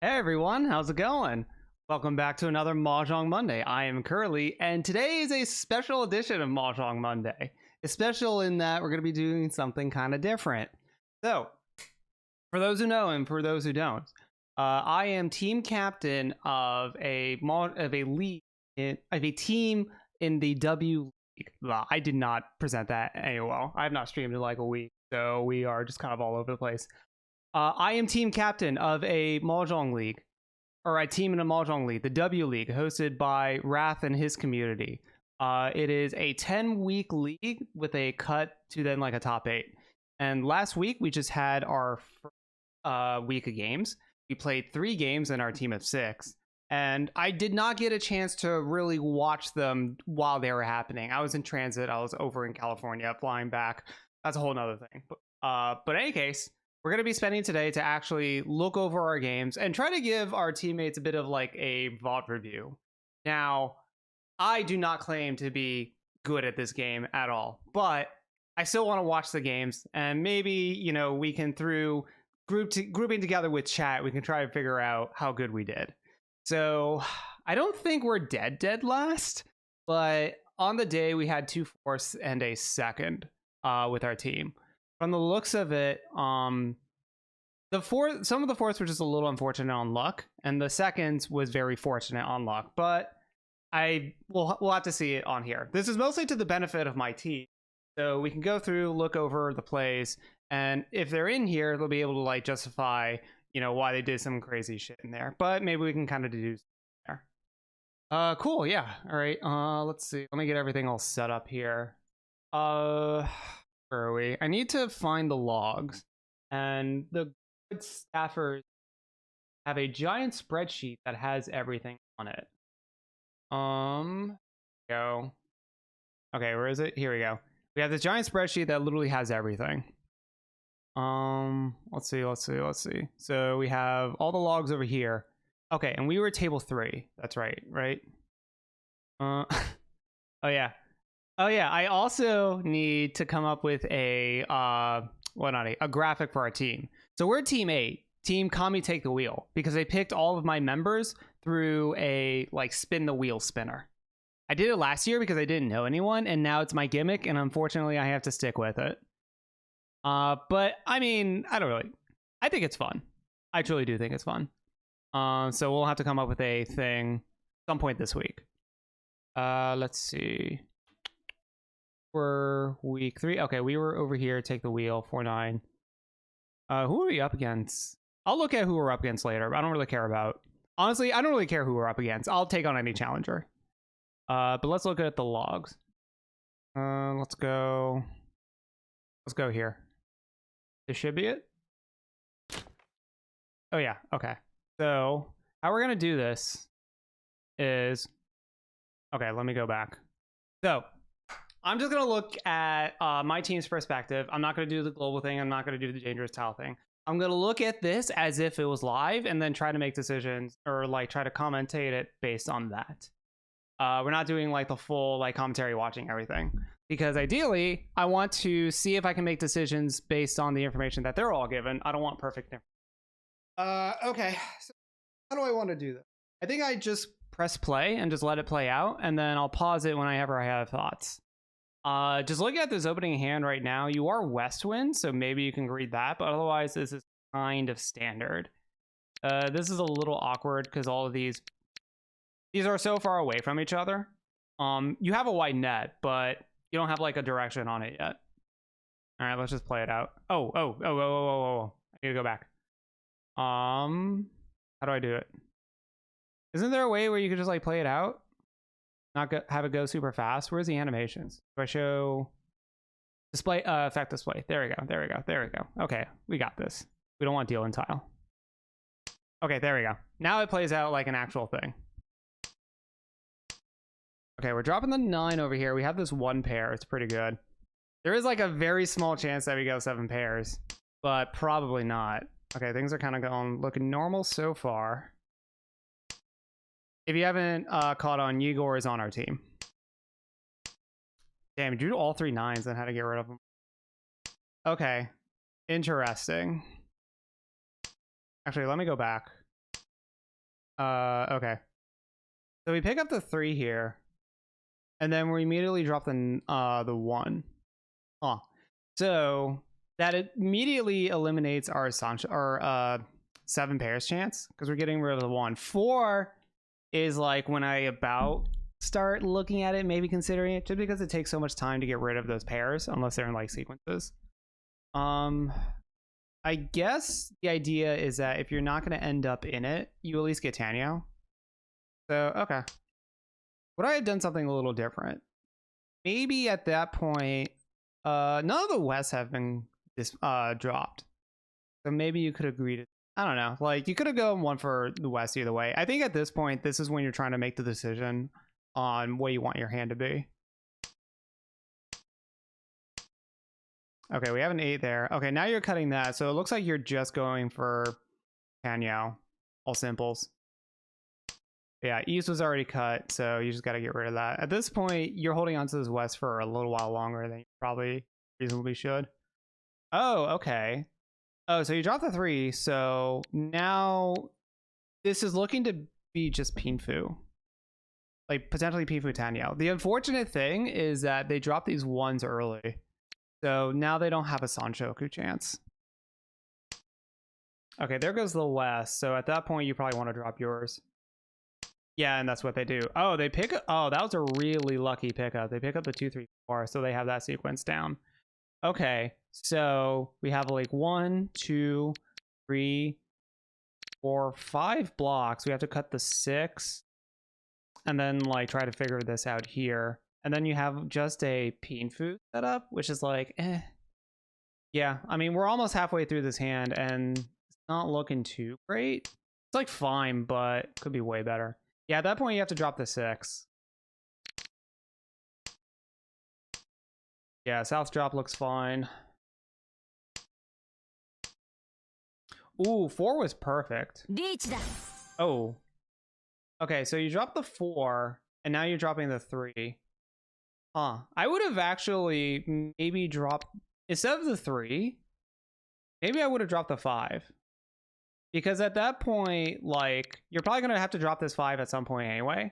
Hey everyone, how's it going? Welcome back to another Mahjong Monday. I am Curly, and today is a special edition of Mahjong Monday. It's special in that we're going to be doing something kind of different. So, for those who know and for those who don't, I am team captain of a team in the W League. Well, I did not present that AOL. I have not streamed in like a week, so we are just kind of all over the place. I am team captain of a Mahjong League, or a team in a Mahjong League, the W League, hosted by Wrath and his community. It is a 10-week league with a cut to then like a top 8. And last week, we just had our week of games. We played 3 games in our team of 6. And I did not get a chance to really watch them while they were happening. I was in transit. I was over in California, flying back. That's a whole nother thing. But in any case, we're going to be spending today to actually look over our games and try to give our teammates a bit of like a VOD review. Now, I do not claim to be good at this game at all, but I still want to watch the games, and maybe, you know, we can, through grouping together with chat, we can try to figure out how good we did. So I don't think we're dead last, but on the day we had 2 fourths and a second with our team. From the looks of it, some of the fourths were just a little unfortunate on luck, and the seconds was very fortunate on luck. But we'll have to see it on here. This is mostly to the benefit of my team, so we can go through, look over the plays, and if they're in here, they'll be able to like justify, you know, why they did some crazy shit in there. But maybe we can kind of deduce there. Cool, yeah. All right. Let's see. Let me get everything all set up here. Where are we? I need to find the logs, and the good staffers have a giant spreadsheet that has everything on it. Go. Okay, where is it? Here we go. We have this giant spreadsheet that literally has everything. Let's see. So we have all the logs over here. Okay, and we were table 3. That's right? Oh yeah. Oh yeah, I also need to come up with a graphic for our team. So we're team 8, team Kami Take the Wheel, because they picked all of my members through a like spin the wheel spinner. I did it last year because I didn't know anyone, and now it's my gimmick, and unfortunately I have to stick with it. But I mean, I think it's fun. I truly do think it's fun. So we'll have to come up with a thing some point this week. Let's see. We're week 3. Okay, we were over here. Take the wheel. 4-9. Who are we up against? I'll look at who we're up against later, but I don't really care about. Honestly, I don't really care who we're up against. I'll take on any challenger. But let's look at the logs. Let's go here. This should be it. Oh yeah. Okay. So how we're gonna do this is, okay, let me go back. So I'm just going to look at my team's perspective. I'm not going to do the global thing. I'm not going to do the dangerous tile thing. I'm going to look at this as if it was live and then try to make decisions, or like try to commentate it based on that. We're not doing like the full like commentary, watching everything, because ideally I want to see if I can make decisions based on the information that they're all given. I don't want perfect information. Okay. So how do I want to do this? I think I just press play and just let it play out, and then I'll pause it whenever I have thoughts. Just looking at this opening hand right now, you are Westwind, so maybe you can read that, but otherwise this is kind of standard. This is a little awkward because all of these are so far away from each other. You have a wide net, but you don't have like a direction on it yet. All right, let's just play it out. Oh. I need to go back. How do I do it? Isn't there a way where you could just like play it out? Not have it go super fast. Where's the animations? Do I show display effect display? There we go. Okay, we got this. We don't want deal and tile. Okay, there we go. Now it plays out like an actual thing. Okay, we're dropping the 9 over here. We have this 1 pair. It's pretty good. There is like a very small chance that we go 7 pairs, but probably not. Okay, things are kind of looking normal so far. If you haven't caught on, Ygor is on our team. Damn, you drew all 3 9s and had to get rid of them. Okay, interesting. Actually, let me go back. Okay. So we pick up the 3 here, and then we immediately drop the 1. Huh. So that immediately eliminates our 7 pairs chance because we're getting rid of the 1. 4 is like when I about start looking at it, maybe considering it, just because it takes so much time to get rid of those pairs unless they're in like sequences. I guess the idea is that if you're not going to end up in it, you at least get Tanyo. So, okay. Would I have done something a little different? Maybe at that point, none of the Wests have been dropped. So maybe you could agree to, I don't know, like you could have gone 1 for the West either way. I think at this point, this is when you're trying to make the decision on what you want your hand to be. Okay, we have an 8 there. Okay, now you're cutting that. So it looks like you're just going for Tanyo, all simples. Yeah, East was already cut, so you just got to get rid of that. At this point, you're holding on to this West for a little while longer than you probably reasonably should. Oh, okay. Oh, so you dropped the 3, so now this is looking to be just Pinfu. Like, potentially Pinfu Tanyo. The unfortunate thing is that they dropped these 1s early. So now they don't have a Sanshoku chance. Okay, there goes the West. So at that point, you probably want to drop yours. Yeah, and that's what they do. Oh, they pick up. Oh, that was a really lucky pickup. They pick up the 2, 3, 4, so they have that sequence down. Okay, so we have like 1, 2, 3, 4, 5 blocks. We have to cut the 6, and then like try to figure this out here. And then you have just a Pinfu setup, which is like, eh. Yeah, I mean, we're almost halfway through this hand, and it's not looking too great. It's like fine, but could be way better. Yeah, at that point, you have to drop the 6. Yeah, South drop looks fine. Ooh, 4 was perfect. Oh. Okay, so you dropped the 4, and now you're dropping the 3. Huh. I would have actually maybe dropped, instead of the 3, maybe I would have dropped the 5. Because at that point, like, you're probably going to have to drop this 5 at some point anyway.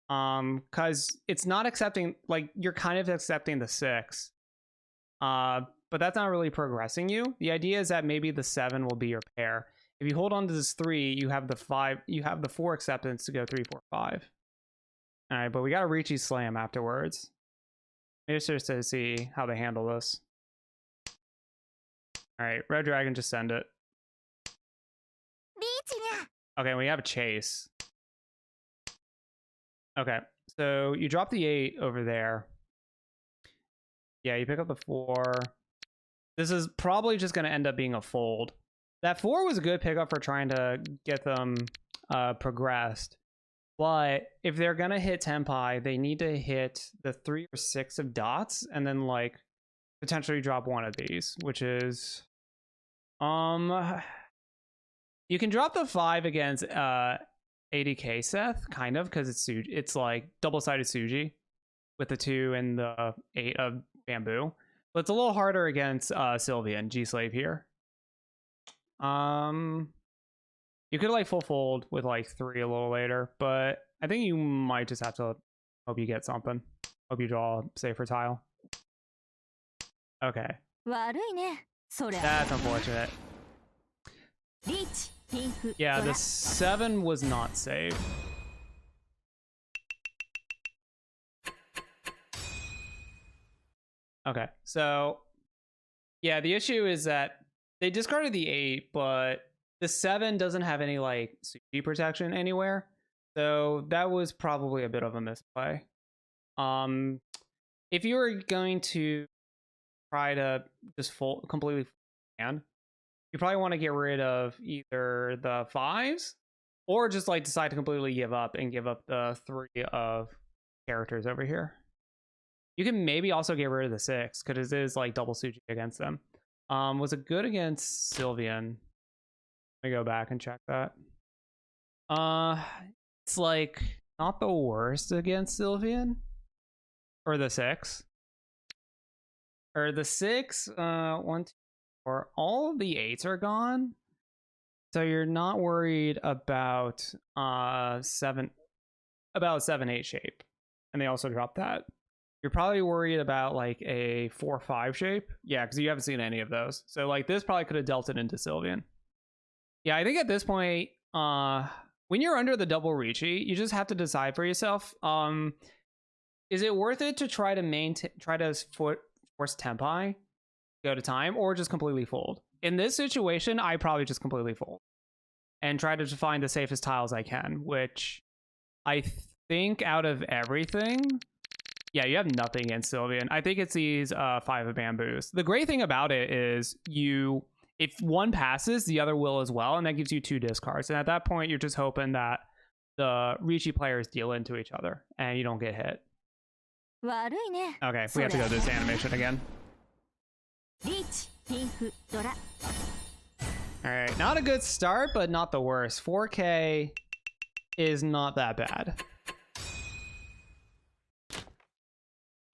Because it's not accepting, like, you're kind of accepting the 6. But that's not really progressing you. The idea is that maybe the 7 will be your pair. If you hold on to this 3, you have the 5, you have the 4 acceptance to go 3, 4, 5. All right, but we got to Riichi Slam afterwards. Maybe just to see how they handle this. All right, Red Dragon, just send it. Okay, we have a chase. Okay, so you drop the 8 over there. Yeah, you pick up the 4. This is probably just going to end up being a fold. That 4 was a good pickup for trying to get them progressed. But if they're going to hit Tenpai, they need to hit the 3 or 6 of dots and then like potentially drop 1 of these, which is you can drop the 5 against ADK Seth, kind of, because it's like double-sided Suji with the 2 and the 8 of Bamboo. But it's a little harder against Sylvia and G-Slave here. You could like full fold with like 3 a little later, but I think you might just have to hope you get something. Hope you draw a safer tile. Okay. That's unfortunate. Yeah, the 7 was not saved. Okay, so yeah, the issue is that they discarded the 8, but the 7 doesn't have any like Suji protection anywhere. So that was probably a bit of a misplay. If you were going to try to just completely hand, you probably want to get rid of either the 5s or just like decide to completely give up and give up the 3 of characters over here. You can maybe also get rid of the 6 because it is like double Suji against them. Was it good against Sylvian? Let me go back and check that. It's like not the worst against Sylvian. Or the 6. Or the 6, 1, 2, 4. All of the 8s are gone. So you're not worried about 7-8 shape, and they also dropped that. You're probably worried about like a 4-5 shape, yeah, because you haven't seen any of those. So like this probably could have dealt it into Sylvian. Yeah, I think at this point, when you're under the double Ricci, you just have to decide for yourself. Is it worth it to try to force Tempai, go to time, or just completely fold? In this situation, I probably just completely fold and try to find the safest tiles I can, which I think out of everything, yeah, you have nothing against Sylvian. I think it's these 5 of bamboos. The great thing about it is if one passes, the other will as well, and that gives you 2 discards. And at that point, you're just hoping that the Ricci players deal into each other and you don't get hit. Okay, we have to go to this animation again. Alright, not a good start, but not the worst. 4K is not that bad.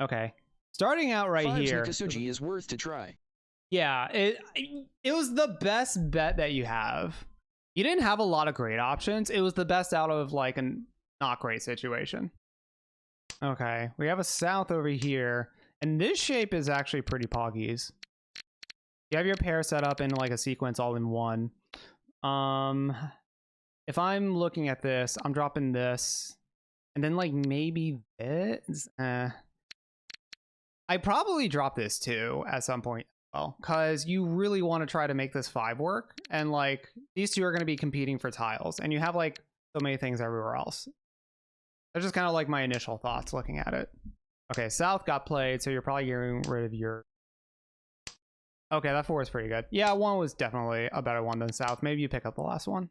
Okay, starting out right here. Nekasuji is worth to try. Yeah, it was the best bet that you have. You didn't have a lot of great options. It was the best out of like a not great situation. Okay, we have a south over here, and this shape is actually pretty poggies. You have your pair set up in like a sequence all in one. If I'm looking at this, I'm dropping this, and then like maybe this. I probably drop this too at some point. Well, because you really want to try to make this 5 work, and like these two are going to be competing for tiles, and you have like so many things everywhere else. That's just kind of like my initial thoughts looking at it. Okay, south got played, so you're probably getting rid of your... Okay, that 4 is pretty good. Yeah, 1 was definitely a better one than south. Maybe you pick up the last one.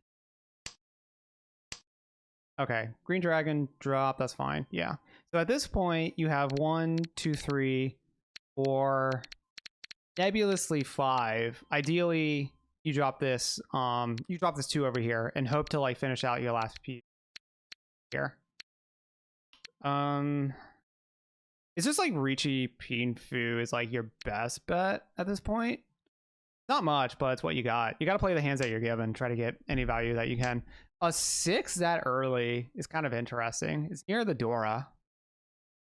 Okay, green dragon drop, that's fine. Yeah. So at this point, you have 1, 2, 3, 4... nebulously 5. Ideally, you drop this 2 over here and hope to like finish out your last piece here. It's just like Ricci Pinfu is like your best bet at this point. Not much, but it's what you got. You got to play the hands that you're given, try to get any value that you can. A 6 that early is kind of interesting. It's near the Dora,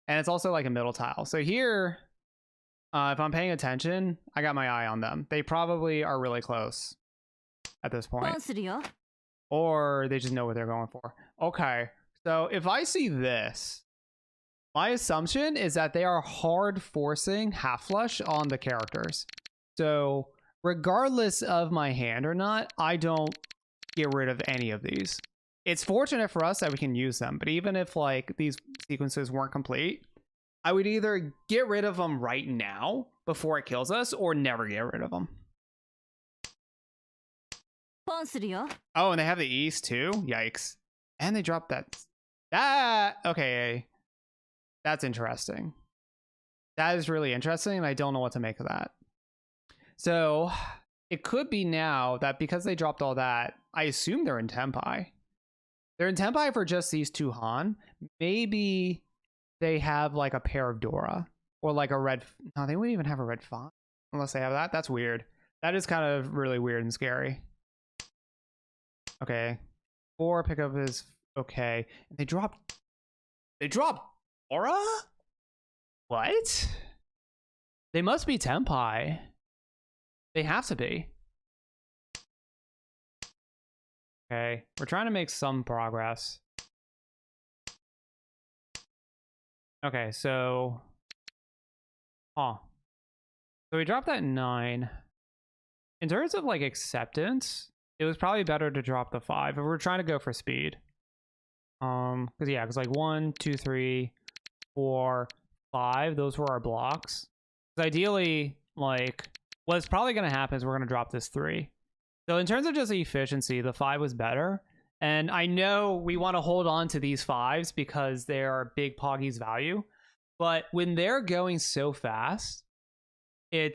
and it's also like a middle tile. So here, if I'm paying attention, I got my eye on them. They probably are really close at this point. Or they just know what they're going for. Okay, so if I see this, my assumption is that they are hard forcing half flush on the characters. So regardless of my hand or not, I don't get rid of any of these. It's fortunate for us that we can use them, but even if like these sequences weren't complete, I would either get rid of them right now before it kills us or never get rid of them. Oh, and they have the east too? Yikes. And they dropped that. Okay. That's interesting. That is really interesting, and I don't know what to make of that. So it could be now that because they dropped all that, I assume they're in Tempai. They're in Tempai for just these 2 Han. Maybe they have like a pair of Dora or like a red. No, they wouldn't even have a red font unless they have that. That's weird. That is kind of really weird and scary. Okay, 4 pickup is okay. And they drop Dora? What? They must be Tempai. They have to be. Okay, we're trying to make some progress. Okay, so... So we dropped that 9. In terms of, like, acceptance, it was probably better to drop the 5 if we're trying to go for speed. Because like 1, 2, 3, 4, 5, those were our blocks. Ideally, like, what's probably going to happen is we're going to drop this 3. So in terms of just efficiency, the 5 was better. And I know we want to hold on to these 5s because they are big Poggy's value. But when they're going so fast, we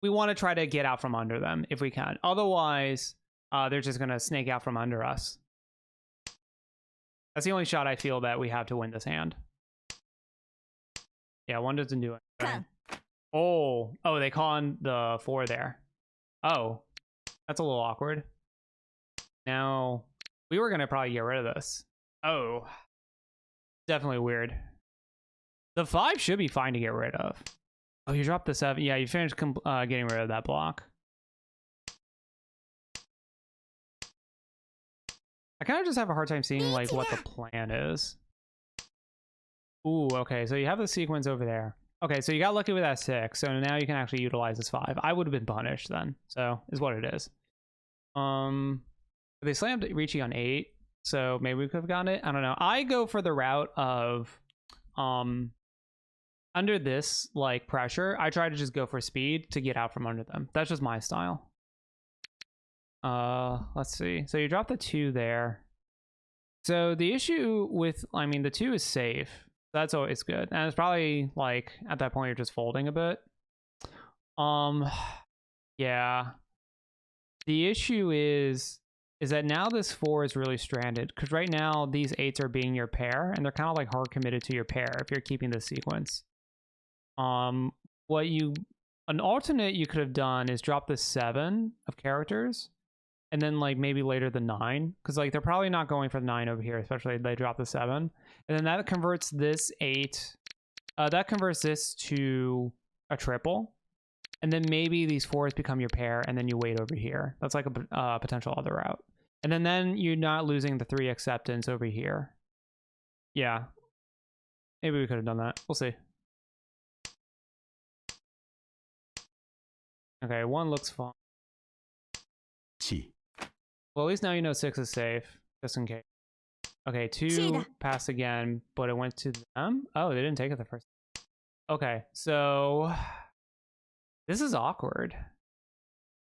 want to try to get out from under them if we can. Otherwise, they're just going to snake out from under us. That's the only shot I feel that we have to win this hand. Yeah, 1 doesn't do it. Oh, they call on the 4 there. Oh, that's a little awkward. Now, we were going to probably get rid of this. Oh, definitely weird. The 5 should be fine to get rid of. Oh, you dropped the 7. Yeah, you finished getting rid of that block. I kind of just have a hard time seeing like what the plan is. Ooh, okay, so you have the sequence over there. Okay, so you got lucky with that 6, so now you can actually utilize this 5. I would have been punished then, so is what it is. They slammed Ricci on 8, so maybe we could have gotten it. I don't know. I go for the route of under this like pressure, I try to just go for speed to get out from under them. That's just my style. Let's see. So you drop the 2 there. So the issue with, I mean, the 2 is safe. That's always good. And it's probably like at that point you're just folding a bit. Yeah. The issue is that now this 4 is really stranded because right now these 8s are being your pair and they're kind of like hard committed to your pair if you're keeping this sequence. An alternate you could have done is drop the 7 of characters and then like maybe later the 9 because like they're probably not going for the 9 over here, especially if they drop the 7, and then that converts this 8 that converts this to a triple, and then maybe these 4s become your pair and then you wait over here. That's like a potential other route, and then you're not losing the 3 acceptance over here. Yeah, maybe we could have done that. We'll see. Okay, 1 looks fine. Well, at least now you know 6 is safe, just in case. Okay, 2 passed again, but it went to them? Oh, they didn't take it the first time. Okay, so this is awkward.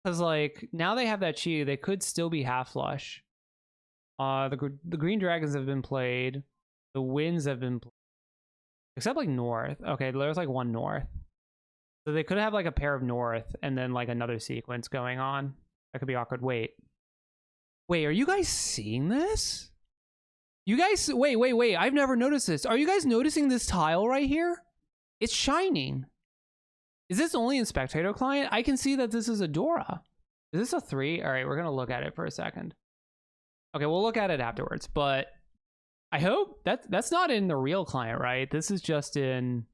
Because, like, now they have that chi, they could still be half flush. The green dragons have been played. The winds have been played. Except, like, north. Okay, there's, like, 1 north. So they could have, like, a pair of north and then, like, another sequence going on. That could be awkward. Wait, are you guys seeing this? You guys, wait. I've never noticed this. Are you guys noticing this tile right here? It's shining. Is this only in Spectator Client? I can see that this is a Dora. Is this a 3? All right, we're going to look at it for a second. Okay, we'll look at it afterwards, but I hope that's not in the real client, right? This is just in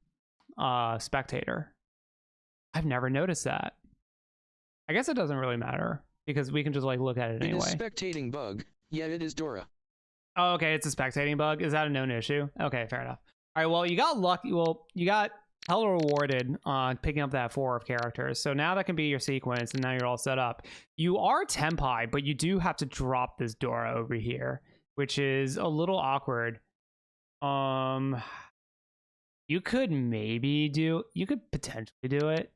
Spectator. I've never noticed that. I guess it doesn't really matter because we can just like look at it anyway. It is spectating bug. Yeah, it is Dora. Oh, okay, it's a spectating bug. Is that a known issue? Okay, fair enough. All right, well, you got lucky. Well, you got hella rewarded on picking up that 4 of characters. So now that can be your sequence, and now you're all set up. You are tempi, but you do have to drop this Dora over here, which is a little awkward. You could potentially do it.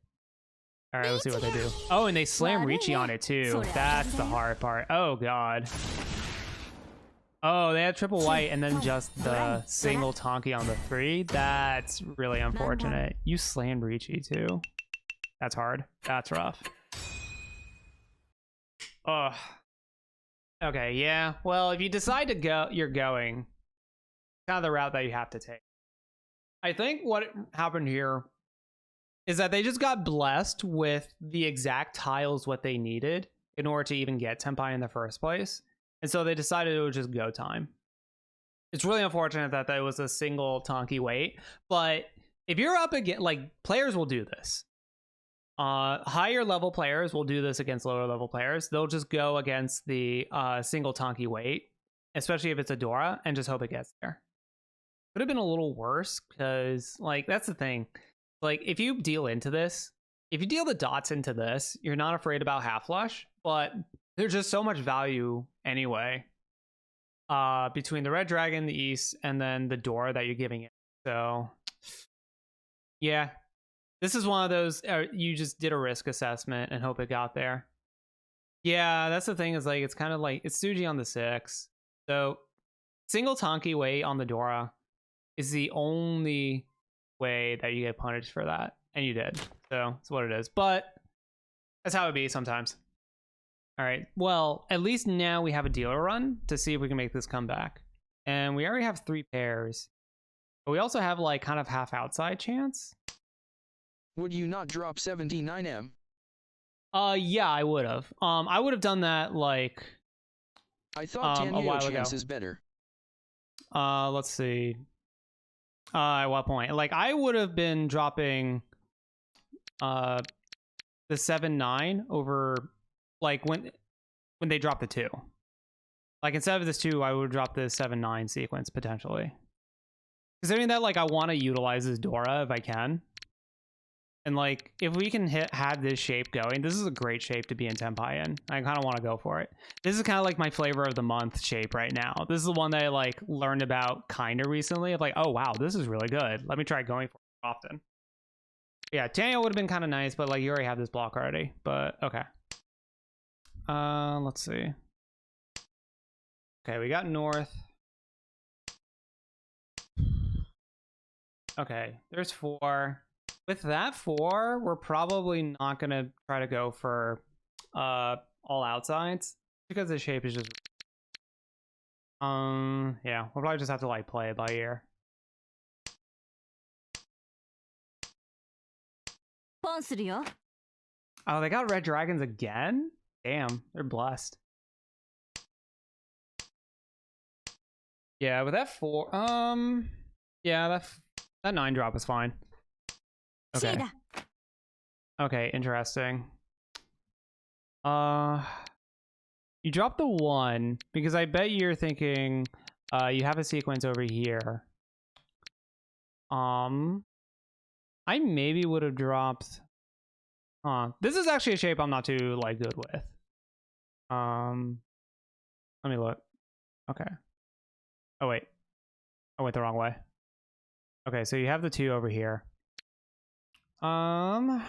All right, let's see what they do. Oh, and they slam Ricci on it too. That's the hard part. Oh, God. Oh, they had triple white and then just the single Tonki on the 3. That's really unfortunate. You slammed Ricci too. That's hard. That's rough. Oh. Okay, yeah. Well, if you decide to go, you're going. Kind of the route that you have to take. I think what happened here is that they just got blessed with the exact tiles what they needed in order to even get Tempai in the first place. And so they decided it was just go time. It's really unfortunate that that was a single Tonki wait, but if you're up against, like, players will do this. Higher level players will do this against lower level players. They'll just go against the single Tonki wait, especially if it's a Dora, and just hope it gets there. Could have been a little worse because, like, that's the thing. Like, if you deal into this, if you deal the dots into this, you're not afraid about half flush, but there's just so much value anyway between the red dragon, the east, and then the door that you're giving it. So, yeah, this is one of those, you just did a risk assessment and hope it got there. Yeah, that's the thing is, like, it's kind of like, it's Suji on the 6. So, single Tonki wait on the Dora is the only way that you get punished for that, and you did. So it's what it is, but that's how it be sometimes. All right, well, at least now we have a dealer run to see if we can make this come back, and we already have 3 pairs, but we also have like kind of half outside chance. Would you not drop 79M? Yeah, I would have. I would have done that like I thought a while Tanyo ago. chance is better. Let's see. At what point? Like, I would have been dropping the 7-9 over, like, when they drop the 2. Like, instead of this 2, I would drop this 7-9 sequence potentially. Considering that, like, I want to utilize this Dora if I can. And, like, if we can have this shape going, this is a great shape to be in Tenpai in. I kind of want to go for it. This is kind of like my flavor of the month shape right now. This is the one that I, like, learned about kind of recently. Of like, oh, wow, this is really good. Let me try going for it often. Yeah, Tanyo would have been kind of nice, but, like, you already have this block already. But, okay. Let's see. Okay, we got north. Okay, there's 4. With that 4, we're probably not gonna try to go for all outsides because the shape is just yeah, we'll probably just have to like play it by ear. Oh, they got red dragons again? Damn, they're blessed. Yeah, with that 4, yeah, that 9 drop is fine. Okay. Okay, interesting. You drop the 1 because I bet you're thinking you have a sequence over here. I maybe would have dropped. This is actually a shape I'm not too like good with. Let me look. Okay. Oh wait, I went the wrong way. Okay, so you have the 2 over here. So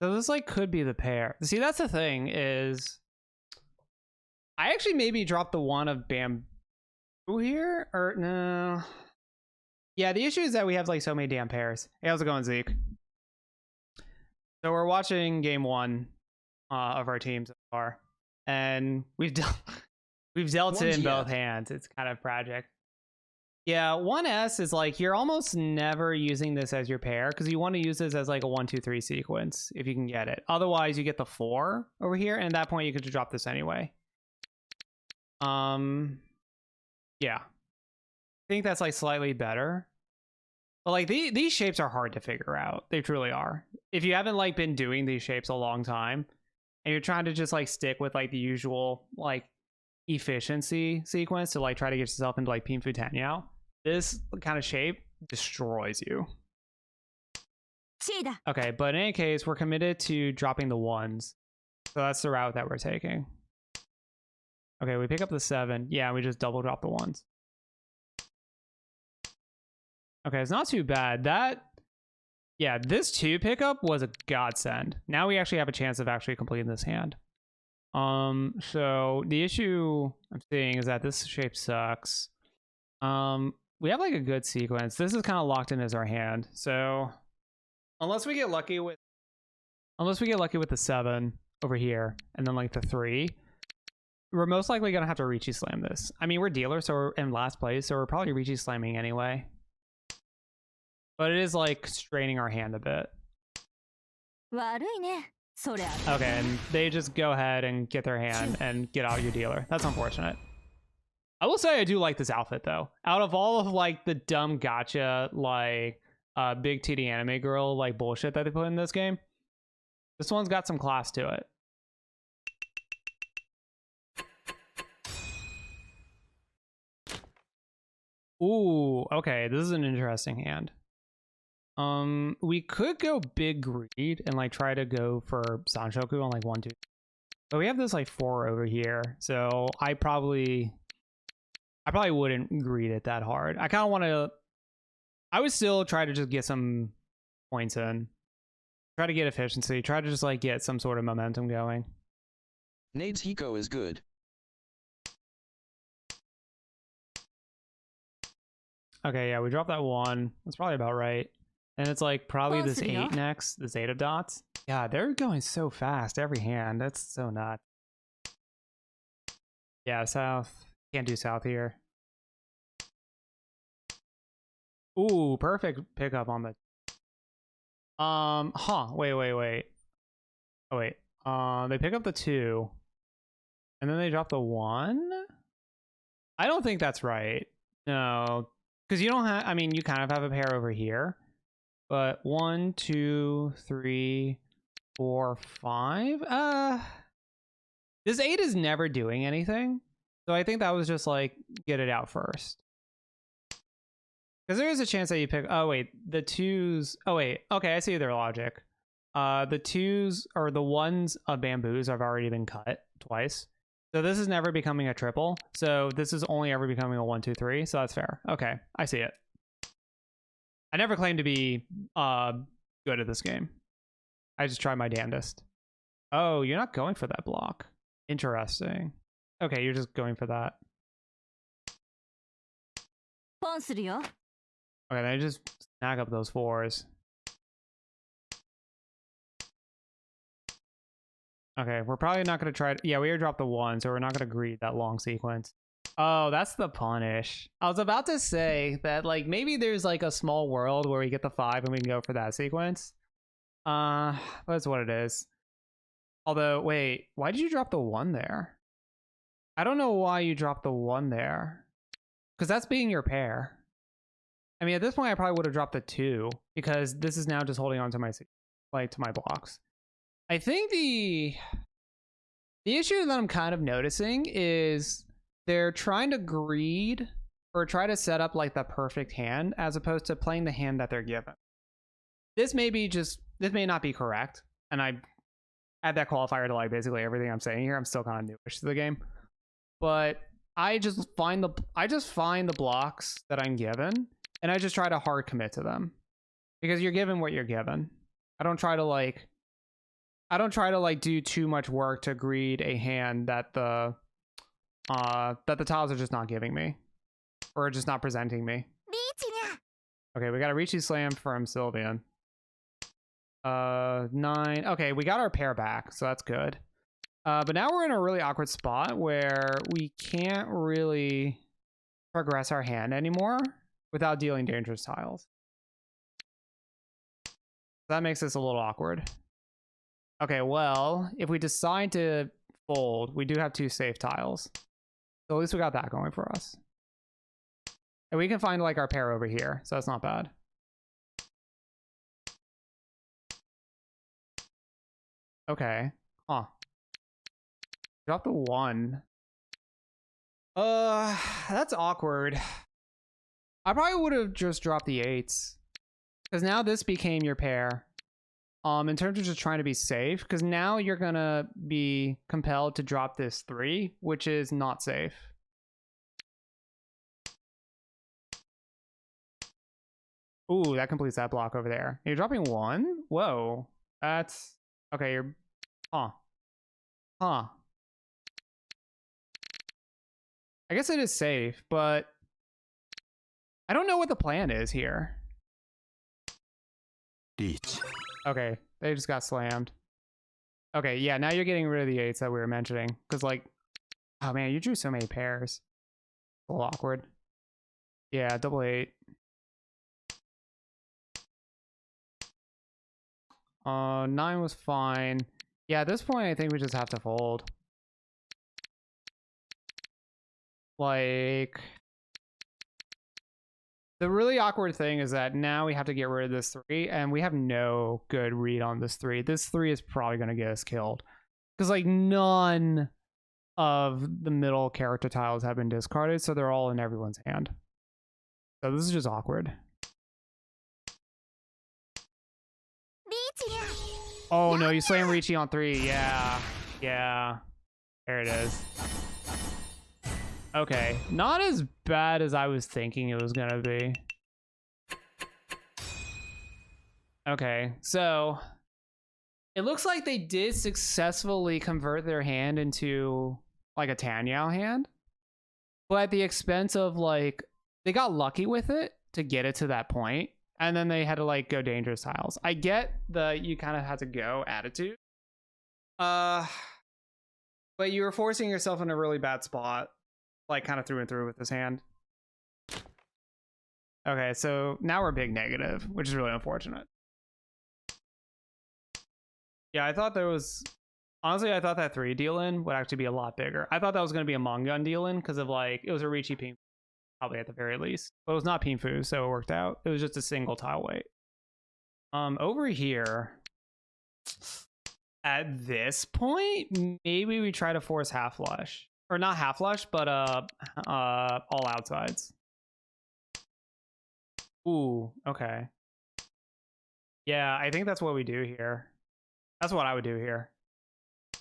this like could be the pair. See, that's the thing is I actually maybe dropped the 1 of bamboo here, or no. Yeah, the issue is that we have like so many damn pairs. Hey, how's it going, Zeke? So we're watching game 1 of our team so far, and we've dealt it in both hands. It's kind of tragic. Yeah, 1S is like you're almost never using this as your pair because you want to use this as like a 1-2-3 sequence if you can get it. Otherwise, you get the 4 over here, and at that point you could just drop this anyway. Yeah, I think that's like slightly better. But like these shapes are hard to figure out. They truly are. If you haven't like been doing these shapes a long time, and you're trying to just like stick with like the usual like efficiency sequence to like try to get yourself into like Pinfu Tanyao, this kind of shape destroys you. Okay, but in any case, we're committed to dropping the 1s. So that's the route that we're taking. Okay, we pick up the 7. Yeah, we just double drop the 1s. Okay, it's not too bad. Yeah, this 2 pickup was a godsend. Now we actually have a chance of actually completing this hand. So the issue I'm seeing is that this shape sucks. We have like a good sequence. This is kind of locked in as our hand. So unless we get lucky with the 7 over here and then like the 3, we're most likely gonna have to Riichi slam this. I mean, we're dealers, so we're in last place, so we're probably Riichi slamming anyway. But it is like straining our hand a bit. Okay, and they just go ahead and get their hand and get out your dealer. That's unfortunate. I will say I do like this outfit though. Out of all of like the dumb gotcha like big titty anime girl like bullshit that they put in this game, this one's got some class to it. Ooh, okay, this is an interesting hand. We could go big greed and like try to go for Sanshoku on like 1, 2. But we have this like 4 over here, so I probably wouldn't greed it that hard. I kind of want to. I would still try to just get some points in, try to get efficiency, try to just like get some sort of momentum going. Nade's Hiko is good. Okay, yeah, we dropped that 1. That's probably about right. And it's like probably this 8 next, this 8 of dots. Yeah, they're going so fast every hand. That's so nuts. Yeah, south. Can't do south here. Ooh, perfect pickup on the. Wait. Oh wait. They pick up the 2. And then they drop the 1? I don't think that's right. No. Because you don't have, I mean, you kind of have a pair over here. But 1, 2, 3, 4, 5. This 8 is never doing anything. So I think that was just like, get it out first. Because there is a chance that you pick, oh wait, the 2s, oh wait, okay, I see their logic. The 2s, or the 1s of bamboos have already been cut twice. So this is never becoming a triple. So this is only ever becoming a 1, 2, 3. So that's fair. Okay, I see it. I never claimed to be good at this game. I just tried my damnedest. Oh, you're not going for that block. Interesting. Okay, you're just going for that. Okay, then I just snag up those 4s. Okay, we're probably not going to try... Yeah, we already dropped the 1, so we're not going to greed that long sequence. Oh, that's the punish. I was about to say that, like, maybe there's, like, a small world where we get the 5 and we can go for that sequence. That's what it is. Although, wait, why did you drop the 1 there? I don't know why you dropped the 1 there. Because that's being your pair. I mean, at this point, I probably would have dropped the 2, because this is now just holding on to my, like, to my blocks. I think the issue that I'm kind of noticing is they're trying to greed or try to set up like the perfect hand as opposed to playing the hand that they're given. This may not be correct, and I add that qualifier to like basically everything I'm saying here. I'm still kind of newish to the game, but I just find the blocks that I'm given, and I just try to hard commit to them because you're given what you're given. I don't try to like do too much work to greed a hand that the tiles are just not giving me or just not presenting me. Okay, we got a Riichi Slam from Sylvian. 9. Okay, we got our pair back, so that's good. But now we're in a really awkward spot where we can't really progress our hand anymore without dealing dangerous tiles. That makes this a little awkward. Okay, well, if we decide to fold, we do have 2 safe tiles. So at least we got that going for us. And we can find like our pair over here, so that's not bad. Okay. Huh. Drop the 1. That's awkward. I probably would have just dropped the 8s. Because now this became your pair. In terms of just trying to be safe, because now you're gonna be compelled to drop this 3, which is not safe. Ooh, that completes that block over there. You're dropping 1? Whoa. That's... Okay, you're... Huh. I guess it is safe, but... I don't know what the plan is here. Okay, they just got slammed. Okay, yeah, now you're getting rid of the 8s that we were mentioning. Because, like... Oh, man, you drew so many pairs. A little awkward. Yeah, double 8. 9 was fine. Yeah, at this point, I think we just have to fold. Like... The really awkward thing is that now we have to get rid of this 3, and we have no good read on this 3. This 3 is probably going to get us killed. Because, like, none of the middle character tiles have been discarded, so they're all in everyone's hand. So this is just awkward. Oh, no, you slam Riichi on 3. Yeah. There it is. Okay, not as bad as I was thinking it was gonna be. Okay, so it looks like they did successfully convert their hand into like a Tanyao hand, but at the expense of like, they got lucky with it to get it to that point, and then they had to like go dangerous tiles. I get the you kind of had to go attitude. But you were forcing yourself in a really bad spot. Like kind of through and through with this hand. Okay, so now we're big negative, which is really unfortunate. Yeah, I thought there was Honestly, I thought that 3 deal-in would actually be a lot bigger. I thought that was going to be a Mongun deal-in because of like, it was a Riichi Ping, probably at the very least. But it was not Pingfu, so it worked out. It was just a single tile weight. Over here, at this point, maybe we try to force half flush. Or not half flush, but all outsides. Ooh, okay. Yeah, I think that's what we do here. That's what I would do here.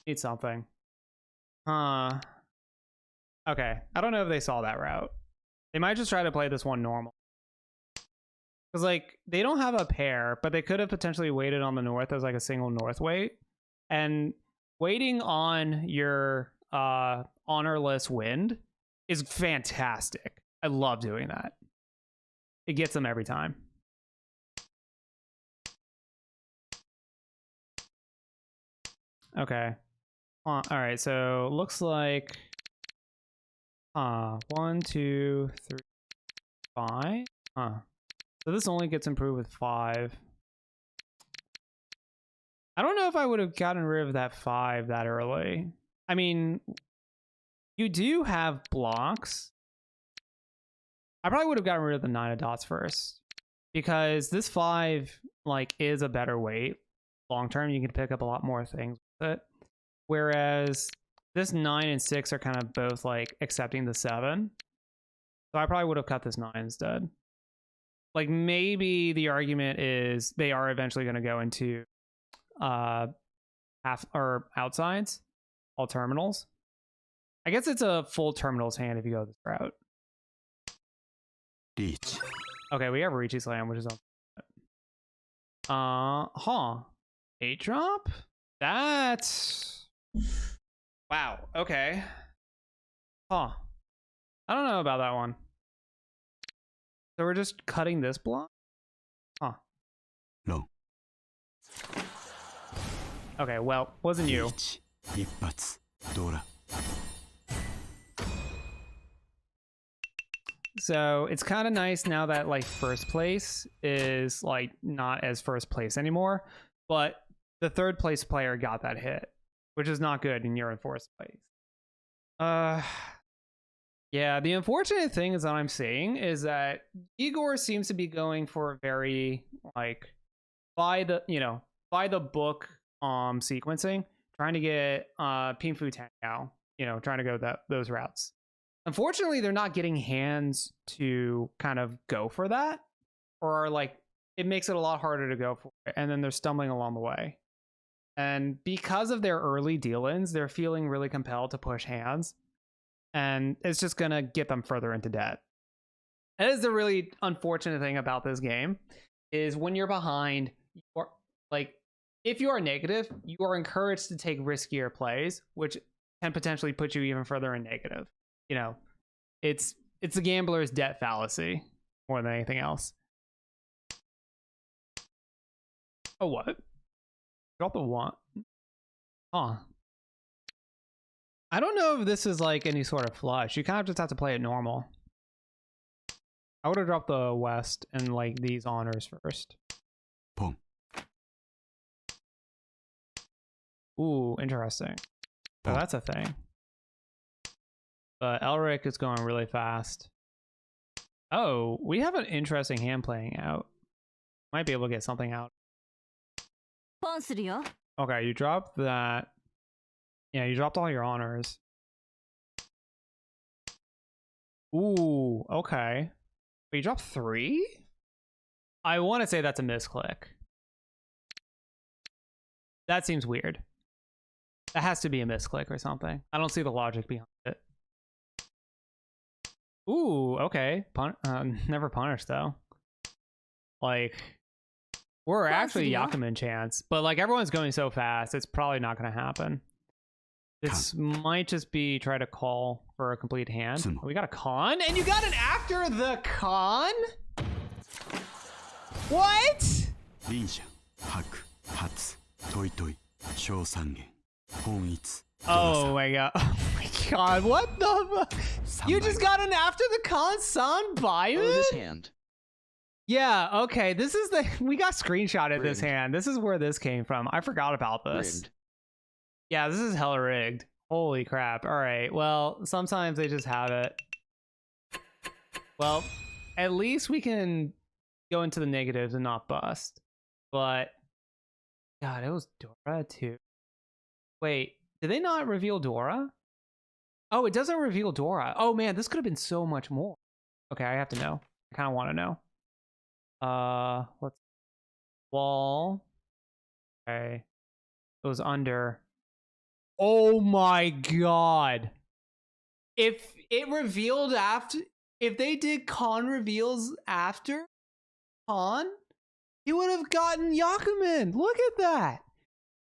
Need something. Okay. I don't know if they saw that route. They might just try to play this one normal. Because, like, they don't have a pair, but they could have potentially waited on the north as, like, a single north weight. And waiting on your honorless wind is fantastic. I love doing that. It gets them every time. Okay. All right, so looks like 1, 2, 3, 5. So this only gets improved with 5. I don't know if I would have gotten rid of that 5 that early. I mean, you do have blocks. I probably would have gotten rid of the 9 of dots first, because this 5 like is a better weight long term. You can pick up a lot more things with it. Whereas this 9 and 6 are kind of both like accepting the 7. So I probably would have cut this 9 instead. Like maybe the argument is they are eventually going to go into half or outsides, all terminals. I guess it's a full terminals hand if you go this route. Reach. Okay, we have Riichi Slam, which is on. 8 drop? That's wow. Okay. I don't know about that one. So we're just cutting this block? No. Okay, well, wasn't you. Reach. 一発。ドラ。 So it's kind of nice now that like first place is like not as first place anymore, but the third place player got that hit, which is not good, and you're in fourth place. Yeah, the unfortunate thing is that I'm seeing is that Ygor seems to be going for a very like by the book sequencing, trying to get Pingfu Tangao, trying to go those routes. Unfortunately, they're not getting hands to kind of go for that, or like it makes it a lot harder to go for it, and then they're stumbling along the way. And because of their early deal-ins, they're feeling really compelled to push hands, and it's just gonna get them further into debt. That is the really unfortunate thing about this game, is when you're behind, like if you are negative, you are encouraged to take riskier plays, which can potentially put you even further in negative. It's a gambler's debt fallacy more than anything else. Oh, what? Drop the 1. I don't know if this is like any sort of flush. You kind of just have to play it normal. I would have dropped the west and like these honors first. Boom. Ooh, interesting. So that's a thing. But Elric is going really fast. Oh, we have an interesting hand playing out. Might be able to get something out. Okay, you dropped that. Yeah, you dropped all your honors. Ooh, okay. But you dropped 3? I want to say that's a misclick. That seems weird. That has to be a misclick or something. I don't see the logic behind it. Ooh, okay. Never punished though. Like, we're actually Yakuman chance, but like everyone's going so fast, it's probably not going to happen. This might just be try to call for a complete hand. We got a con, and you got it after the con? What? Ninja, Haku, Hatsu, Toi Toi, Shousangen, Honitsu. Oh my god. Oh my god, what the fuck? You just got an after the con San Baiman? Oh, this hand. Yeah, okay. This is we got screenshotted this hand. This is where this came from. I forgot about this. Ruined. Yeah, this is hella rigged. Holy crap. All right. Well, sometimes they just have it. Well, at least we can go into the negatives and not bust. But God, it was Dora too. Wait, did they not reveal Dora? Oh, it doesn't reveal Dora. Oh man, this could have been so much more. Okay, I have to know. I kind of want to know. Let's wall. Okay. It was under. Oh my God. If it revealed after, if they did con reveals after con, he would have gotten Yakuman. Look at that.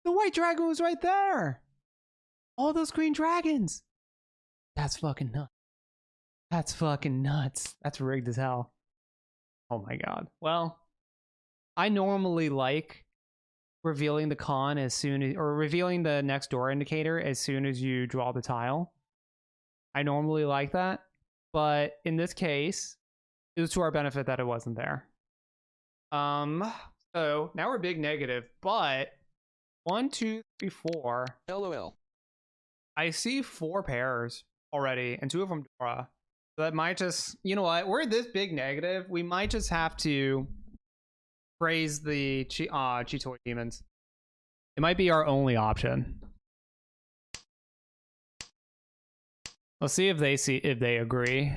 The white dragon was right there. All those green dragons. That's fucking nuts. That's fucking nuts. That's rigged as hell. Oh my God. Well, I normally like revealing the con as soon as, or revealing the next door indicator as soon as you draw the tile. I normally like that, but in this case, it was to our benefit that it wasn't there. So now we're big negative, but 1, 2, 3, 4. LOL. I see 4 pairs already, and 2 of them Dora. So that might just, you know what? We're this big negative. We might just have to praise the Chitoi demons. It might be our only option. Let's see if they agree.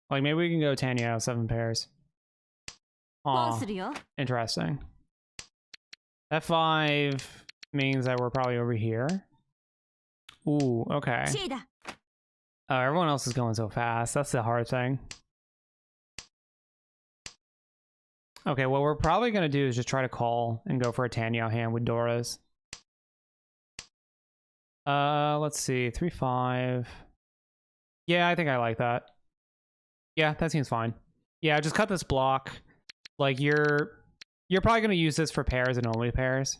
Like maybe we can go Tanya out 7 pairs. Aw, interesting. F5 means that we're probably over here. Ooh, okay. Everyone else is going so fast. That's the hard thing. Okay, what we're probably going to do is just try to call and go for a Tanya hand with Dora's. Let's see. 3, 5. Yeah, I think I like that. Yeah, that seems fine. Yeah, just cut this block. Like, you're probably going to use this for pairs and only pairs.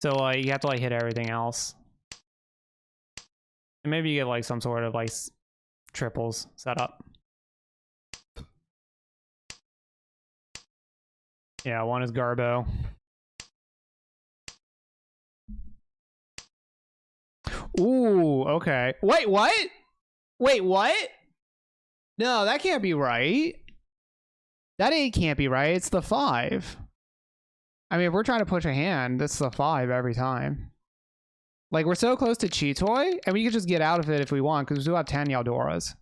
So, like, you have to, like, hit everything else. And maybe you get, like, some sort of, like, triples set up. Yeah, one is Garbo. Ooh, okay. Wait, what? Wait, what? No, that can't be right. That 8 can't be right. It's the 5. I mean, if we're trying to push a hand, it's the 5 every time. Like, we're so close to Chitoi, and we could just get out of it if we want, because we still have 10 Yaldoras.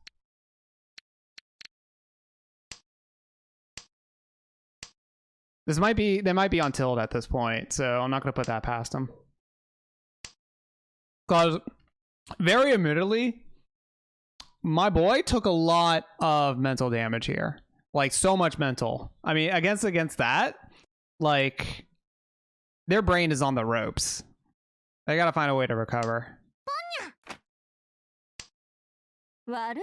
They might be on tilt at this point, so I'm not going to put that past them. Because, very admittedly, my boy took a lot of mental damage here. Like, so much mental. I mean, against that, like, their brain is on the ropes. They gotta find a way to recover. Okay,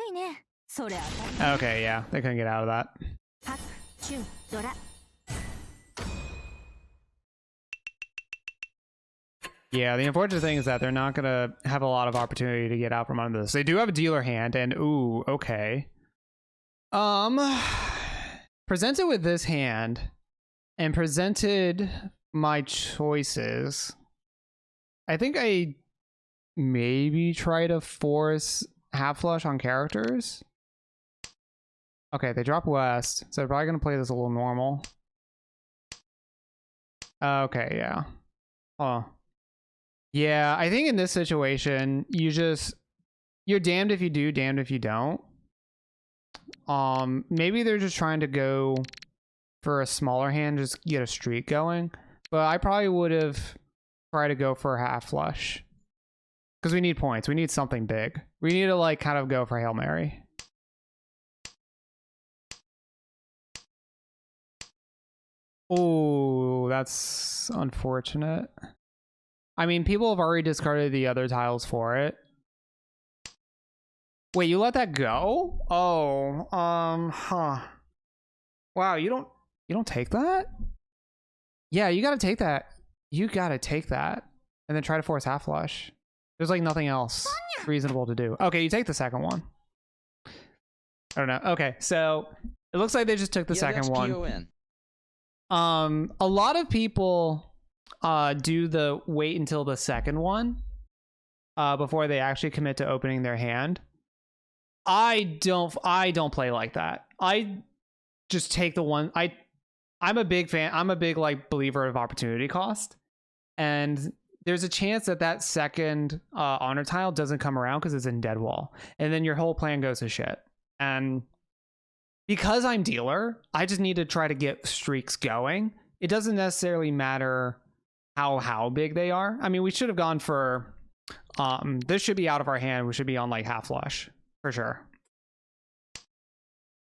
yeah, they couldn't get out of that. Yeah, the unfortunate thing is that they're not gonna have a lot of opportunity to get out from under this. They do have a dealer hand, and ooh, okay. Presented with this hand, and presented my choices, I think I maybe try to force half flush on characters. Okay, they drop west, so they're probably gonna play this a little normal. Okay, yeah. Oh. Yeah, I think in this situation, you're damned if you do, damned if you don't. Maybe they're just trying to go for a smaller hand, just get a streak going. But I probably would have tried to go for a half flush. Because we need points. We need something big. We need to, like, kind of go for Hail Mary. Oh, that's unfortunate. I mean, people have already discarded the other tiles for it. Wait, you let that go? Oh, huh. Wow, you don't take that? Yeah, you gotta take that. You gotta take that. And then try to force half flush. There's like nothing else reasonable to do. Okay, you take the second one. I don't know. Okay, so it looks like they just took the second one. A lot of people do the wait until the second one before they actually commit to opening their hand. I don't play like that. I just take the one. I'm a big fan. I'm a big like believer of opportunity cost, and there's a chance that that second honor tile doesn't come around because it's in dead wall, and then your whole plan goes to shit. And because I'm dealer, I just need to try to get streaks going. It doesn't necessarily matter how big they are. I mean, we should have gone for this should be out of our hand. We should be on like half flush for sure.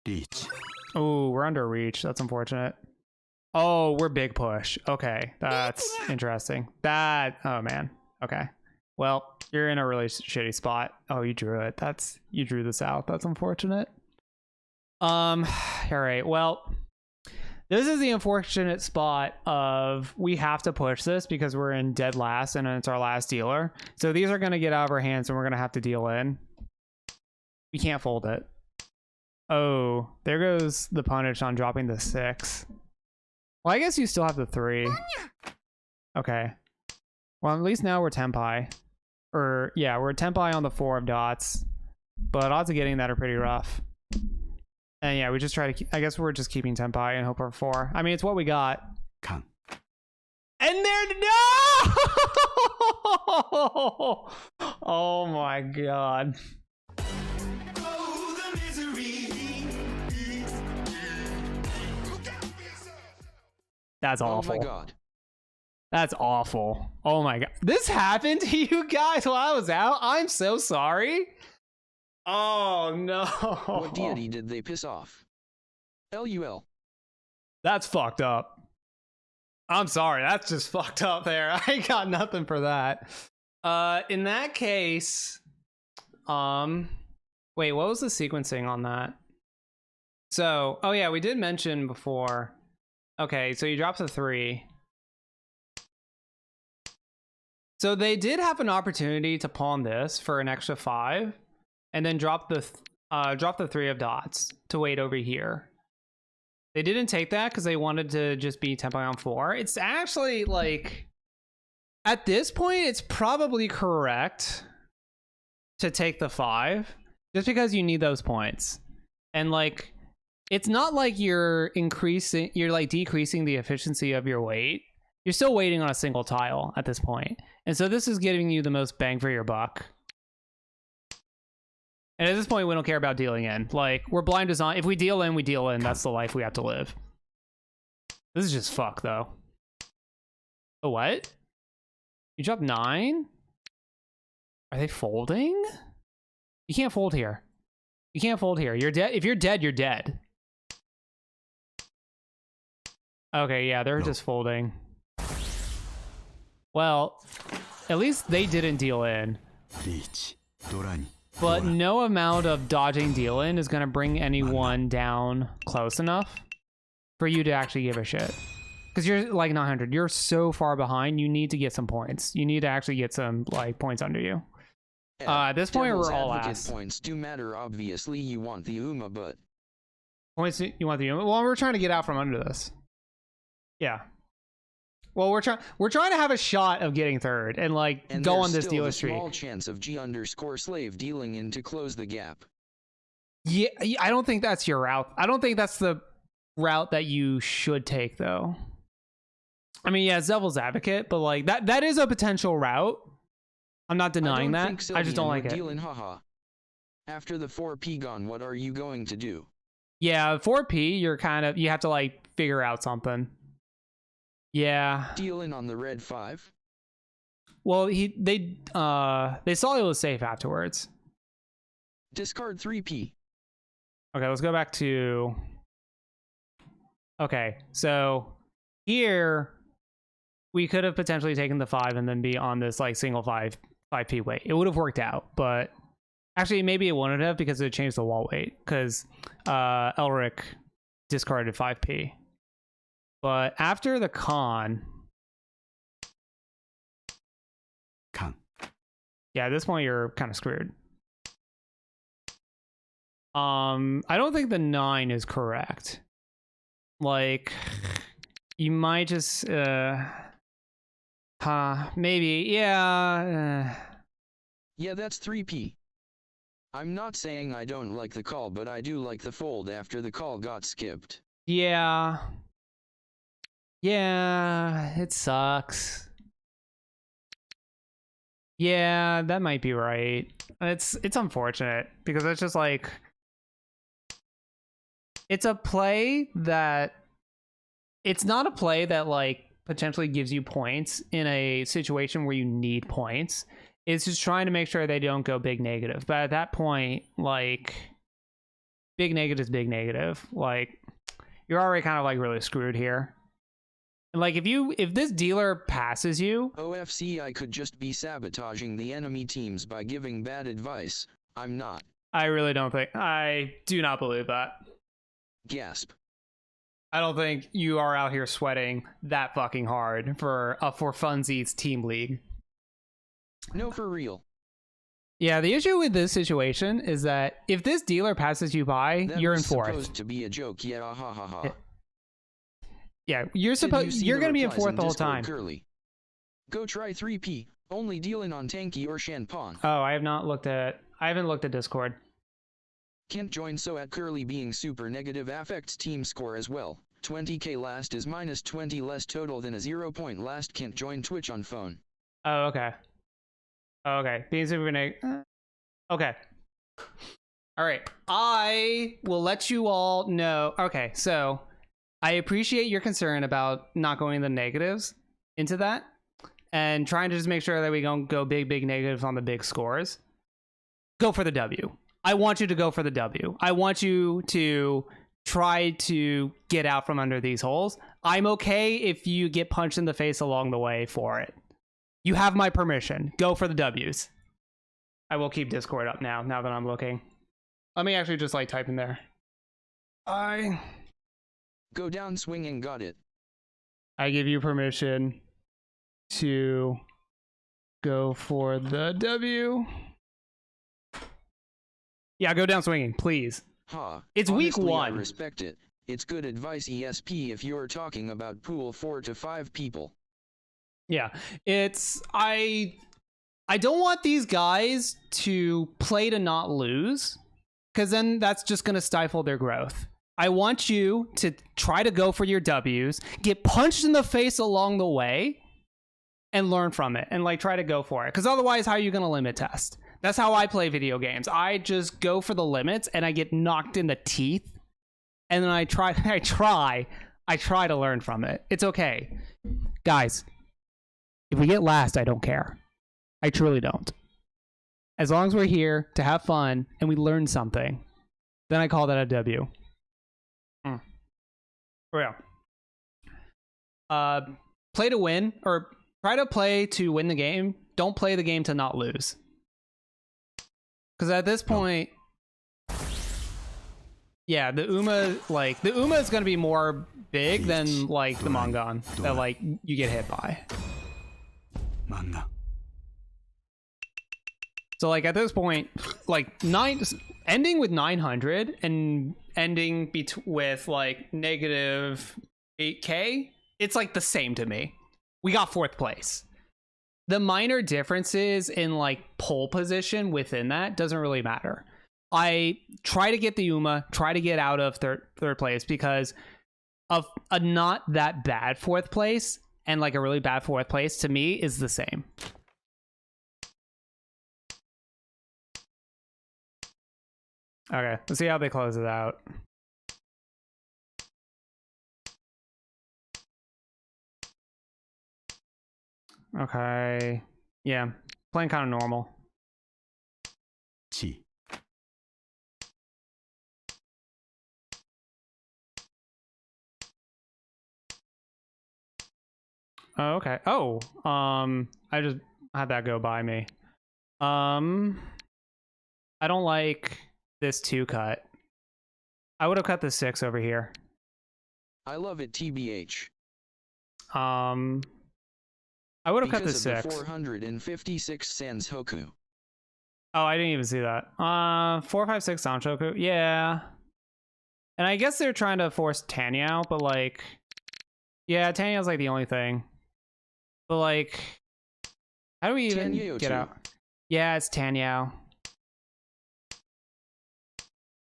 Reach. Oh, we're under reach. That's unfortunate. Oh, we're big push. Okay, that's interesting. Oh man. Okay. Well, you're in a really shitty spot. Oh, you drew it. You drew this out. That's unfortunate. All right. Well, this is the unfortunate spot of we have to push this because we're in dead last and it's our last dealer. So these are going to get out of our hands and we're going to have to deal in. We can't fold it. Oh, there goes the punish on dropping the 6. Well, I guess you still have the 3. Okay. Well, at least now we're Tenpai. Or, yeah, we're Tenpai on the 4 of dots. But odds of getting that are pretty rough. And yeah, we just try to keep, I guess we're just keeping Tenpai and hope for 4. I mean, it's what we got. Kan. And there, no! Oh my god. That's awful. Oh my god. That's awful. Oh my god. This happened to you guys while I was out? I'm so sorry. Oh no. What deity did they piss off? LUL. That's fucked up. I'm sorry. That's just fucked up there. I got nothing for that. In that case, wait, what was the sequencing on that? So, oh yeah, we did mention before. Okay, so you dropped the 3. So they did have an opportunity to pawn this for an extra 5, and then drop the 3 of dots to wait over here. They didn't take that because they wanted to just be Tenpai on 4. It's actually like, at this point, it's probably correct to take the 5, just because you need those points. And like, it's not like you're like decreasing the efficiency of your wait. You're still waiting on a single tile at this point. And so this is giving you the most bang for your buck. And at this point, we don't care about dealing in. Like, we're blind design. If we deal in, we deal in. That's the life we have to live. This is just fuck, though. Oh, what? You dropped 9? Are they folding? You can't fold here. You can't fold here. You're dead. If you're dead, you're dead. Okay, yeah, they're just folding. Well, at least they didn't deal in. Reach. But no amount of dodging deal in is going to bring anyone down close enough for you to actually give a shit. Because you're like 900. You're so far behind, you need to get some points. You need to actually get some like points under you. At this point, we're all ass. Points do matter, obviously. You want the UMA, but... Points, you want the UMA? Well, we're trying to get out from under this. Yeah. Well, we're trying to have a shot of getting third and like go on this dealer streak. Small chance of G_slave dealing in to close the gap. Yeah, I don't think that's your route. I don't think that's the route that you should take, though. I mean, yeah, it's devil's advocate, but like that is a potential route. I'm not denying that. I just don't like it. Dealing, haha. After the 4P gone, what are you going to do? Yeah, 4P, you have to like figure out something. Yeah. Dealing on the red 5? Well, they saw it was safe afterwards. Discard 3P. Okay, let's go back to... Okay, so here we could have potentially taken the 5 and then be on this like single 5P weight. It would have worked out, but actually maybe it wouldn't have because it changed the wall weight because Elric discarded 5P. But after the con, yeah, at this point you're kind of screwed. I don't think the 9 is correct. Like, You might just maybe, yeah. Yeah, that's 3p. I'm not saying I don't like the call, but I do like the fold after the call got skipped. Yeah. Yeah, it sucks. Yeah, that might be right. It's unfortunate because it's just like it's a play that it's not a play that like potentially gives you points in a situation where you need points. It's just trying to make sure they don't go big negative. But at that point, like big negative is big negative. Like you're already kind of like really screwed here. Like if this dealer passes you, OFC, I could just be sabotaging the enemy teams by giving bad advice. I'm not. I do not believe that. Gasp. I don't think you are out here sweating that fucking hard for funsies team league. No, for real. Yeah, the issue with this situation is that if this dealer passes you by, you're in fourth. Supposed to be a joke, yeah, ha ha ha. Yeah, you're gonna be in fourth the whole time. Curly. Go try 3p. Only dealing on Tanky or Shanpon. Oh, I haven't looked at Discord. Can't join, so at Curly being super negative affects team score as well. 20k last is minus 20 less total than a 0 point last. Can't join Twitch on phone. Oh, okay. Okay, being super negative. Okay. All right. I will let you all know. Okay, so I appreciate your concern about not going the negatives into that and trying to just make sure that we don't go big negatives on the big scores. Go for the W. I want you to go for the W. I want you to try to get out from under these holes. I'm okay if you get punched in the face along the way for it. You have my permission. Go for the W's. I will keep Discord up now that I'm looking. Let me actually just like type in there. Go down swinging, got it. I give you permission to go for the W. Yeah, go down swinging, please. It's honestly, week 1. I respect it. It's good advice, ESP, if you're talking about pool 4 to 5 people. Yeah, I don't want these guys to play to not lose, because then that's just going to stifle their growth. I want you to try to go for your W's, get punched in the face along the way, and learn from it, and like try to go for it. Because otherwise, how are you going to limit test? That's how I play video games. I just go for the limits, and I get knocked in the teeth, and then I try to learn from it. It's okay, guys. If we get last, I don't care. I truly don't. As long as we're here to have fun and we learn something, then I call that a W. For real. Play to win, or try to play to win the game. Don't play the game to not lose. Because at this point, yeah, the Uma is going to be more big than like the Mangan that like you get hit by. So like at this point, like ending with 900 and ending with like negative 8k, it's like the same to me. We got 4th place. The minor differences in like pole position within that doesn't really matter. I try to get the Uma, try to get out of third place because of a not that bad 4th place and like a really bad 4th place to me is the same. Okay, let's see how they close it out. Okay, yeah, playing kind of normal. Chi. Oh, okay. Oh, I just had that go by me. I don't like this 2 cut. I would have cut the 6 over here. I love it, TBH. I would have cut the Because of 6. the 456 Sans Hoku. Oh, I didn't even see that. 456 Sanshoku. Yeah. And I guess they're trying to force Tanya out, but like, Yeah, Tanyao's like the only thing. But like, how do we even Tanyao get too. out? Yeah, it's Tanyao.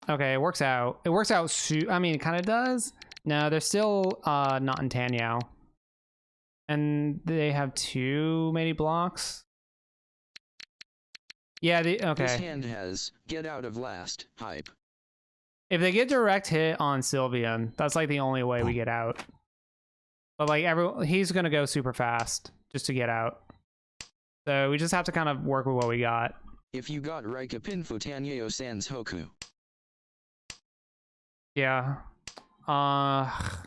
Okay, it works out. It works out. I mean, it kind of does. No, they're still not in Tanyao. And they have too many blocks. Yeah, okay. This hand has get out of last hype. If they get direct hit on Sylveon, that's like the only way we get out. But like he's gonna go super fast just to get out. So we just have to kind of work with what we got. If you got Rika Pinfu Tanyao Sans Hoku. Yeah.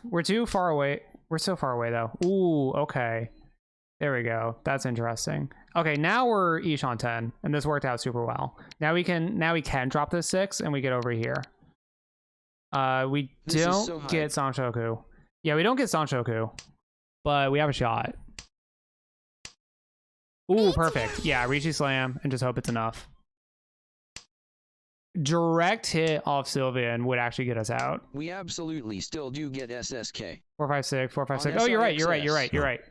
We're too far away. We're so far away though. Ooh, okay. There we go. That's interesting. Okay, now we're each on 10, and this worked out super well. Now we can drop this 6 and we get over here. We don't get Sanshoku. Yeah, we don't get Sanshoku, but we have a shot. Ooh, perfect. Yeah, Riichi Slam and just hope it's enough. Direct hit off Sylveon would actually get us out. We absolutely still do get SSK. 456, 456. Oh, you're right.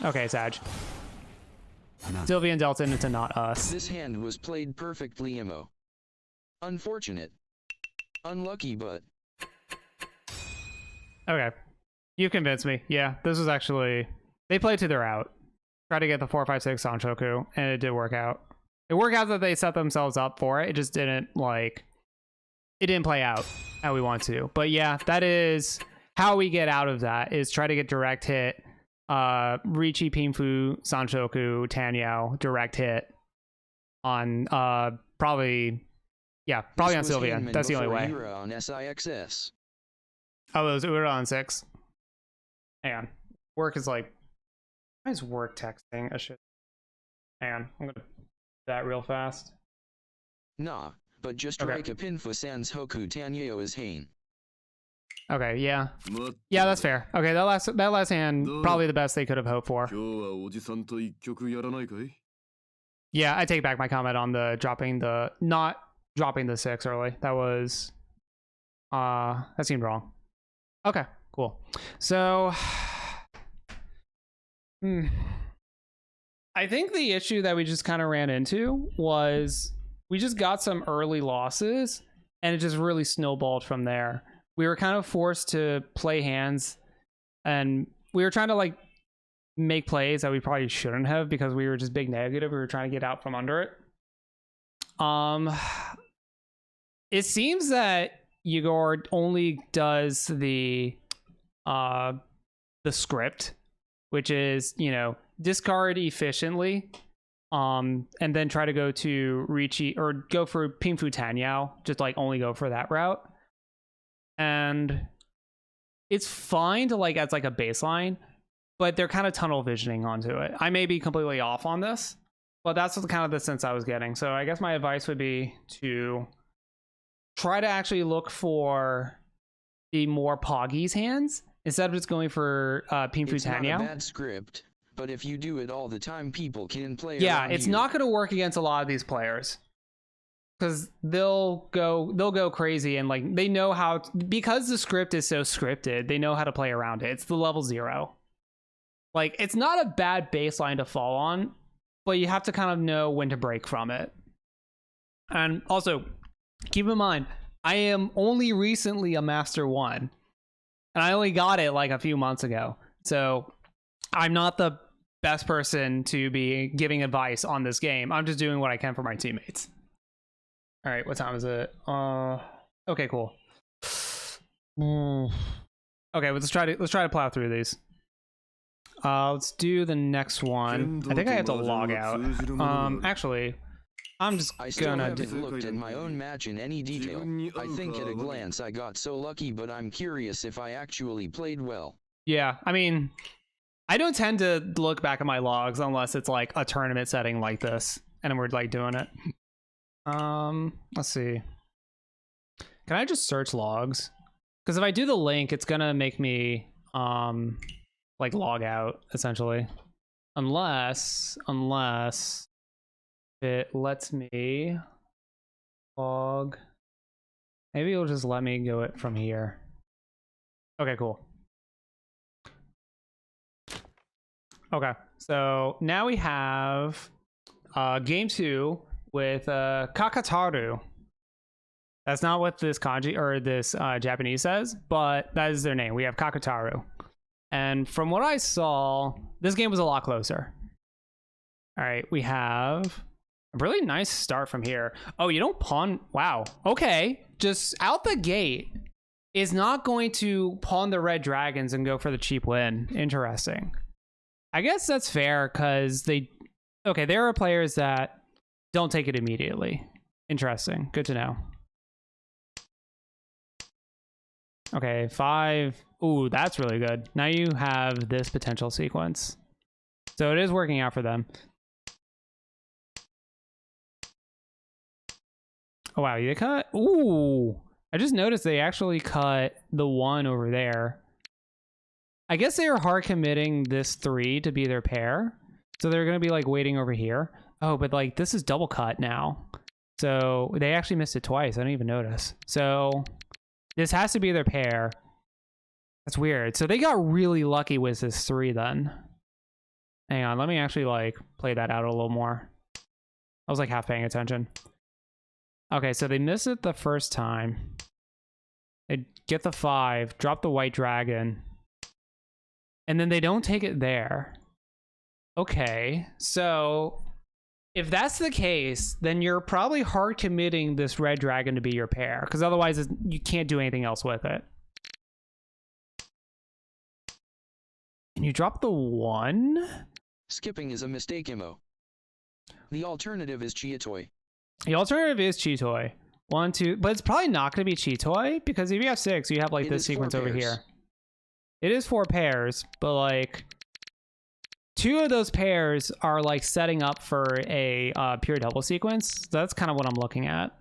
Okay, Sag. Sylveon dealt into not us. This hand was played perfectly, Imo. Unfortunate. Unlucky, but... Okay. You convinced me. Yeah, this was actually... They played to their out. Tried to get the 456 Sanshoku, and it did work out. It worked out that they set themselves up for it. It just didn't, like... It didn't play out how we want to. But yeah, that is how we get out of that, is try to get direct hit. Riichi, Pinfu, Sanshoku, Tanyao, direct hit on probably on Sylveon. That's the only way. On SIXS. Oh, it was Ura on 6. Hang on. Work is like, why is work texting a shit? Hang on, I'm gonna do that real fast. Nah, but just Okay. Rika Pinfu Sans Hoku Tanyao is Hain. Okay, yeah. Yeah, that's fair. Okay, that last hand, probably the best they could have hoped for. Yeah, I take back my comment on the not dropping the 6 early. That was that seemed wrong. Okay, cool. So I think the issue that we just kind of ran into was we just got some early losses and it just really snowballed from there. We were kind of forced to play hands and we were trying to like make plays that we probably shouldn't have because we were just big negative. We were trying to get out from under it. It seems that Ygor only does the script, which is, you know, discard efficiently, and then try to go to Riichi or go for Pinfu Tanyao, just like only go for that route. And it's fine to like as like a baseline, but they're kind of tunnel visioning onto it. I may be completely off on this, but that's kind of the sense I was getting. So I guess my advice would be to try to actually look for the more Poggy's hands instead of just going for Pinfu It's not a Tanyao. bad script, but if you do it all the time, people can play. Yeah, it's not going to work against a lot of these players because they'll go crazy and like they know how because the script is so scripted, they know how to play around it. It's the level 0. Like it's not a bad baseline to fall on, but you have to kind of know when to break from it. And also, keep in mind, I am only recently a Master 1, and I only got it like a few months ago. So I'm not the best person to be giving advice on this game. I'm just doing what I can for my teammates. All right, what time is it? Okay, cool. Okay, let's try to plow through these. Let's do the next one. I think I have to log out. Actually, I'm just I still gonna haven't looked at my own match in any detail. I think at a glance I got so lucky, but I'm curious if I actually played well. Yeah, I mean, I don't tend to look back at my logs unless it's like a tournament setting like this, and we're like doing it. Let's see. Can I just search logs? Because if I do the link, it's gonna make me like log out essentially, unless it lets me log. Maybe it'll just let me go it from here. Okay, cool. Okay, so now we have game 2 with Kakataru. That's not what this kanji or this Japanese says, but that is their name. We have Kakataru. And from what I saw, this game was a lot closer. All right, we have a really nice start from here. Oh, you don't pawn. Wow. Okay, just out the gate is not going to pawn the red dragons and go for the cheap win. Interesting. I guess that's fair because there are players that don't take it immediately. Interesting. Good to know. Okay, 5. Ooh, that's really good. Now you have this potential sequence. So it is working out for them. Oh, wow, they cut? Ooh, I just noticed they actually cut the 1 over there. I guess they are hard committing this 3 to be their pair. So they're going to be like waiting over here. Oh, but like this is double cut now. So they actually missed it twice. I didn't even notice. So this has to be their pair. That's weird. So they got really lucky with this 3 then. Hang on, let me actually like play that out a little more. I was like half paying attention. Okay, so they miss it the first time. They get the 5, drop the white dragon, and then they don't take it there. Okay, so if that's the case, then you're probably hard committing this red dragon to be your pair, because otherwise you can't do anything else with it. And you drop the 1? Skipping is a mistake, Imo. The alternative is Chiatoi. The alternative is Chitoi. 1, 2, but it's probably not going to be Chitoi, because if you have 6, you have like this sequence over here. It is 4 pairs, but like 2 of those pairs are like setting up for a pure double sequence. So that's kind of what I'm looking at.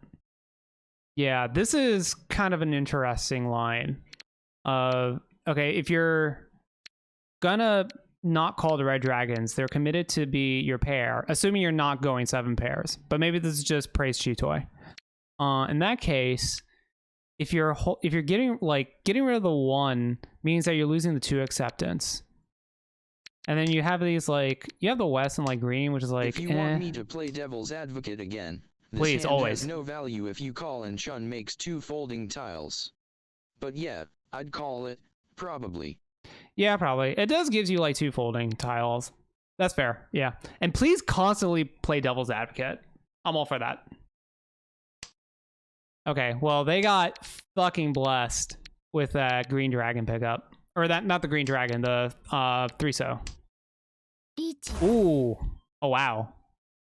Yeah, this is kind of an interesting line. Okay, if you're gonna not call the red dragons, they're committed to be your pair, assuming you're not going 7 pairs. But maybe this is just praise Chitoi. In that case, if you're getting rid of the 1 means that you're losing the 2 acceptance. And then you have these like you have the West and like green, which is like if you want me to play devil's advocate again, this please hand always has no value if you call and Chun makes 2 folding tiles. But yeah, I'd call it probably. Yeah, probably. It does gives you like 2 folding tiles. That's fair. Yeah. And please constantly play devil's advocate. I'm all for that. Okay, well, they got fucking blessed with that green dragon pickup. Or that, not the green dragon, the 3-so. Ooh. Oh, wow.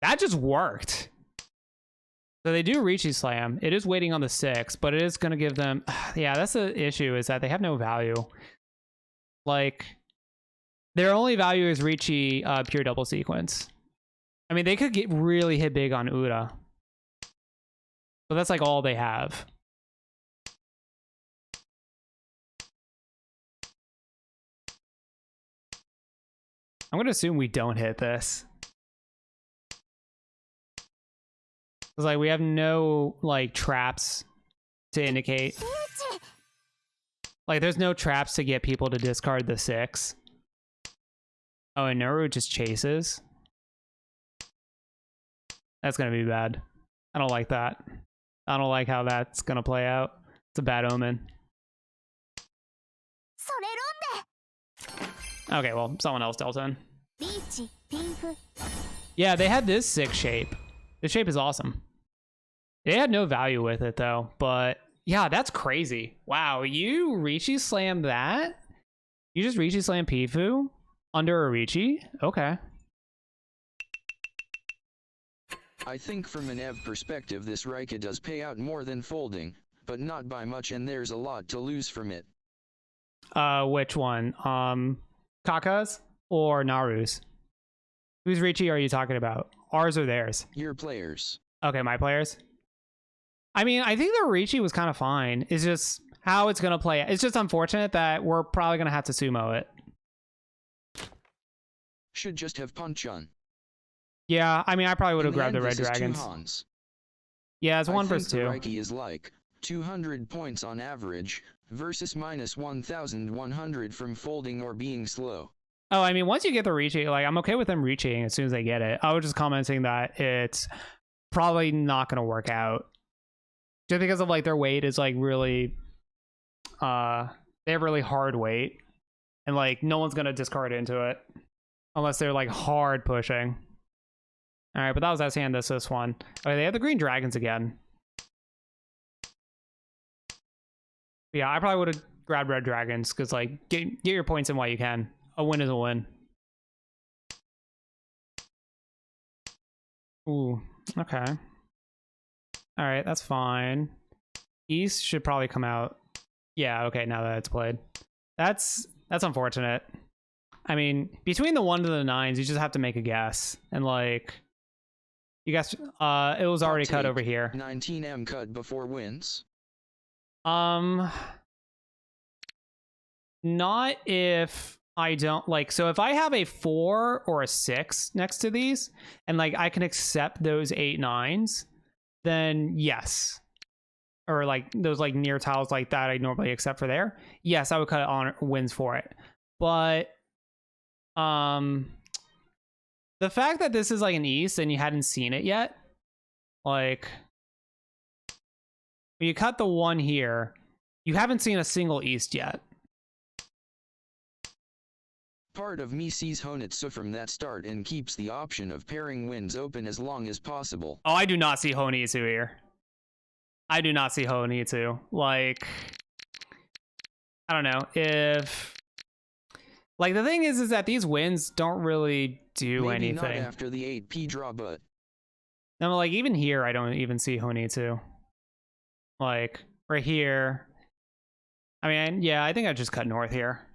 That just worked. So they do Riichi Slam. It is waiting on the 6, but it is going to give them... Yeah, that's the issue, is that they have no value. Like, their only value is Riichi pure double sequence. I mean, they could get really hit big on Ura. So that's like all they have. I'm going to assume we don't hit this. It's like we have no like traps to indicate. Like there's no traps to get people to discard the 6. Oh, and Naru just chases. That's going to be bad. I don't like that. I don't like how that's going to play out. It's a bad omen. Okay, well, someone else dealt in. Yeah, they had this 6 shape. This shape is awesome. They had no value with it, though. But, yeah, that's crazy. Wow, you Riichi Slam that? You just Riichi Slam Pifu under a Riichi? Okay. I think from an EV perspective this Rika does pay out more than folding, but not by much, and there's a lot to lose from it. Which one? Kaka's or Naru's? Whose Riichi are you talking about? Ours or theirs? Your players. Okay, my players. I mean, I think the Riichi was kind of fine. It's just how it's going to play. It's just unfortunate that we're probably going to have to sumo it. Should just have Punch-on. Yeah, I mean, I probably would have grabbed the red dragons. Hans. Yeah, it's 1 versus 2. I think the Riki is like 200 points on average, versus minus 1,100 from folding or being slow. Oh, I mean, once you get the reaching, like, I'm okay with them reaching as soon as they get it. I was just commenting that it's probably not going to work out. Just because of, like, their weight is, like, really... they have really hard weight. And, like, no one's going to discard into it. Unless they're, like, hard pushing. Alright, but that was S-hand this one. Okay, they have the green dragons again. Yeah, I probably would have grabbed red dragons, because, like, get your points in while you can. A win is a win. Ooh, okay. Alright, that's fine. East should probably come out. Yeah, okay, now that it's played. That's unfortunate. I mean, between the 1 to the 9s, you just have to make a guess. And, like, you guys, it was already cut over here. 19M cut before wins. Not if I don't, like, so if I have a 4 or a 6 next to these, and, like, I can accept those 8, 9s, then yes. Or, like, those, like, near tiles like that I normally accept for there. Yes, I would cut on wins for it. But, the fact that this is, like, an East and you hadn't seen it yet, like, when you cut the 1 here, you haven't seen a single East yet. Part of me sees Honitsu from that start and keeps the option of pairing wins open as long as possible. Oh, I do not see Honitsu here. I do not see Honitsu. Like, I don't know if... Like, the thing is that these wins don't really do Maybe anything. Not after the 8p draw, but... No, like, even here, I don't even see Honitsu. Like, right here. I mean, yeah, I think I just cut north here.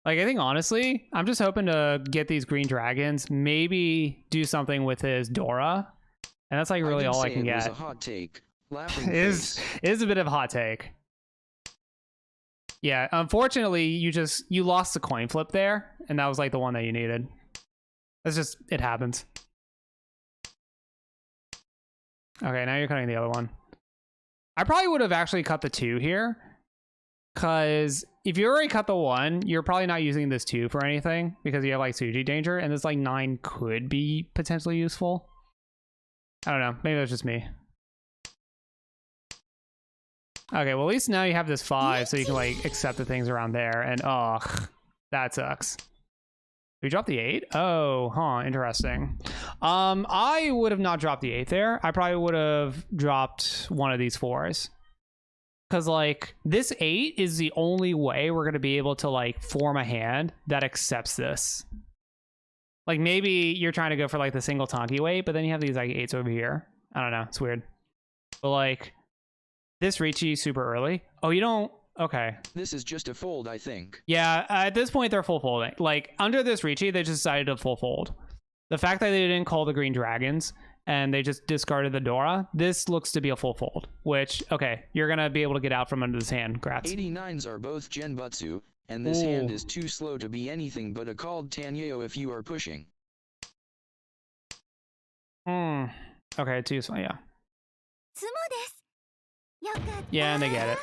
Like, I think, honestly, I'm just hoping to get these green dragons, maybe do something with his Dora, and that's, like, really all I can get. It was a hot take. Laughing It is a bit of a hot take. Yeah, unfortunately, you lost the coin flip there, and that was, like, the one that you needed. That's just, it happens. Okay, now you're cutting the other one. I probably would have actually cut the 2 here, because if you already cut the 1, you're probably not using this 2 for anything, because you have, like, Tsuji danger, and this, like, 9 could be potentially useful. I don't know, maybe that's just me. Okay, well, at least now you have this 5, so you can, like, accept the things around there, and ugh, that sucks. We dropped the 8? Oh, huh, interesting. I would have not dropped the 8 there. I probably would have dropped one of these 4s. Because, like, this 8 is the only way we're going to be able to, like, form a hand that accepts this. Like, maybe you're trying to go for, like, the single Tonki weight, but then you have these, like, 8s over here. I don't know. It's weird. But, like, this Ricci super early. Oh, you don't... Okay. This is just a fold, I think. Yeah, at this point, they're full folding. Like, under this Ricci, they just decided to full fold. The fact that they didn't call the green dragons and they just discarded the Dora, this looks to be a full fold. Which, okay, you're going to be able to get out from under this hand. Grats. 89s are both Genbutsu, and this hand is too slow to be anything but a called Tanyeo if you are pushing. Okay, too slow, yeah. Yeah, and they get it.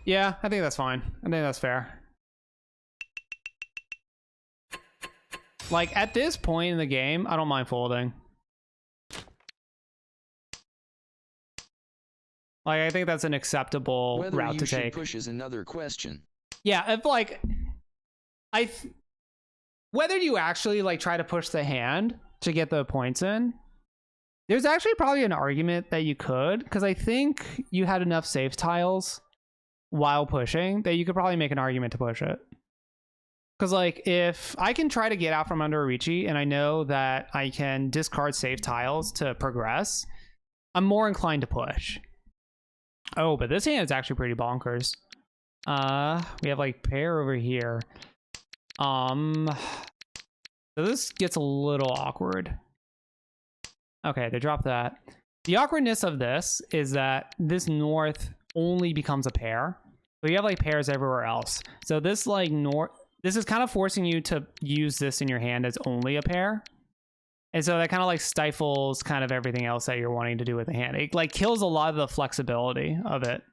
Yeah, I think that's fine. I think that's fair. Like, at this point in the game, I don't mind folding. Like, I think that's an acceptable route to take. Whether you should push is another question. Yeah, if, like... Whether you actually, like, try to push the hand to get the points in, there's actually probably an argument that you could, because I think you had enough safe tiles while pushing that you could probably make an argument to push it. Because, like, if I can try to get out from under a Ricci and I know that I can discard safe tiles to progress, I'm more inclined to push. Oh, but this hand is actually pretty bonkers. We have, like, pair over here. So this gets a little awkward. Okay, they dropped that. The awkwardness of this is that this north only becomes a pair. So you have, like, pairs everywhere else. So this, like, this is kind of forcing you to use this in your hand as only a pair. And so that kind of like stifles kind of everything else that you're wanting to do with the hand. It like kills a lot of the flexibility of it.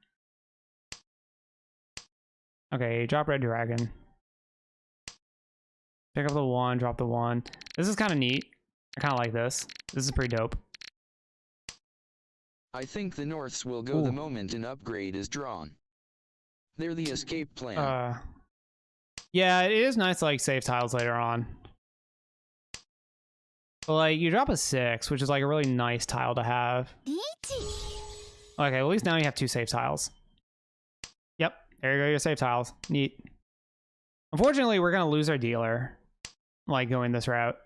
Okay, drop red dragon. Pick up the 1, drop the 1. This is kind of neat. I kind of like this. This is pretty dope. I think the Norths will go the moment an upgrade is drawn. They're the escape plan. Yeah, it is nice to like save tiles later on. But like you drop a 6, which is like a really nice tile to have. Okay, at least now you have 2 save tiles. Yep, there you go, your save tiles. Neat. Unfortunately, we're gonna lose our dealer, like going this route.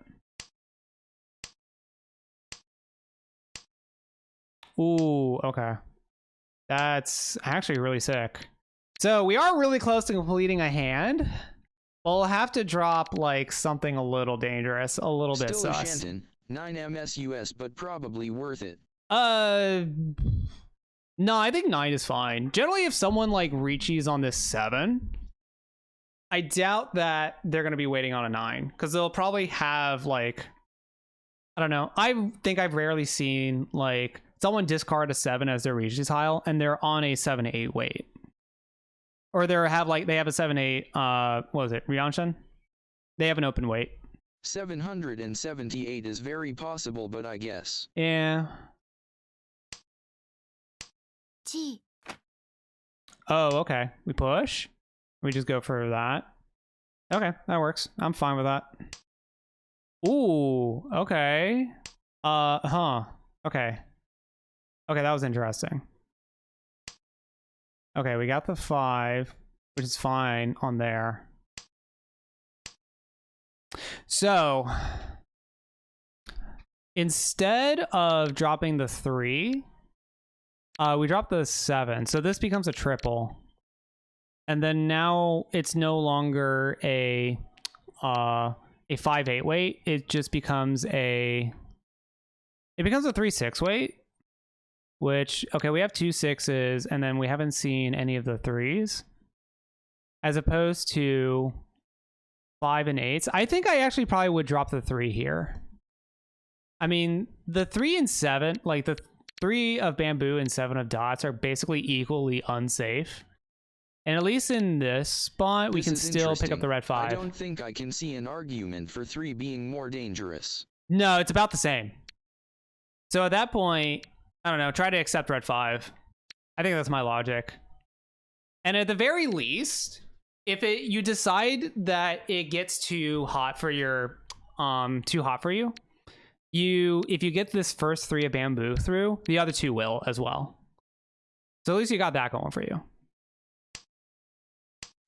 Ooh, okay. That's actually really sick. So we are really close to completing a hand. We'll have to drop like something a little dangerous, a little bit Still sus. Shanton, 9 MSUS, but probably worth it. No, I think 9 is fine. Generally, if someone like reaches on this 7, I doubt that they're going to be waiting on a 9 because they'll probably have like, I don't know. I think I've rarely seen like someone discard a 7 as their Reach tile and they're on a 7-8 wait. Or they have like they have a 7-8 what was it? Ryanshan? They have an open wait. 778 is very possible, but I guess. Yeah. Oh, okay. We push. We just go for that. Okay, that works. I'm fine with that. Ooh, okay. Okay. Okay, that was interesting. Okay, we got the 5, which is fine on there. So, instead of dropping the 3, we drop the 7. So this becomes a triple. And then now it's no longer a 5-8 weight. It just becomes a 3-6 weight. Which, okay, we have 2 6s, and then we haven't seen any of the 3s. As opposed to 5 and 8s. I think I actually probably would drop the 3 here. I mean, the 3 and 7, like the 3 of bamboo and 7 of dots are basically equally unsafe. And at least in this spot, we can still pick up the red 5. I don't think I can see an argument for 3 being more dangerous. No, it's about the same. So at that point, I don't know, try to accept red 5. I think that's my logic. And at the very least, if you decide that it gets too hot for your if you get this first 3 of bamboo through, the other 2 will as well. So at least you got that going for you.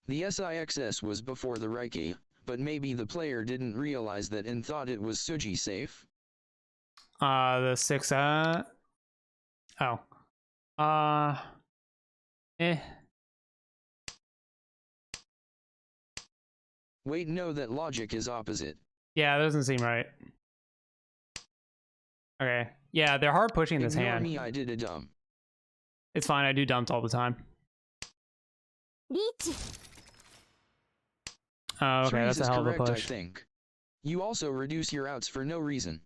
The SIXS was before the Reiki, but maybe the player didn't realize that and thought it was Suji safe. The 6 Wait, no, that logic is opposite. Yeah, that doesn't seem right. Okay. Yeah, they're hard pushing this Ignore hand. me, I did a dump. It's fine, I do dumps all the time. Oh, okay, that's a hell of a push. I think. You also reduce your outs for no reason.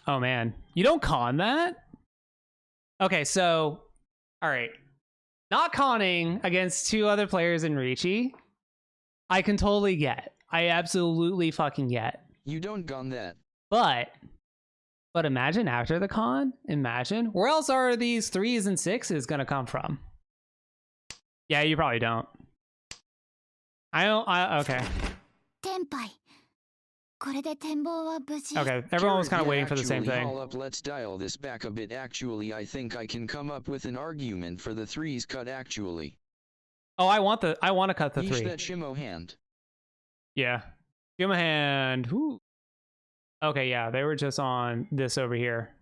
Oh man, you don't con that? Okay, so, all right. Not conning against 2 other players in Ricci, I can totally get. I absolutely fucking get. You don't con that. But imagine after the con, imagine, where else are these 3s and 6s gonna come from? Yeah, you probably don't. Okay. Okay, everyone was kind of waiting for the same thing. Let's dial this back a bit. Actually, I think I can come up with an argument for the 3s cut actually. Oh, I want to cut the 3. That Shimo hand. Yeah. Shimo hand. Ooh. Okay, yeah, they were just on this over here.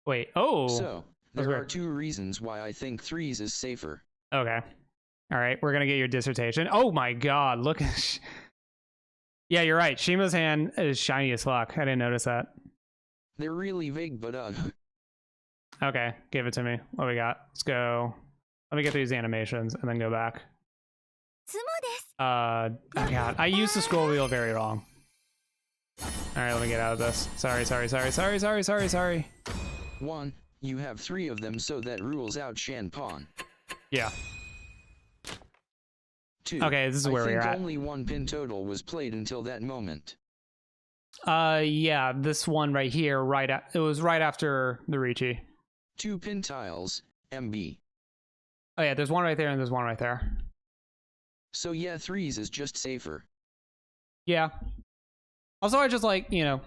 Wait, oh. So, there are 2 reasons why I think 3s is safer. Okay. All right, we're going to get your dissertation. Oh my god, look at... Yeah, you're right. Shima's hand is shiny as fuck. I didn't notice that. They're really vague, but Okay, give it to me. What we got? Let's go Let me get through these animations and then go back. ツモです。 Oh god, I used the scroll wheel very wrong. Alright, let me get out of this. Sorry. 1. You have 3 of them, so that rules out Shan Pawn. Yeah. 2. Okay, this is where we're I think at. only 1 pin total was played until that moment. Yeah, this one right here, it was right after the Ricci. 2 pin tiles, MB. Oh yeah, there's one right there and there's one right there. So yeah, 3s is just safer. Yeah. Also, I just like, you know,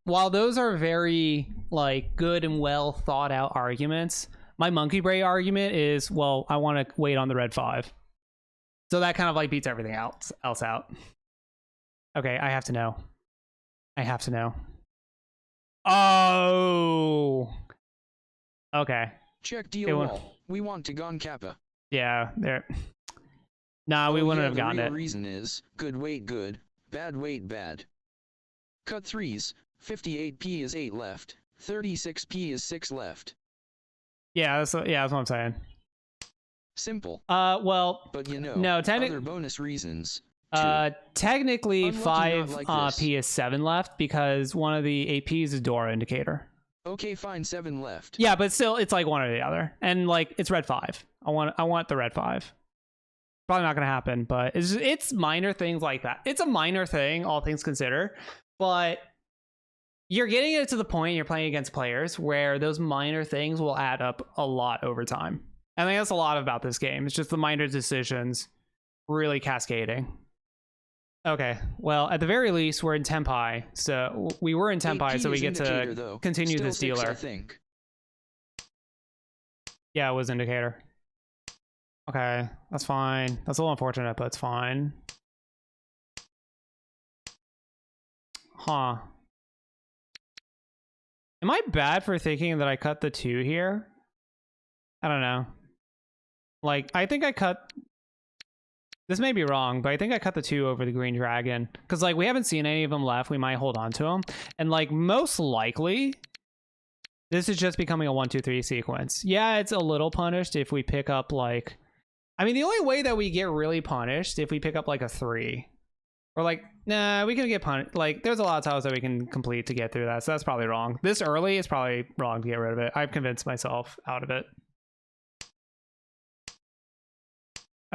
while those are very, like, good and well thought out arguments, my monkey brain argument is, well, I want to wait on the red 5. So that kind of, like, beats everything else out. Okay, I have to know. Oh! Okay. Check deal wall. We want to gon Kappa. Yeah, there. Nah, we wouldn't have gotten the it. real reason is, good wait good, bad wait bad. Cut 3s, 58p is 8 left, 36p is 6 left. Yeah, that's what I'm saying. Simple. Well, but you know, no, other bonus reasons. Technically Unlucky 5 like P is 7 left because one of the APs is Dora indicator. Okay, fine, 7 left. Yeah, but still, it's like one or the other, and like it's red 5. I want the red 5. Probably not gonna happen, but it's minor things like that. It's a minor thing, all things considered, but you're getting it to the point you're playing against players where those minor things will add up a lot over time. I think that's a lot about this game. It's just the minor decisions really cascading. Okay, well, at the very least, we're in Tenpai. So we were in Tenpai, so we get to continue this dealer. I think. Yeah, it was indicator. Okay, that's fine. That's a little unfortunate, but it's fine. Huh. Am I bad for thinking that I cut the 2 here? I don't know. Like, I think I cut... This may be wrong, but I think I cut the 2 over the green dragon. Because, like, we haven't seen any of them left. We might hold on to them. And, like, most likely, this is just becoming a 1, 2, 3 sequence. Yeah, it's a little punished if we pick up, like... I mean, the only way that we get really punished if we pick up, like, a 3. Or, like, nah, we can get punished. Like, there's a lot of tiles that we can complete to get through that. So that's probably wrong. This early is probably wrong to get rid of it. I've convinced myself out of it.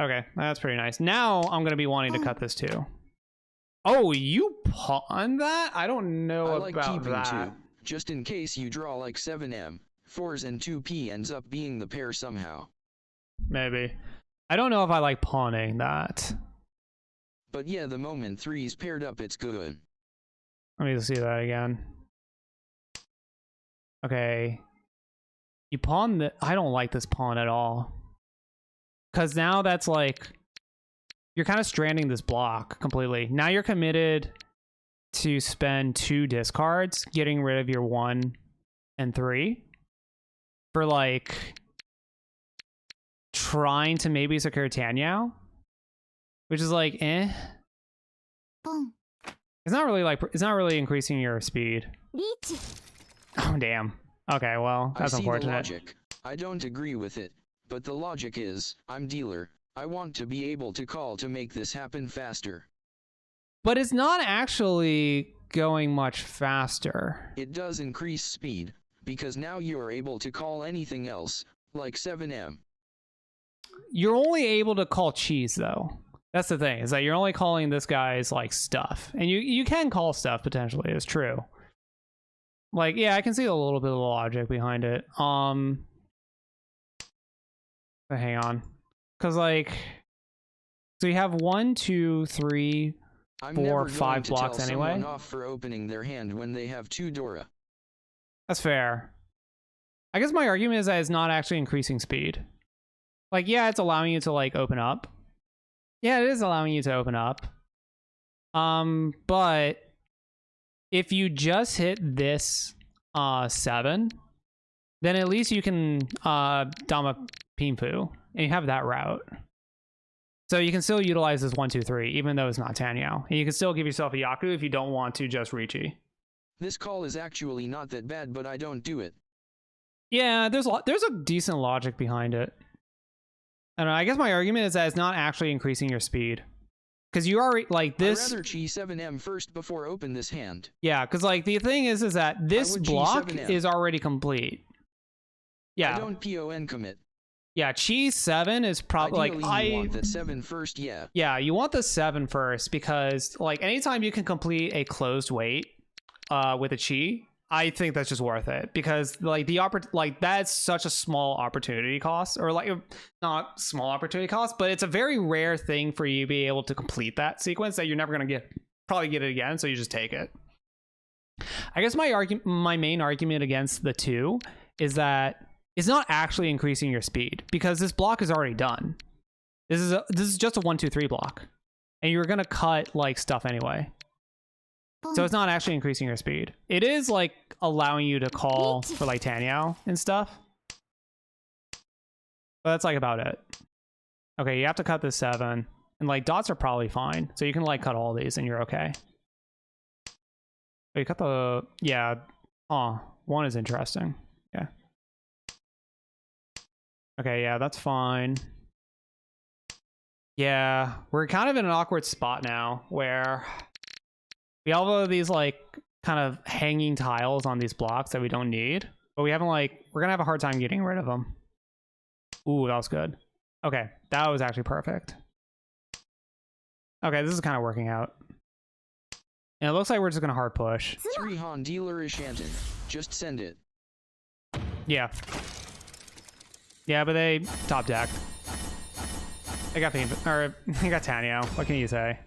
Okay, that's pretty nice. Now I'm going to be wanting to cut this too. Oh, you pawned that? I don't know I like about keeping that. 2, just in case you draw like 7M. 4s and 2p ends up being the pair somehow. Maybe. I don't know if I like pawning that. But yeah, the moment 3's paired up, it's good. Let me see that again. Okay. You pawn the... I don't like this pawn at all. Because now that's like... You're kind of stranding this block completely. Now you're committed to spend 2 discards, getting rid of your 1 and 3. For like... trying to maybe secure Tanyao. Which is like, eh. Boom. It's not really like... It's not really increasing your speed. Reach. Oh, damn. Okay, well, that's I see unfortunate. the logic. I don't agree with it. But the logic is, I'm dealer. I want to be able to call to make this happen faster. But it's not actually going much faster. It does increase speed, because now you are able to call anything else, like 7M. You're only able to call cheese, though. That's the thing, is that you're only calling this guy's, like, stuff. And you can call stuff, potentially, it's true. Like, yeah, I can see a little bit of the logic behind it. But hang on. Because, like... So you have 1, 2, 3, 4, 5 blocks anyway. I'm never going to tell someone off for opening their hand when they have 2 Dora. That's fair. I guess my argument is that it's not actually increasing speed. Like, yeah, it's allowing you to, like, open up. Yeah, it is allowing you to open up. But if you just hit this 7, then at least you can Dama Pimpu, and you have that route. So you can still utilize this 1, 2, 3, even though it's not Tanyao. And you can still give yourself a Yaku if you don't want to just Ricci. This call is actually not that bad, but I don't do it. Yeah, there's a decent logic behind it. I don't know. I guess my argument is that it's not actually increasing your speed. Because you already, like, this... I'd rather G7M first before open this hand. Yeah, because, like, the thing is that this block G7M. is already complete. Yeah. I don't PON commit. Yeah, Cheese 7 is probably, like, you want that 7 first, yeah. Yeah, you want the 7 first, because, like, anytime you can complete a closed wait with a Chi, I think that's just worth it. Because, like, that's such a small opportunity cost. Or, like, not small opportunity cost, but it's a very rare thing for you to be able to complete that sequence that you're never going to probably get it again, so you just take it. I guess my main argument against the 2 is that it's not actually increasing your speed, because this block is already done. This is just a 1, 2, 3 block, and you're gonna cut like stuff anyway. So it's not actually increasing your speed. It is like allowing you to call for like Tanyao and stuff, but that's like about it. Okay, you have to cut this 7, and like dots are probably fine, so you can like cut all these and you're okay. But you cut the Oh, 1 is interesting. Yeah. Okay, yeah, that's fine. Yeah, we're kind of in an awkward spot now where we have all of these like kind of hanging tiles on these blocks that we don't need, but we haven't we're gonna have a hard time getting rid of them. Ooh, that was good. Okay, that was actually perfect. Okay, this is kind of working out. And it looks like we're just gonna hard push. 3 Han dealer is Shanton. Just send it. Yeah. Yeah, but they top decked. They got Tanyao. What can you say?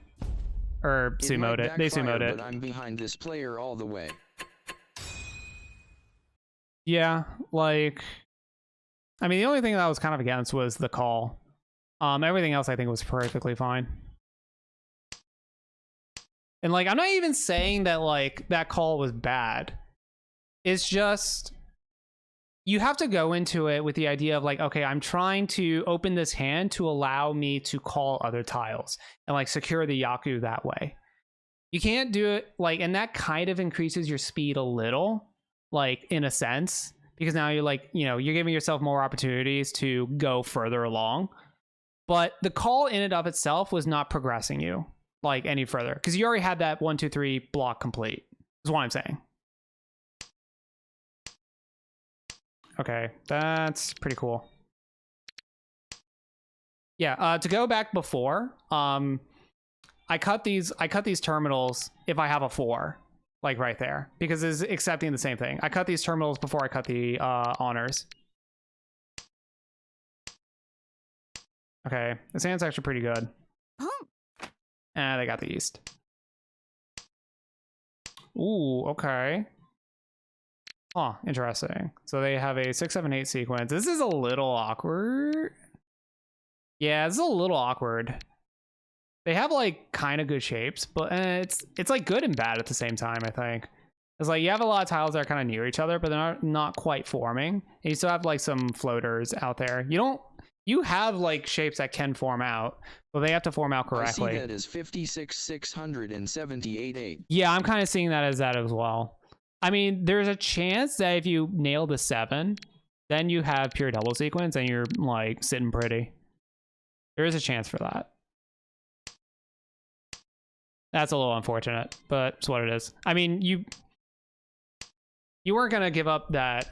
Or sumoed it. They sumoed it. But I'm behind this player all the way. Yeah, like, I mean, the only thing that I was kind of against was the call. Everything else I think was perfectly fine. And like, I'm not even saying that like that call was bad. It's just, you have to go into it with the idea of like, okay, I'm trying to open this hand to allow me to call other tiles and like secure the Yaku that way. You can't do it like, and that kind of increases your speed a little, like in a sense, because now you're like, you know, you're giving yourself more opportunities to go further along. But the call in and of itself was not progressing you like any further, because you already had that 1, 2, 3 block complete, is what I'm saying. Okay, that's pretty cool. Yeah, to go back before, I cut these terminals if I have a 4, like right there, because it's accepting the same thing. I cut these terminals before I cut the honors. Okay, this hand's actually pretty good. They got the east. Ooh, okay. Huh, interesting. So they have a 6, 7, 8 sequence. This is a little awkward. Yeah, this is a little awkward. They have like kind of good shapes, but it's like good and bad at the same time, I think. It's like you have a lot of tiles that are kind of near each other, but they're not quite forming. And you still have like some floaters out there. You have like shapes that can form out, but they have to form out correctly. I see that as 56,678.8. Yeah, I'm kind of seeing that as well. I mean, there's a chance that if you nail the 7, then you have pure double sequence and you're like sitting pretty. There is a chance for that. That's a little unfortunate, but it's what it is. I mean, you weren't gonna give up that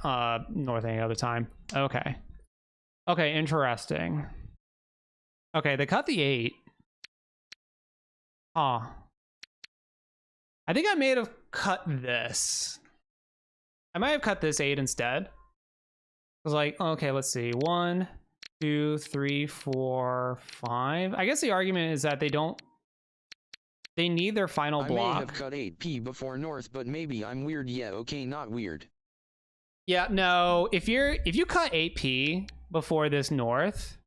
north any other time. Okay. Okay, interesting. Okay, they cut the 8. Huh. I think I may have cut this. I might have cut this 8 instead. I was like, okay, let's see. 1, 2, 3, 4, 5. I guess the argument is that they need their final block. I may have cut 8P before north, but maybe I'm weird. Yeah, okay, not weird. Yeah, no, if you cut 8P before this north,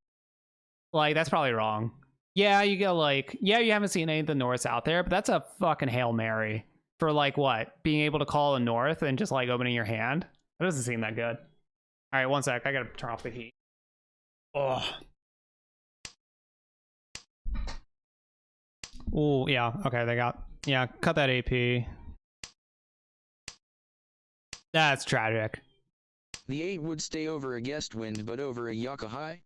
like that's probably wrong. Yeah, you get like, yeah, you haven't seen any of the norths out there, but that's a fucking Hail Mary for like what? Being able to call a north and just like opening your hand. That doesn't seem that good. All right, one sec. I gotta turn off the heat. Oh. Ooh, yeah. Okay, cut that AP. That's tragic. The 8 would stay over a guest wind, but over a Yaka high?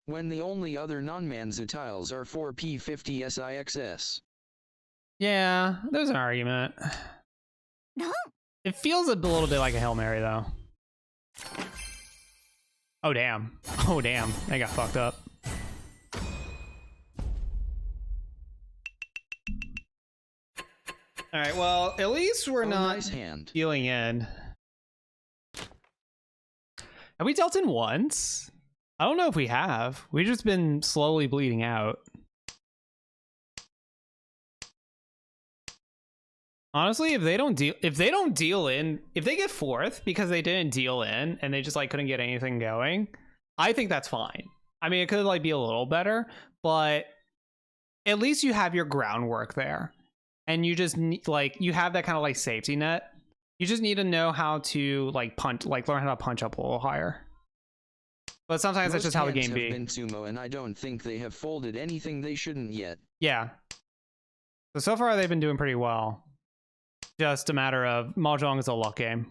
when the only other non-manzu tiles are 4p50 SIXS. Yeah, there's an argument. ロン It feels a little bit like a Hail Mary, though. Oh, damn. Oh, damn. They got fucked up. All right, well, at least we're not Nice hand. dealing in. Have we dealt in once? I don't know if we have. We've just been slowly bleeding out. Honestly, if they don't deal in, if they get fourth because they didn't deal in and they just like couldn't get anything going, I think that's fine. I mean, it could like be a little better, but at least you have your groundwork there. And you just need, like, you have that kind of like safety net. You just need to know how to like punch, like learn how to punch up a little higher. But sometimes that's just how the game be. Been sumo, and I don't think they have folded anything they shouldn't yet. Yeah. So far they've been doing pretty well. Just a matter of Mahjong is a luck game.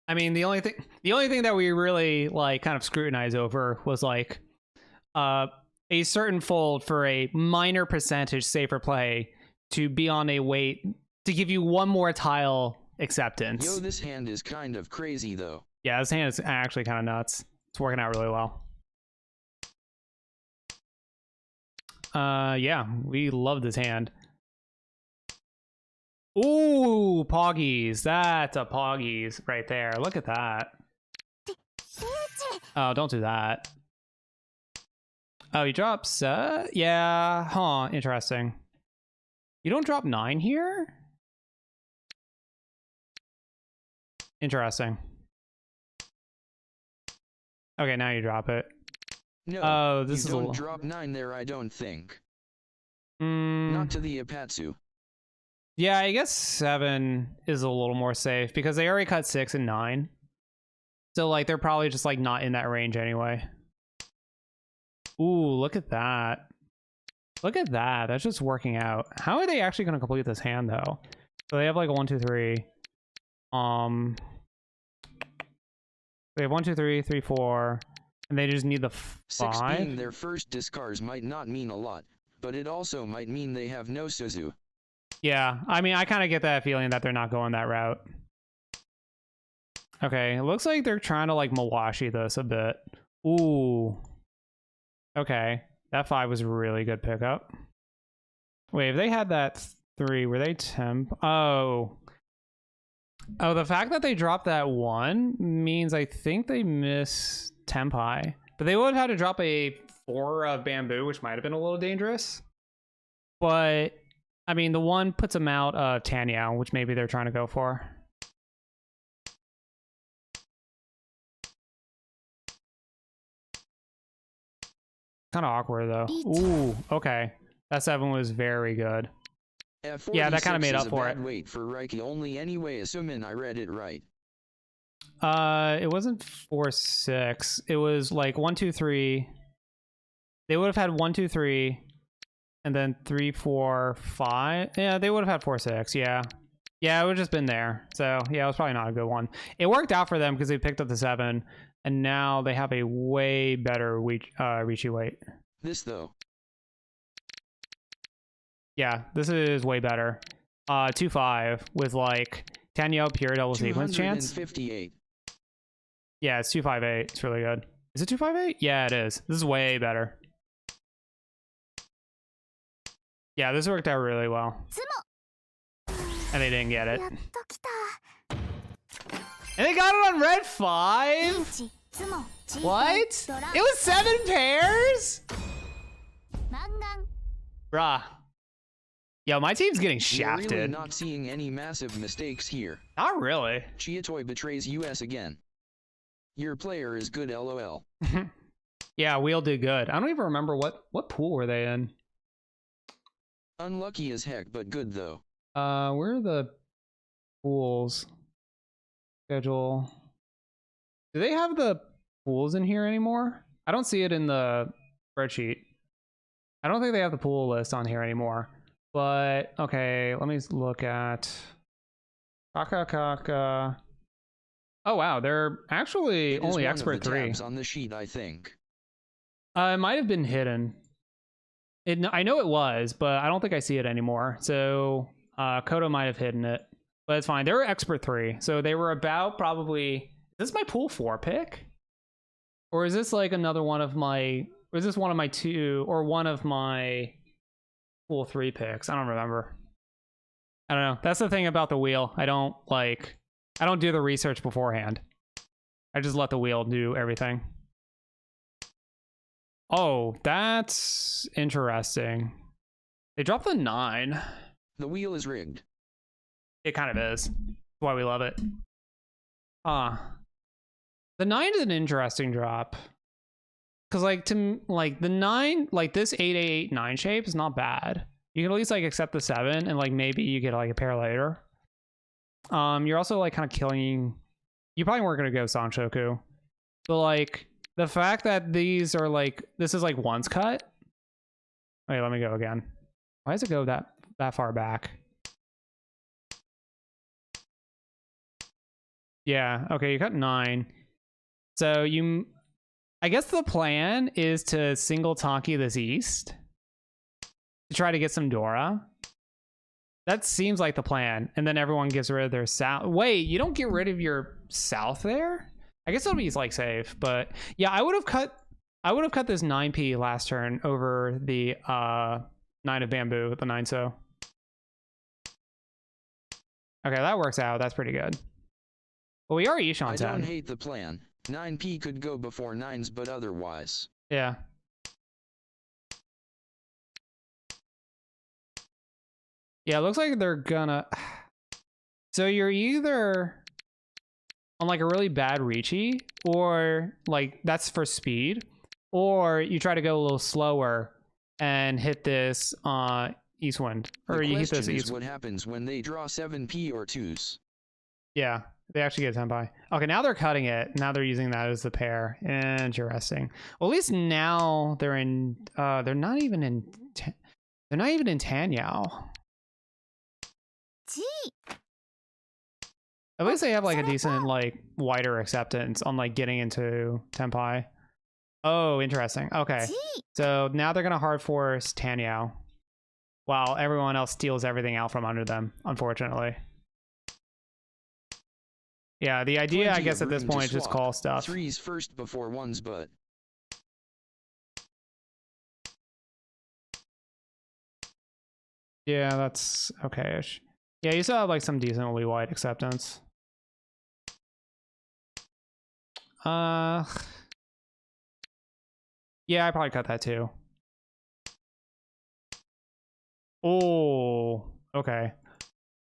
I mean, the only thing that we really like kind of scrutinize over was like a certain fold for a minor percentage safer play to be on a wait to give you one more tile acceptance. Yo, this hand is kind of crazy though. Yeah, this hand is actually kind of nuts. It's working out really well. Yeah, we love this hand. Ooh, Poggies. That's a Poggies right there. Look at that. Oh, don't do that. Oh, he drops, yeah, huh, interesting. You don't drop 9 here? Interesting. Okay, now you drop it. No, oh, this you is don't drop 9 there, I don't think. Mm, Not to the Apatsu. yeah, I guess 7 is a little more safe because they already cut 6 and 9. So, like, they're probably just, like, not in that range anyway. Ooh, look at that. Look at that. That's just working out. How are they actually going to complete this hand, though? So they have, like, a 1, 2, 3. They have 1, 2, 3, 3, 4. And they just need the 6 5. being their first discards might not mean a lot, but it also might mean they have no Suzu. Yeah, I mean, I kind of get that feeling that they're not going that route. Okay, it looks like they're trying to, like, Mawashi this a bit. Ooh. Okay, that 5 was a really good pickup. Wait, if they had that 3, were they temp? Oh. Oh, the fact that they dropped that 1 means I think they miss tempai. But they would have had to drop a 4 of bamboo, which might have been a little dangerous. But, I mean, the 1 puts them out of Tanyao, which maybe they're trying to go for. Kind of awkward, though. Ooh, okay. That 7 was very good. Yeah, that kind of made up for it. Wait for Reiki only anyway, assuming I read it right. It wasn't 4, 6. It was like 1, 2, 3. They would have had 1, 2, 3, and then 3, 4, 5. Yeah, they would have had 4, 6. Yeah, yeah, it would have just been there. So yeah, it was probably not a good one. It worked out for them because they picked up the 7, and now they have a way better Richi weight. This though. Yeah, this is way better. 2, 5 with like Tanyao pure double sequence chance. 258. Yeah, it's 2, 5, 8. It's really good. Is it 2, 5, 8? Yeah, it is. This is way better. Yeah, this worked out really well. And they didn't get it. And they got it on red 5? What? It was 7 pairs? Bruh. Yo, my team's getting shafted. We're really not seeing any massive mistakes here. Not really. Chiatoy betrays US again. Your player is good, LOL. Yeah, Wheel did good. I don't even remember what pool were they in. Unlucky as heck, but good though. Where are the pools? Schedule. Do they have the pools in here anymore? I don't see it in the spreadsheet. I don't think they have the pool list on here anymore. But, okay, let me look at Kakataru. Oh wow, they're actually It is only one expert of the 3. tabs on the sheet, I think. It might have been hidden. I know it was, but I don't think I see it anymore. So Kodo might have hidden it, but it's fine. They were expert 3, so they were about probably. Is this my pool 4 pick, or is this like another one of my? Or is this one of my 2 or one of my pool 3 picks? I don't remember. I don't know. That's the thing about the wheel. I don't do the research beforehand. I just let the wheel do everything. Oh, that's interesting. They dropped the 9. The wheel is rigged. It kind of is. That's why we love it. The 9 is an interesting drop. Because the 9, like this 8-8-9 shape is not bad. You can at least like accept the 7 and like maybe you get like a pair later. You're also like kind of killing. You probably weren't gonna go Sanshoku, but like the fact that these are like this is like once cut. Wait, let me go again. Why does it go that far back? Yeah. Okay, you cut 9. So I guess the plan is to single Tonki this east to try to get some Dora. That seems like the plan. And then everyone gets rid of their south. Wait, you don't get rid of your south there? I guess it'll be like safe, but yeah, I would have cut this 9p last turn over the 9 of bamboo with the 9 so. Okay, that works out. That's pretty good. Well, we are Ishan 10. I don't hate the plan. 9p could go before 9s, but otherwise. Yeah. Yeah, it looks like they're gonna. So you're either on like a really bad Reachy, or like that's for speed, or you try to go a little slower and hit this east wind, or you hit this east. What happens when they draw 7p or 2s? Yeah, they actually get 10 by. Okay, now they're cutting it. Now they're using that as the pair. Interesting. Well, at least now they're in. They're not even in. They're not even in Tanyao. At least they have like a decent like wider acceptance on like getting into Tenpai. Oh, interesting. Okay. So now they're gonna hard force Tanyao while everyone else steals everything out from under them, unfortunately. Yeah, the idea I guess at this point is just call stuff. 3s first before 1s, but yeah, that's okay-ish. Yeah, you still have like some decently wide acceptance. Yeah, I probably cut that too. Oh, okay.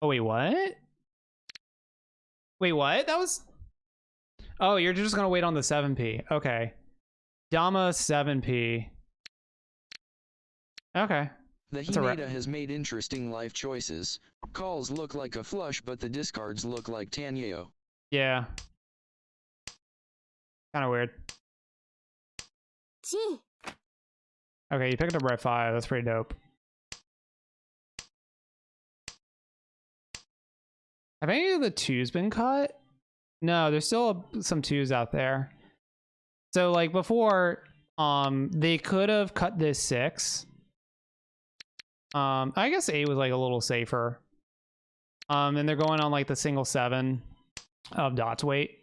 Oh, wait, what? Wait, what? That was... Oh, you're just gonna wait on the 7p. Okay. Dama 7p. Okay. the Hinata has made interesting life choices. Calls look like a flush, but the discards look like Tanyeo. Yeah. Kind of weird. Okay, you picked up red 5. That's pretty dope. Have any of the 2s been cut? No, there's still some 2s out there. So like before, they could have cut this 6. I guess 8 was like a little safer. And they're going on like the single 7 of dots weight.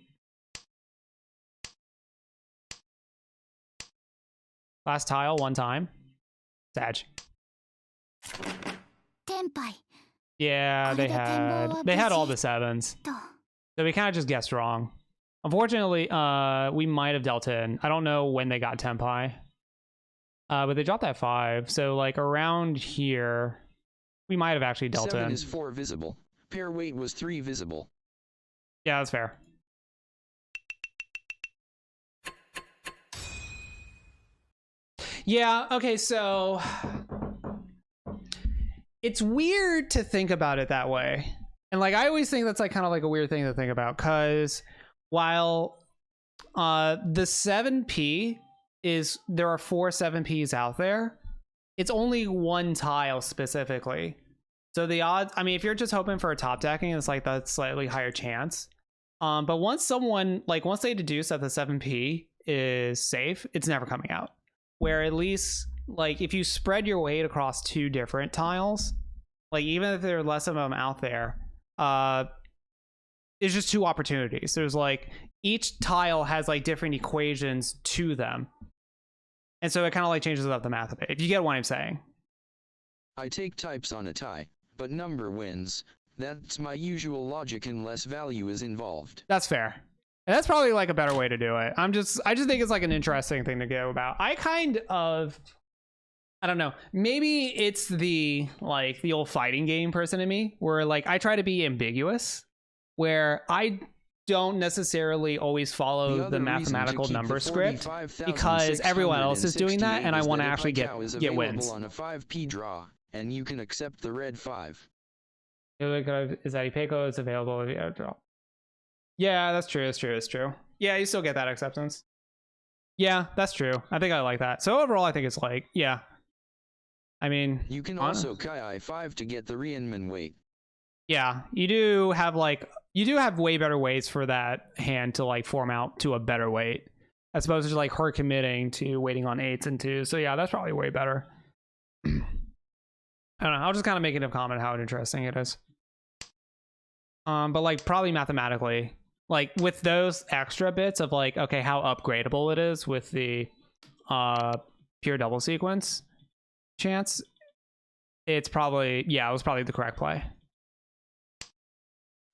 Last tile, one time. Sag. Tenpai. Yeah, they had all the 7s. So we kind of just guessed wrong. Unfortunately, we might have dealt in. I don't know when they got Tenpai. But they dropped that 5. So like around here, we might have actually dealt 7 in. is 4 visible. Pair weight was 3 visible. Yeah, that's fair. Yeah, okay, so it's weird to think about it that way. And like I always think that's like kind of like a weird thing to think about, because while the 7p is, there are 4 7ps out there, it's only one tile specifically. So the odds, I mean, if you're just hoping for a top decking, it's like that slightly higher chance. But once they deduce that the 7p is safe, it's never coming out. Where at least like if you spread your weight across 2 different tiles, like even if there are less of them out there, there's just 2 opportunities. There's like each tile has like different equations to them, and so it kind of like changes up the math a bit. If you get what I'm saying. I take types on a tie, but number wins. That's my usual logic unless value is involved. That's fair. And that's probably like a better way to do it. I just think it's like an interesting thing to go about. I don't know. Maybe it's the old fighting game person in me where like I try to be ambiguous, where I don't necessarily always follow the mathematical number script because everyone else is doing that, and I want to actually get wins. On a 5p draw, and you can accept the red 5. Is that Ipeco is available if you draw? Yeah, that's true. That's true. Yeah, you still get that acceptance. Yeah, that's true. I think I like that. So overall, I think it's like, yeah. I mean, you can also Kai 5 to get the Rienman weight. Yeah, you do have way better weights for that hand to like form out to a better weight, as opposed to like her committing to waiting on 8s and 2s. So yeah, that's probably way better. I don't know. I'll just kind of make it a comment how interesting it is. But like probably mathematically, like with those extra bits of like, okay, how upgradable it is with the pure double sequence chance, it was probably the correct play.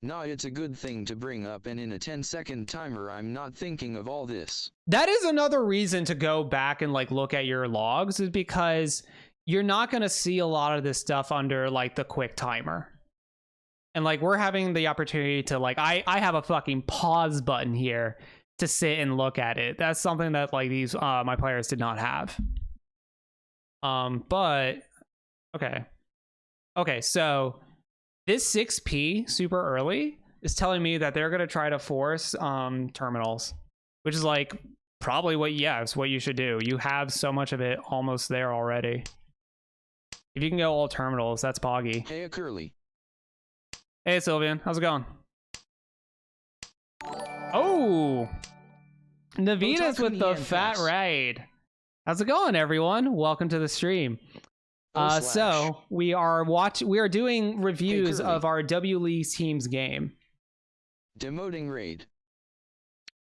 No, it's a good thing to bring up, and in a 10-second timer, I'm not thinking of all this. That is another reason to go back and like look at your logs, is because you're not going to see a lot of this stuff under like the quick timer. And like we're having the opportunity to like, I have a fucking pause button here to sit and look at it. That's something that like these my players did not have. But okay, so this 6p super early is telling me that they're gonna try to force terminals, which is like probably it's what you should do. You have so much of it almost there already. If you can go all terminals, that's poggy. Hey, Curly. Hey, Sylvian. How's it going? Oh! Navita's with the fat raid. How's it going, everyone? Welcome to the stream. So we are doing reviews of our W League team's game. Demoting raid.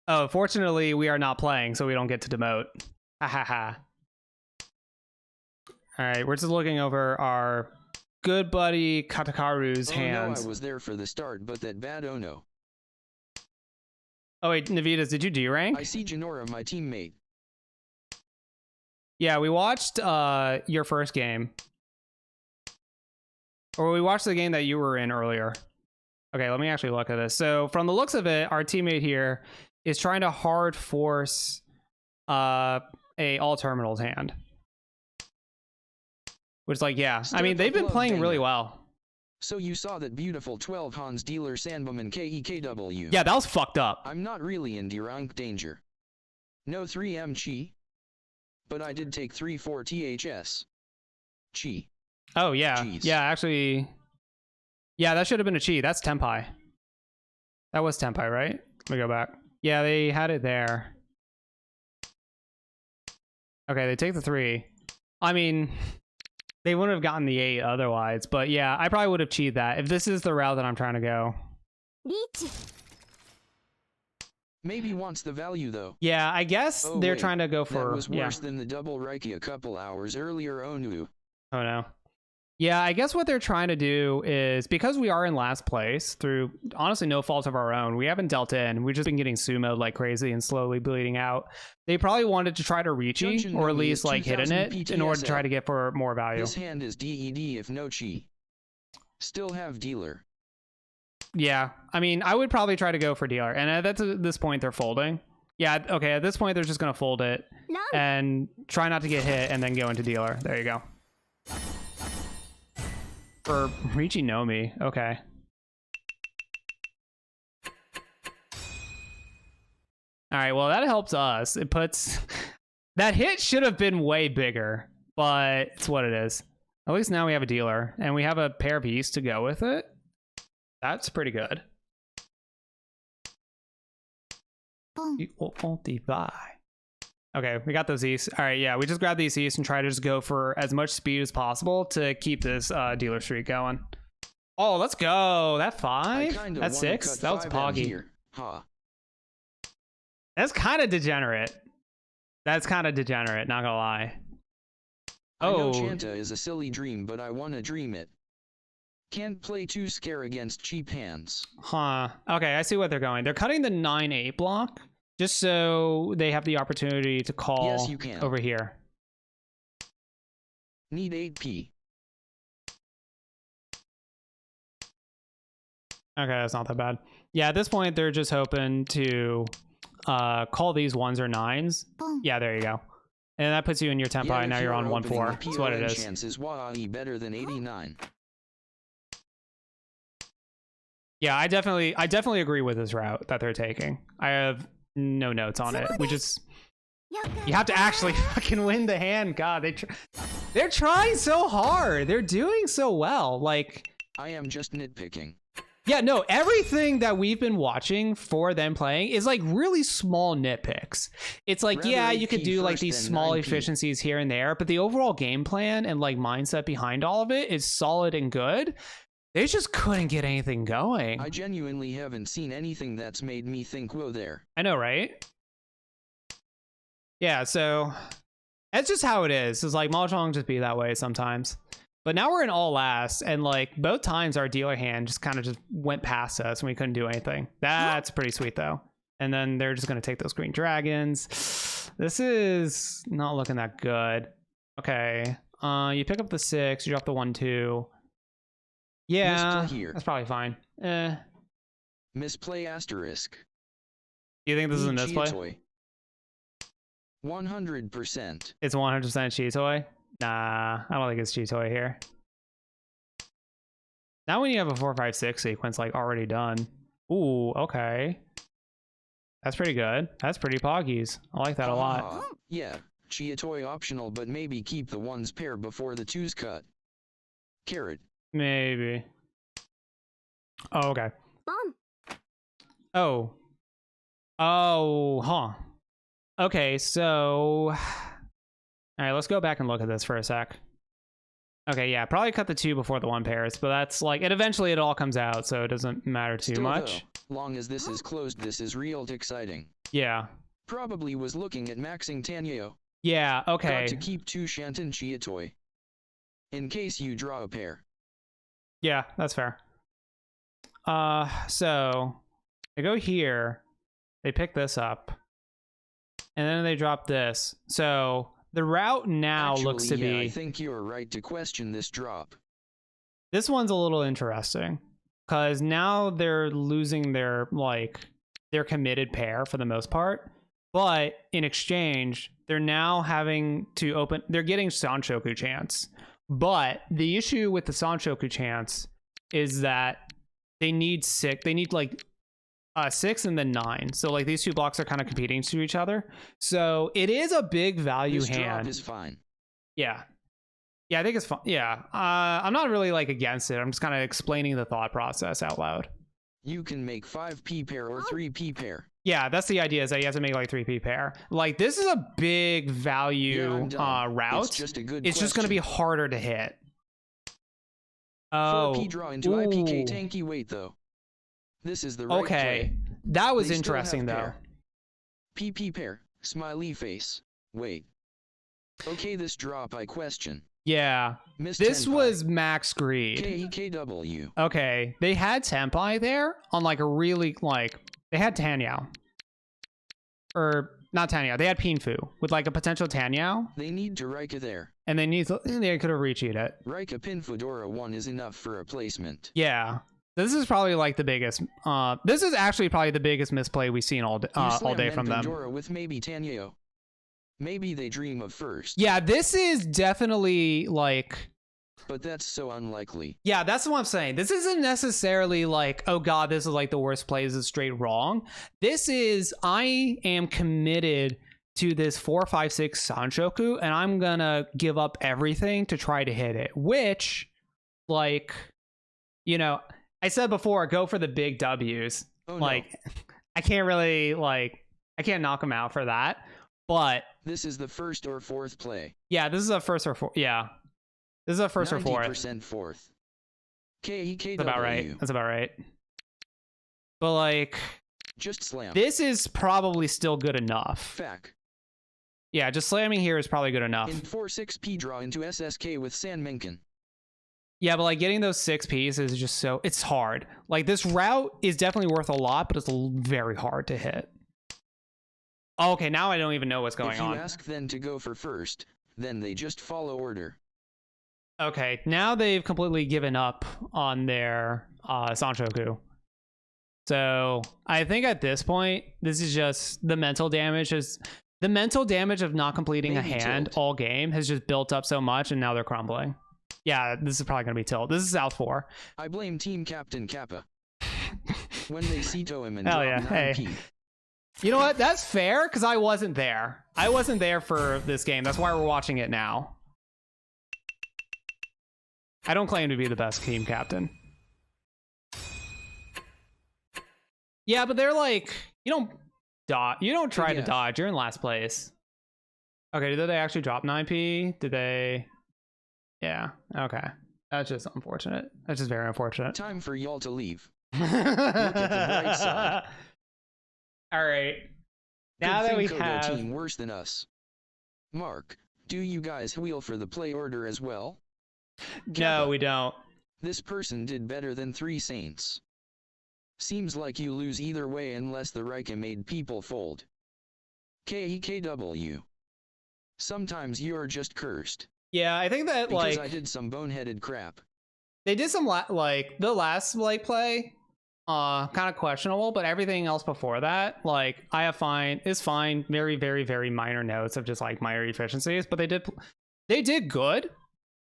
Oh, fortunately, we are not playing, so we don't get to demote. Ha ha ha. All right, we're just looking over our good buddy Kakataru's hands. No, I was there for the start, but that bad oh no. Oh wait, Navitas, did you D-rank? I see Janora, my teammate. Yeah, we watched your first game. Or we watched the game that you were in earlier. Okay, let me actually look at this. So from the looks of it, our teammate here is trying to hard force a all terminals hand. Which is like, yeah. I mean, they've been playing really well. So you saw that beautiful 12 Hans dealer Sandbom and KEKW. Yeah, that was fucked up. I'm not really in D-rank danger. No 3M Chi. But I did take 3-4 THS. Chi. Oh, yeah. Jeez. Yeah, actually. Yeah, that should have been a Chi. That's Tenpai. That was Tenpai, right? Let me go back. Yeah, they had it there. Okay, they take the 3. I mean, they wouldn't have gotten the 8 otherwise. But yeah, I probably would have cheated that if this is the route that I'm trying to go. Maybe wants the value though. Yeah, I guess they're trying to go for. That was worse than the double Reiki a couple hours earlier. Oh no. Oh no. Yeah, I guess what they're trying to do is, because we are in last place through honestly no fault of our own, we haven't dealt in. We've just been getting sumoed like crazy and slowly bleeding out. They probably wanted to try to reach you, or at least like hitting it PTSL. In order to try to get for more value. This hand is DED if no Chi. Still have dealer. Yeah, I mean, I would probably try to go for dealer, and at this point they're folding. Yeah, okay, at this point they're just gonna fold it and try not to get hit, and then go into dealer. There you go. For reaching Nomi, okay. All right, well that helps us. It puts that hit should have been way bigger, but it's what it is. At least now we have a dealer, and we have a pair piece to go with it. That's pretty good. Multi-buy. Okay, we got those East. All right, yeah, we just grab these East and try to just go for as much speed as possible to keep this dealer streak going. Oh, let's go. That 5? That's 6? That was poggy. Huh. That's kind of degenerate. That's kind of degenerate, not gonna lie. I know Chanta is a silly dream, but I wanna dream it. Can't play too scare against cheap hands. Huh. Okay, I see what they're going. They're cutting the 9-8 block just so they have the opportunity to call Yes, you can. over here. Need 8p. Okay, that's not that bad. Yeah, at this point, they're just hoping to call these 1s or 9s. Boom. Yeah, there you go. And that puts you in your tempo, and now you're on 1-4. That's what it is. Chances better than 89. Yeah, I definitely agree with this route that they're taking. I have no notes on it. You have to actually fucking win the hand. God, they're trying so hard. They're doing so well. Like, I am just nitpicking. yeah, no, everything that we've been watching for them playing is like really small nitpicks. It's like, yeah, you could do like these small efficiencies here and there, but the overall game plan and like mindset behind all of it is solid and good. They just couldn't get anything going. I genuinely haven't seen anything that's made me think, whoa there. I know, right? Yeah, so that's just how it is. It's like Mahjong just be that way sometimes. But now we're in all last, and like both times our dealer hand just kind of just went past us and we couldn't do anything. That's pretty sweet though. And then they're just gonna take those green dragons. This is not looking that good. Okay. You pick up the 6, you drop the 1-2. Yeah, that's probably fine. Misplay asterisk. You think this is a misplay? 100%. It's 100% cheat toy? Nah, I don't think it's cheat toy here. Now when you have a 4-5-6 sequence like already done. Ooh, okay. That's pretty good. That's pretty poggies. I like that a lot. Yeah, Chia toy optional, but maybe keep the 1s pair before the 2s cut. Carrot. Maybe. Oh, okay. Bomb. Oh. Oh, huh. Okay, so... Alright, let's go back and look at this for a sec. Okay, yeah, probably cut the 2 before the 1 pairs, but that's like... And eventually it all comes out, so it doesn't matter too much. Though, long as this is closed, this is real exciting. Yeah. Probably was looking at maxing Tanyo. Yeah, okay. Got to keep 2 Shanton Chia toy. In case you draw a pair. Yeah, that's fair. So they go here, they pick this up, and then they drop this. So the route now looks to be... I think you're right to question this drop. This one's a little interesting, because now they're losing their, like, their committed pair for the most part, but in exchange, they're now having to open... They're getting Sanshoku chance. But the issue with the Sanshoku chance is that they need 6. They need like 6 and then 9. So like these 2 blocks are kind of competing to each other. So it is a big value this hand. Drop is fine. Yeah. Yeah, I think it's fun. Yeah. I'm not really like against it. I'm just kind of explaining the thought process out loud. You can make 5p pair or 3p pair. Yeah, that's the idea, is that you have to make like 3p pair. Like this is a big value route. It's just a good It's just going to be harder to hit. Oh. 4p draw into IPK tanky wait though. This is the right okay. play. That was interesting though. Pair. PP pair, smiley face. Wait. Okay, this drop I question. Yeah. This was max greed. KW. Okay. They had Tenpai there on like a really like they had Tanyao. Or not Tanyao, they had Pinfu with like a potential Tanyao. They need to Rika there. And they could have recheated it. Rika Pinfudora 1 is enough for a placement. Yeah. This is probably like the biggest this is actually probably the biggest misplay we've seen all day from them. With maybe Tanyao. Maybe they dream of first. Yeah, this is definitely like... But that's so unlikely. Yeah, that's what I'm saying. This isn't necessarily like, oh god, this is like the worst play, this is straight wrong. This is, I am committed to this 4-5-6 Sanshoku, and I'm gonna give up everything to try to hit it. Which, like, you know, I said before, go for the big W's. Oh, like, no. I can't really I can't knock him out for that. But This is the first or fourth play. yeah, this is a first or fourth. Yeah, this is a first or fourth. 90% fourth. KEKW. That's about right. That's about right. But like, Just slam. this is probably still good enough. Fac. Yeah, just slamming here is probably good enough. In 4-6p draw into SSK with San Menken. Yeah, but like getting those 6Ps is just so, it's hard. Like this route is definitely worth a lot, but it's very hard to hit. Oh, okay, now I don't even know what's going on. If you ask them to go for first, then they just follow order. Okay, now they've completely given up on their Sanchoku. So I think at this point, this is just the mental damage of not completing a Maybe hand tilt. all game has just built up so much, and now they're crumbling. Yeah, this is probably gonna be tilt. This is South 4. I blame Team Captain Kappa. When they Cito him and Hell drop yeah, 9p. hey. You know what? That's fair, because I wasn't there. I wasn't there for this game. That's why we're watching it now. I don't claim to be the best team captain. Yeah, but they're like, you don't dodge. You don't try to Yeah. dodge. You're in last place. Okay, did they actually drop 9p? Did they? Yeah, okay. That's just unfortunate. That's just very unfortunate. Time for y'all to leave. Look at the bright side. All right. Now Good that we thing Kodo have... team worse than us. Mark, do you guys wheel for the play order as well? No, Kappa, we don't. This person did better than 3 Saints. Seems like you lose either way unless the Rika made people fold. KEKW. Sometimes you're just cursed. Yeah, I think that, Because like... I did some boneheaded crap. They did some, like, the last, like, play, kind of questionable, but everything else before that, like, is fine. Very, very, very minor notes of just, like, minor efficiencies, but they did good.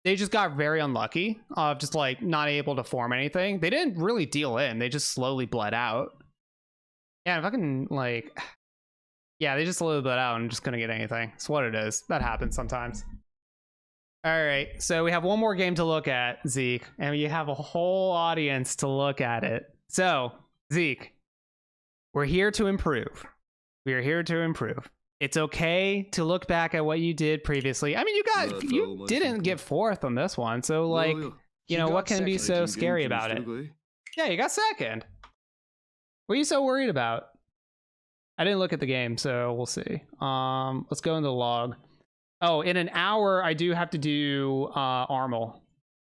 They just got very unlucky of just, like, not able to form anything. They didn't really deal in. They just slowly bled out. Yeah, fucking, like... Yeah, they just slowly bled out and just couldn't get anything. It's what it is. That happens sometimes. All right, so we have one more game to look at, Zeke, and you have a whole audience to look at it. So, Zeke, we're here to improve. We are here to improve. It's okay to look back at what you did previously. I mean, you didn't get fourth on this one, so like, you know, what can be so scary about it? Yeah, you got second. What are you so worried about? I didn't look at the game, so we'll see. Let's go into the log. Oh, in an hour, I do have to do Armel.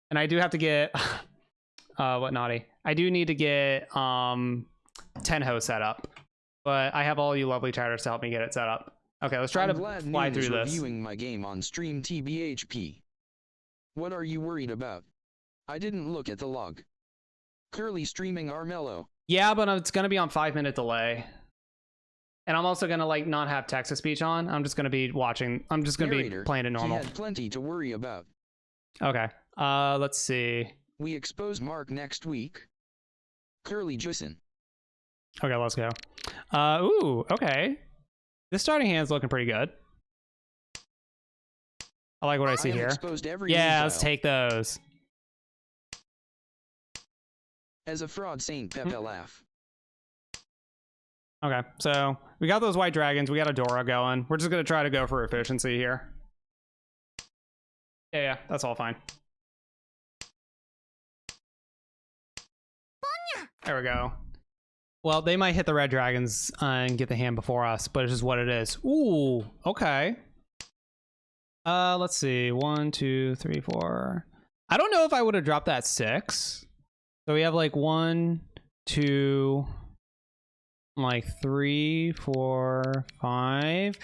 And I do have to get... what naughty? I do need to get Tenho set up. But I have all you lovely chatters to help me get it set up. Okay, let's try I'm to glad fly Noon through is this. reviewing my game on stream TBHP. What are you worried about? I didn't look at the log. Curly streaming Armello. Yeah, but it's going to be on 5-minute delay. And I'm also going to like not have text-to-speech on. I'm just going to be watching. I'm just going to be playing it normal. He had plenty to worry about. Okay. Let's see. We expose Mark next week. Curly Jusin. Okay, let's go. Ooh, okay. This starting hand's looking pretty good. I like what I see have here. exposed every Yeah, move let's dial. take those. As a fraud Saint Pepe laugh. Okay, so we got those white dragons. We got a Dora going. We're just going to try to go for efficiency here. Yeah, that's all fine. There we go. Well, they might hit the red dragons and get the hand before us, but it's just what it is. Ooh, okay. Let's see. 1, 2, 3, 4. I don't know if I would have dropped that 6. So we have like 1, 2, like 3, 4, 5.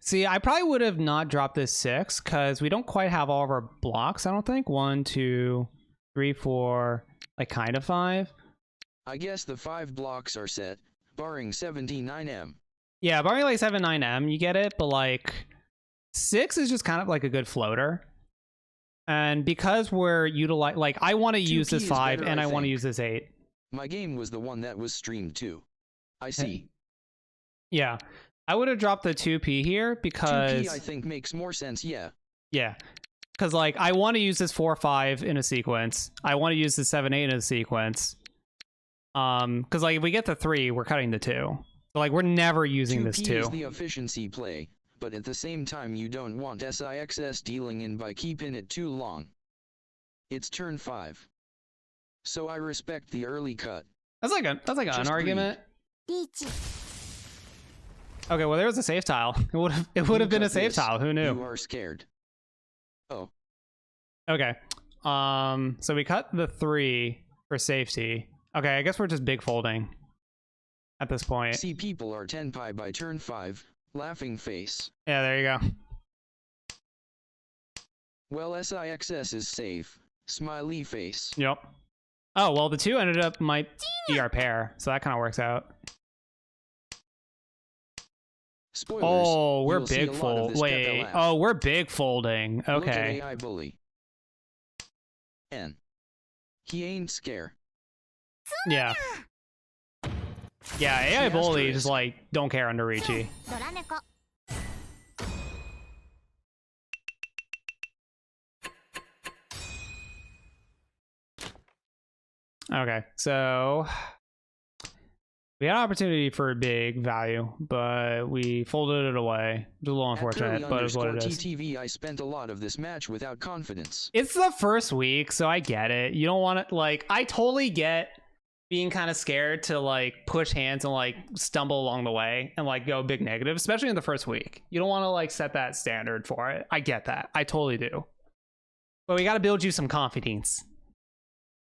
See, I probably would have not dropped this 6 because we don't quite have all of our blocks, I don't think. 1, 2, 3, 4, like kind of 5. I guess the 5 blocks are set, barring 79M. Yeah, barring like 7, 9M, you get it, but like 6 is just kind of like a good floater. And because we're utilizing, like I want to use this 5 and I want to use this 8. My game was the one that was streamed too. I see. Yeah, I would have dropped the 2P here because 2P I think makes more sense, yeah. Yeah, because like I want to use this 4, 5 in a sequence. I want to use the 7, 8 in a sequence. Because like if we get the 3, we're cutting the 2. So Like, we're never using 2p this is 2. the efficiency play, but at the same time you don't want ZekeS dealing in by keeping it too long. It's turn 5. So I respect the early cut. That's like an Just argument. リーチ Okay, well, there was a safe tile. It would have been a cut safe this, tile. Who knew? You are scared. Oh. Okay. So we cut the 3 for safety. Okay, I guess we're just big folding at this point. See, people are 10 pi by turn 5. Laughing face. Yeah, there you go. Well, ZekeS is safe. Smiley face. Yep. Oh, well, the 2 ended up might be our pair, so that kind of works out. Spoilers. Oh, we're you'll see big a lot of fold. this Wait. Kakataru. Oh, we're big folding. Look at Okay. AI bully. N. He ain't scare. Yeah. Yeah, AI See bully asterisk. just like don't care under Ricci. ドラ猫 Okay, so we had an opportunity for a big value, but we folded it away. It's a little unfortunate, but it's what it is. TTV, I spent a lot of this match without confidence. It's the first week, so I get it. You don't want to, like, I totally get being kind of scared to, like, push hands and, like, stumble along the way and, like, go big negative, especially in the first week. You don't want to, like, set that standard for it. I get that. I totally do. But we got to build you some confidence.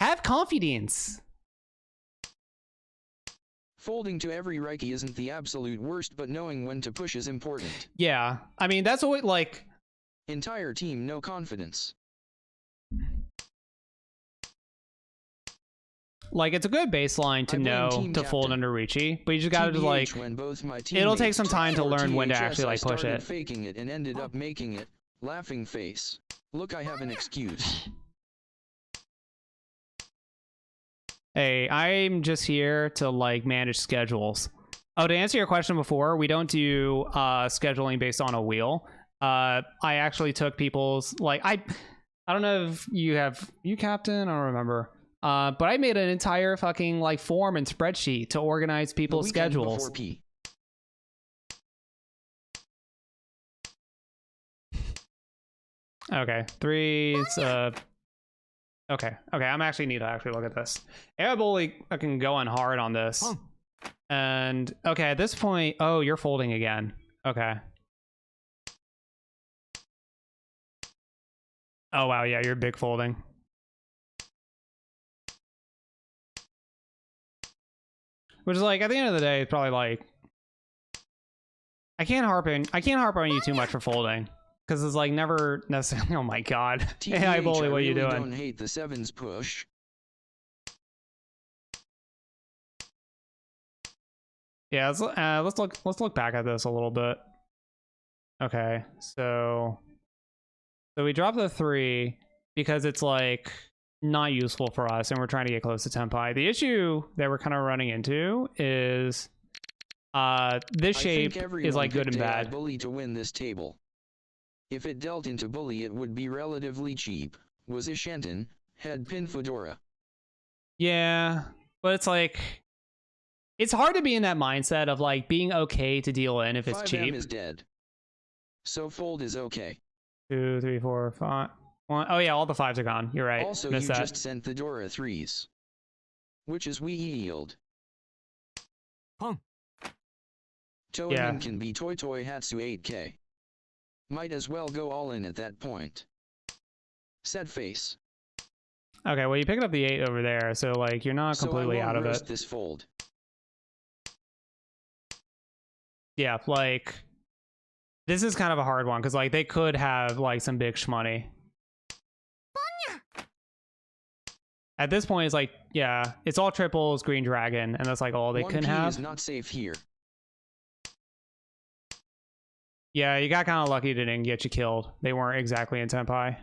Have confidence. Folding to every Reiki isn't the absolute worst, but knowing when to push is important. Yeah. I mean, that's what, like... Entire team no confidence. Like, it's a good baseline to I blame know team to fold captain. under Ricci, but you just gotta, TBH, like... when both my It'll take teammates some time to or learn when to THS, actually, I like, push started it. faking it and ended up making it. Laughing face. Look, I have an excuse. Hey, I'm just here to, like, manage schedules. Oh, to answer your question before, we don't do scheduling based on a wheel. I actually took people's, like, I don't know if you have, you captain, I don't remember. But I made an entire fucking, like, form and spreadsheet to organize The people's weekend schedules. before P. Okay, 3, it's, okay, I'm actually need to actually look at this. Airbully fucking going hard on this. And, okay, at this point, oh, you're folding again. Okay. Oh, wow, yeah, you're big folding. Which is like, at the end of the day, it's probably like, I can't harp on you too much for folding. Because it's like never necessarily, oh my god. AI bully, what are you really doing? Don't hate the 7s push. Yeah, let's look back at this a little bit. Okay, so we dropped the 3 because it's like not useful for us, and we're trying to get close to Tenpai. The issue that we're kind of running into is this shape is like good and bad. Bully to win this table. If it dealt into bully, it would be relatively cheap. Was Ishanten, had pin Fedora. Yeah, but it's like, it's hard to be in that mindset of like being okay to deal in if it's 5M cheap. is dead. So fold is okay. 2, 3, 4, 5. 1. Oh yeah, all the 5s are gone. You're right. Also, Missed you that. just sent the Dora 3s. Which is we yield. Pong. Toemin Yeah. can be Toy Hatsu 8K. Might as well go all in at that point. Sad face. Okay, well you picked up the 8 over there, so like you're not completely so I won't out of roast it. this fold. Yeah, like this is kind of a hard one because like they could have like some big shmoney. At this point, it's like, yeah, it's all triples, green dragon, and that's like all they 1P can have. is not safe here. Yeah, you got kind of lucky they didn't get you killed. They weren't exactly in Tenpai.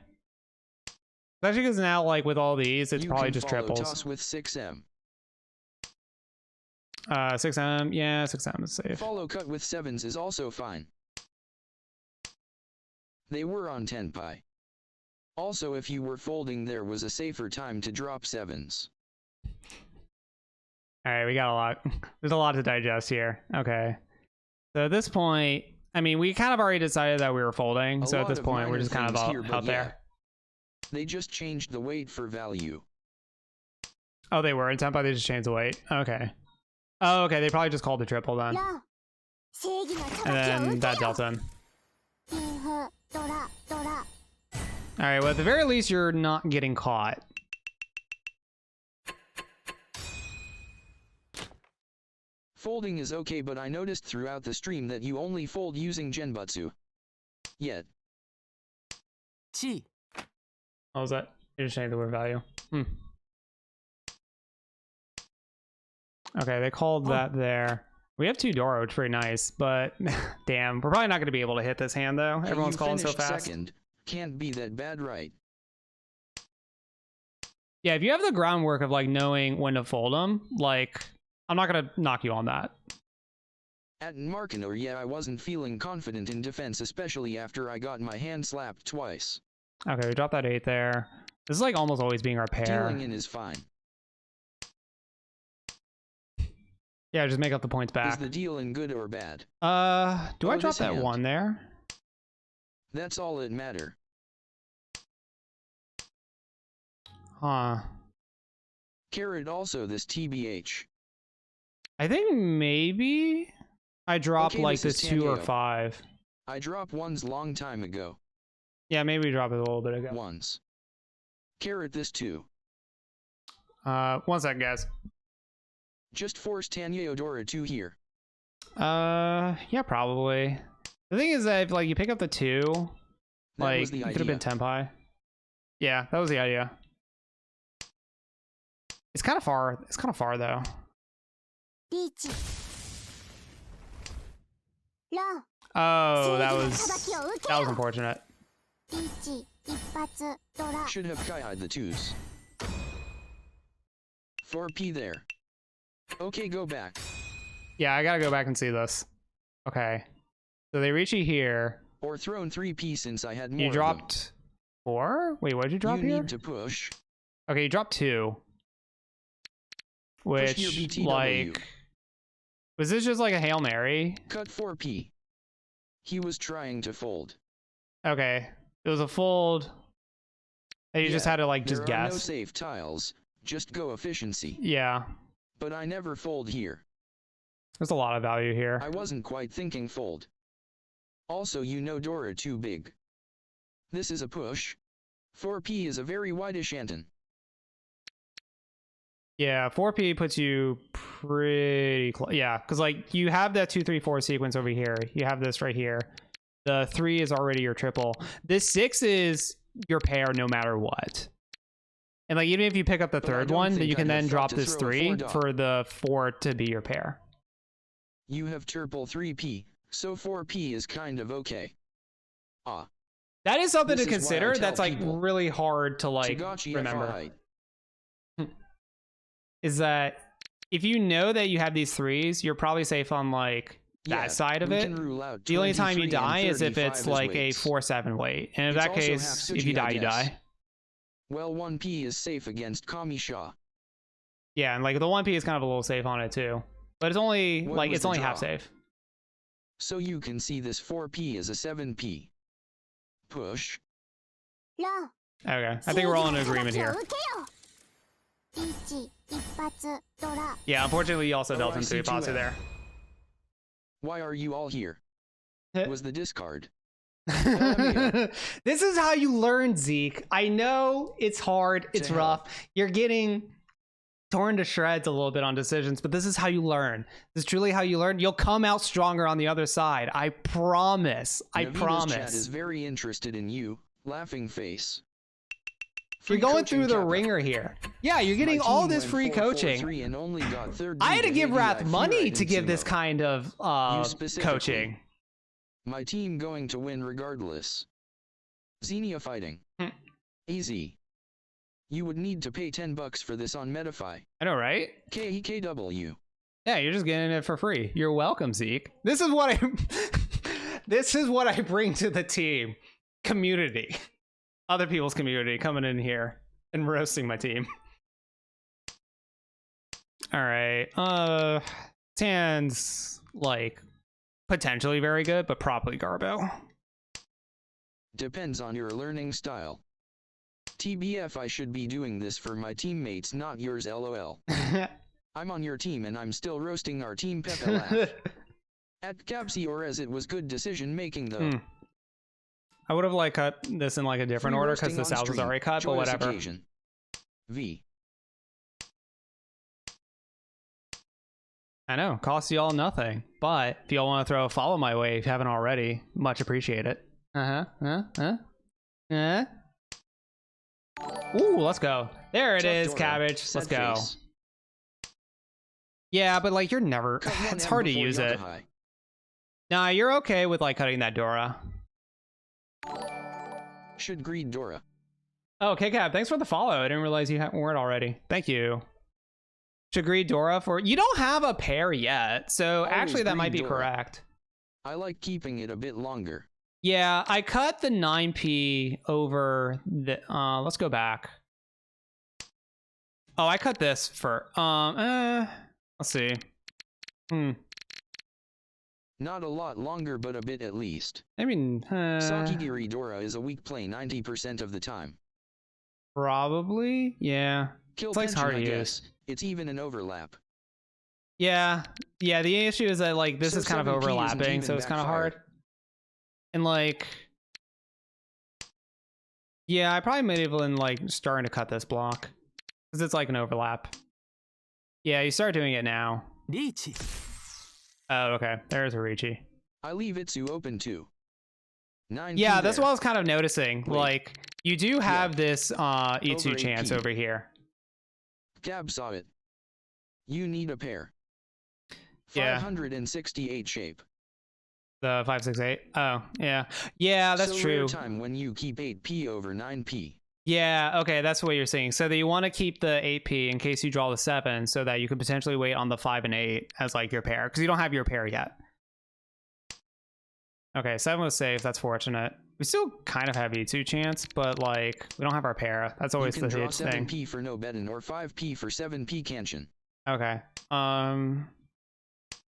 Especially because now, like with all these, it's You probably can just follow triples. toss with 6M. 6M, yeah, 6M is safe. Follow cut with 7s is also fine. They were on Tenpai. Also, if you were folding, there was a safer time to drop 7s. All right, we got a lot. There's a lot to digest here. Okay. So at this point, I mean, we kind of already decided that we were folding. So at this point, we're just kind of out there. They just changed the weight for value. Oh, they were in tempo. They just changed the weight. Okay. Oh, okay. They probably just called the triple then. And then that dealt him. All right. Well, at the very least, you're not getting caught. Folding is okay, but I noticed throughout the stream that you only fold using Genbutsu. Yet. Chi. What was that? You just changed the word value. Okay, they called that there. We have 2 Doro, which is pretty nice, but damn, we're probably not going to be able to hit this hand though. Hey, everyone's calling so fast. Second. Can't be that bad, right? Yeah, if you have the groundwork of like knowing when to fold them, like I'm not going to knock you on that. At Markinor, yeah, I wasn't feeling confident in defense, especially after I got my hand slapped twice. Okay, we dropped that 8 there. This is like almost always being our pair. Dealing in is fine. Yeah, just make up the points back. Is the deal in good or bad? Do I drop that 1 there? That's all it matter. Huh. Carrot also this TBH. I think maybe I dropped like this 2 or 5. I dropped ones long time ago. Yeah, maybe we dropped it a little bit ago. Ones. Carrot this 2. 1 second, guys. Just force Tanyodora 2 here. Yeah, probably. The thing is that if like you pick up the 2, like it could have been Tenpai. Yeah, that was the idea. It's kind of far. It's kind of far though. Oh, that was unfortunate. Should have Kai'd the 2s. 4p there. Okay, go back. Yeah, I gotta go back and see this. Okay. So they reach you here. Or thrown 3p since I had more. You dropped 4? Wait, what did you drop here? You need to push. Okay, you dropped 2. Which, like... Was this just like a Hail Mary? Cut 4p. He was trying to fold. Okay. It was a fold. And you just had to like just there are guess. No safe tiles. Just go efficiency. Yeah. But I never fold here. There's a lot of value here. I wasn't quite thinking fold. Also, you know Dora too big. This is a push. 4p is a very wide-ish Anton. Yeah, 4p puts you pretty close. Yeah, because like you have that 2, 3, 4 sequence over here. You have this right here. The 3 is already your triple. This 6 is your pair no matter what. And like even if you pick up the third one, then you can then drop this 3 for the 4 to be your pair. You have triple 3p, so 4p is kind of okay. That is something to consider. That's like really hard to like remember. Is that if you know that you have these 3s, you're probably safe on like that side of it. The only time you die is if it's like a 4-7 weight. And in that case, if you die, you die. Well, 1p is safe against Kamisha. Yeah, and like the 1p is kind of a little safe on it too. But it's only like it's only half safe. So you can see this 4p is a 7p. Push. Okay, I think we're all in agreement here. Yeah, unfortunately you also dealt him 3 pots there. Why are you all here? Was the discard. This is how you learn, Zeke. I know it's hard, it's rough. You're getting torn to shreds a little bit on decisions, but this is how you learn. This is truly how you learn. You'll come out stronger on the other side. I promise. I promise. Chat is very interested in you. Laughing face. You're going through the ringer here. Yeah, you're getting all this free coaching. I had to give Wrath money to give this kind of coaching. My team going to win regardless. Xenia fighting. Easy. You would need to pay $10 for this on Metafy. I know, right? KEKW. Yeah, you're just getting it for free. You're welcome, Zeke. This is what I this is what I bring to the team. Community. Other people's community coming in here and roasting my team. All right. Tan's like potentially very good, but probably Garbo. Depends on your learning style. TBF, I should be doing this for my teammates, not yours, lol. I'm on your team and I'm still roasting our team, Pepe laugh. At Capsi or as it was good decision making though. I would have like cut this in like a different order because the South was already cut, but whatever. Occasion. V. I know, costs y'all nothing, but if y'all want to throw a follow my way if you haven't already, much appreciate it. Ooh, let's go. There it is, Cabbage. Let's go. Yeah, but like you're never, it's hard to use it. Nah, you're okay with like cutting that Dora. Should greet Dora. Oh, K-Cab, thanks for the follow. I didn't realize you weren't already. Thank you. Should greet Dora for, you don't have a pair yet, so actually that might be correct. I like keeping it a bit longer. Yeah, I cut the 9p over the, let's go back. Oh, I cut this for, let's see. Not a lot longer, but a bit at least. I mean, Sakigiri Dora is a weak play 90% of the time. Probably, yeah. Kill it's like pension, hard I to guess. use. It's even an overlap. Yeah, the issue is that like this is kind of overlapping, so it's kind of hard. And like, yeah, I probably might even like starting to cut this block because it's like an overlap. Yeah, you start doing it now. Riichi. Oh, okay. There's a Riichi. I leave Itsu open too. 9. Yeah, that's what I was kind of noticing. Wait. Like, you do have this Itsu chance over here. Gab saw it. You need a pair. Yeah. 568 shape. The 568. Oh, yeah. Yeah, that's so true. Rare time when you keep 8p over 9p. Yeah, okay, that's what you're saying. So that you want to keep the 8p in case you draw the 7 so that you could potentially wait on the 5 and 8 as like your pair because you don't have your pair yet. Okay, 7 was safe. That's fortunate. We still kind of have E2 chance, but like we don't have our pair. That's always the huge thing. 7p for no Bedin or 5p for 7p Kanshin. Okay.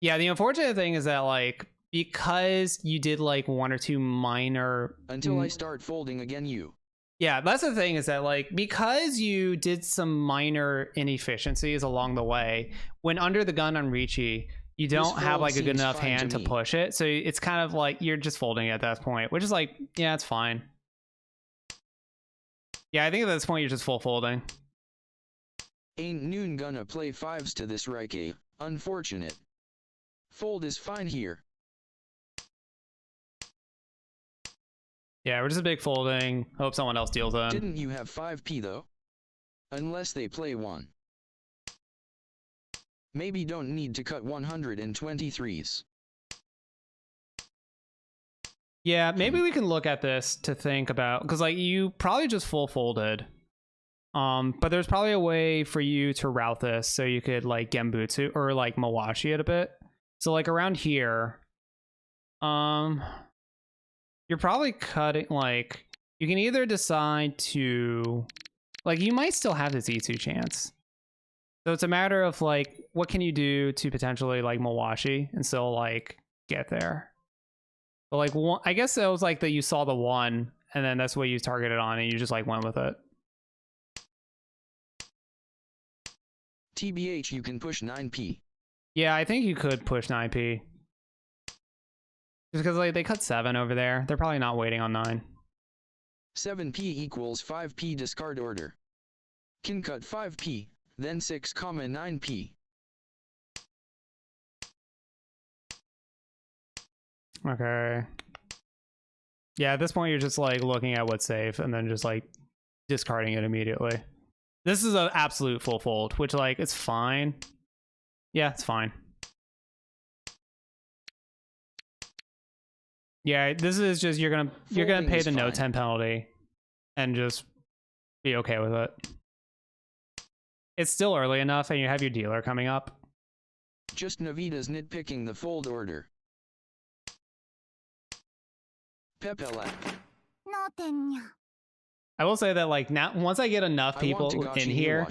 Yeah, the unfortunate thing is that like because you did like 1 or 2 minor until I start folding again you. Yeah, that's the thing is that like because you did some minor inefficiencies along the way, when under the gun on Riichi, you don't have like a good enough hand to push it. So it's kind of like you're just folding at that point, which is like, yeah, it's fine. Yeah, I think at this point you're just full folding. Ain't noon gonna play 5s to this Reiki. Unfortunate. Fold is fine here. Yeah, we're just a big folding. Hope someone else deals in. Didn't you have 5p though? Unless they play 1. Maybe don't need to cut 123s. Yeah, maybe we can look at this to think about, because like you probably just full folded. But there's probably a way for you to route this so you could like Gembutsu or like Mawashi it a bit. So like around here, you're probably cutting, like, you can either decide to, like, you might still have this E2 chance. So it's a matter of, like, what can you do to potentially, like, Mawashi and still, like, get there? But, like, one, I guess it was, like, that you saw the 1, and then that's what you targeted on, and you just, like, went with it. TBH, you can push 9p. Yeah, I think you could push 9p. Just because like they cut 7 over there. They're probably not waiting on 9. 7p equals 5p discard order. Can cut 5p, then 6, 9p. Okay. Yeah, at this point you're just like looking at what's safe and then just like discarding it immediately. This is an absolute full fold, which like it's fine. Yeah, it's fine. Yeah, this is just you're gonna pay the no 10 penalty and just be okay with it. It's still early enough and you have your dealer coming up. Just Navita's nitpicking the fold order. Pepela. No tenya. I will say that like now once I get enough people in here,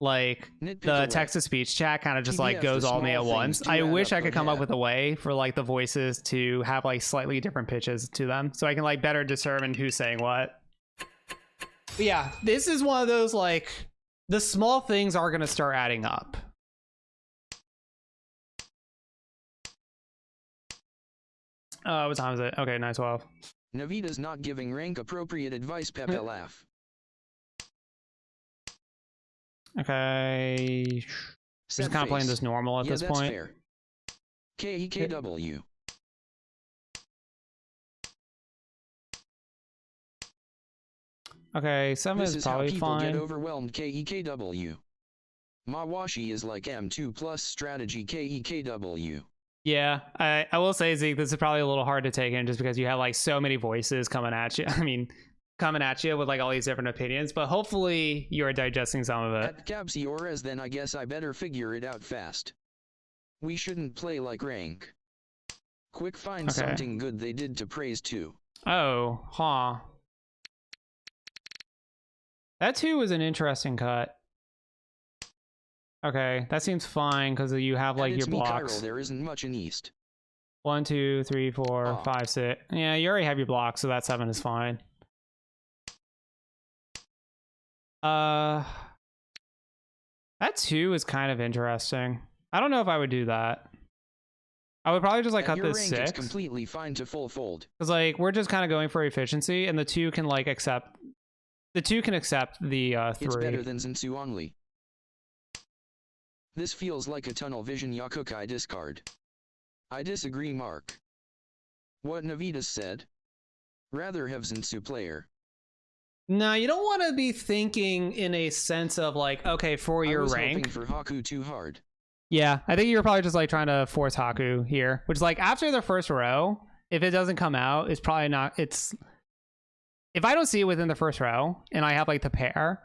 like Nitpick the away. text-to-speech chat kind of just like TBF, goes the all me small at once. things do I add wish up, I could but come up yeah. with a way for like the voices to have like slightly different pitches to them, so I can like better determine who's saying what. But yeah, this is one of those like the small things are gonna start adding up. What time is it? Okay, 9:12. Navida's not giving rank appropriate advice. Pepe laugh. Okay, Set just kind of playing face. this normal at Yeah, this that's point. fair. KEKW. Okay, 7 This is is how probably people get fine. overwhelmed. KEKW. Mawashi is like M2 plus strategy. KEKW. Yeah, I will say, Zeke, this is probably a little hard to take in just because you have like so many voices coming at you. I mean, coming at you with like all these different opinions, but hopefully you're digesting some of it. At Capsiores, then I guess I better figure it out fast. We shouldn't play like rank. Quick find Okay. something good they did to praise too. Oh, huh. That too was an interesting cut. Okay, that seems fine because you have like And your it's me, blocks. Chiral, there isn't much in East. 1, 2, 3, 4, Aw. 5, 6. Yeah, you already have your blocks, so that 7 is fine. That 2 is kind of interesting. I don't know if I would do that. I would probably just like At cut your this rank, 6. it's completely fine to full fold. Because like we're just kind of going for efficiency, and the 2 can like accept. The 2 can accept the 3. It's better than Zensu only. This feels like a tunnel vision Yakukai discard. I disagree, Mark. What Navitas said? Rather have Zensu player. No, you don't want to be thinking in a sense of like, okay, for your I was rank. hoping for Haku too hard. Yeah, I think you're probably just like trying to force Haku here, which is like after the first row, if it doesn't come out, it's probably not. It's if I don't see it within the first row and I have like the pair,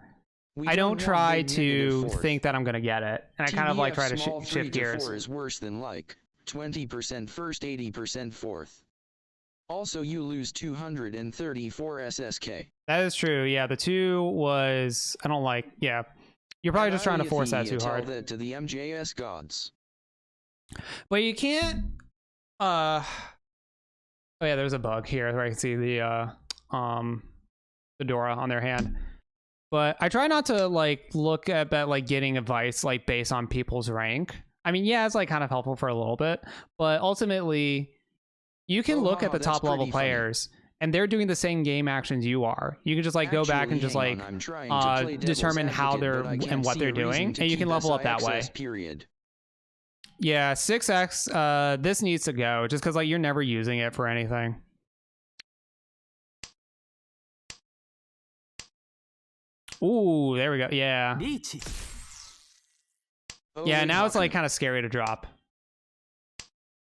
I don't want try big negative to fourth. think that I'm gonna get it, and I kind of like try to small 3 shift to gears. 4 is worse than like 20% first, 80% fourth. Also, you lose 234 SSK. That is true. Yeah, the 2 was I don't like. Yeah, you're probably just trying to force that too Tell hard. that to the MJS gods. But you can't. Oh yeah, there's a bug here where I can see the Dora on their hand. But I try not to like look at that like getting advice like based on people's rank. I mean, yeah, it's like kind of helpful for a little bit, but ultimately you can look at the that's top level pretty funny. players and they're doing the same game actions you are. You can just like go back and just Actually, like hang on, I'm trying to play devil's determine how advocate, they're but I can't and what see they're a reason doing, to and you keep can level up that way. SIXS period. Yeah, 6x. This needs to go just because like you're never using it for anything. Ooh, there we go. Yeah. リーチ Oh, Yeah, wait, now it's Haku. like kind of scary to drop.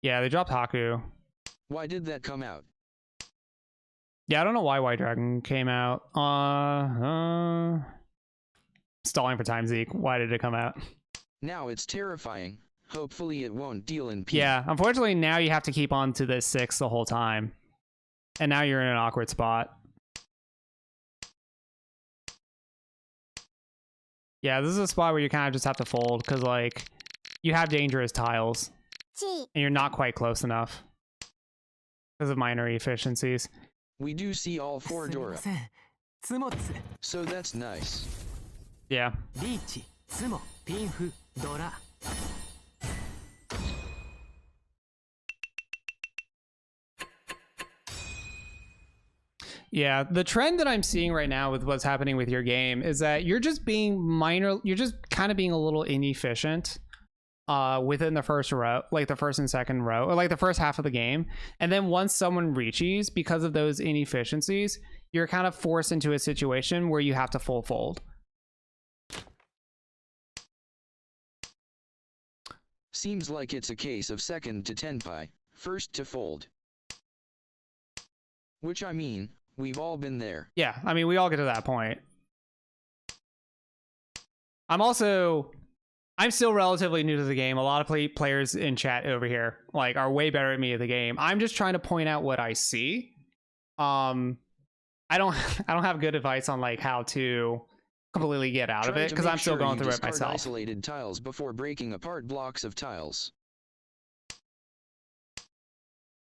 Yeah, they dropped Haku. Why did that come out? Yeah, I don't know why White Dragon came out. Stalling for time, Zeke. Why did it come out? Now it's terrifying. Hopefully it won't deal in P. Yeah, unfortunately now you have to keep on to this 6 the whole time. And now you're in an awkward spot. Yeah, this is a spot where you kind of just have to fold because like you have dangerous tiles ち and you're not quite close enough because of minor efficiencies. We do see all 4 すみま Dora. せんツモツ So that's nice. Yeah. リーチツモピンフドラ Yeah, the trend that I'm seeing right now with what's happening with your game is that you're just being you're just kind of being a little inefficient within the first row, like the first and second row, or like the first half of the game. And then once someone reaches, because of those inefficiencies, you're kind of forced into a situation where you have to full fold. Seems like it's a case of second to tenpai, first to fold. Which I mean, we've all been there. Yeah, I mean, we all get to that point. I'm still relatively new to the game. A lot of players in chat over here like are way better at me at the game. I'm just trying to point out what I see. I don't have good advice on like how to completely get out of Try it to because make I'm still sure going you through it discard myself. isolated tiles before breaking apart blocks of tiles.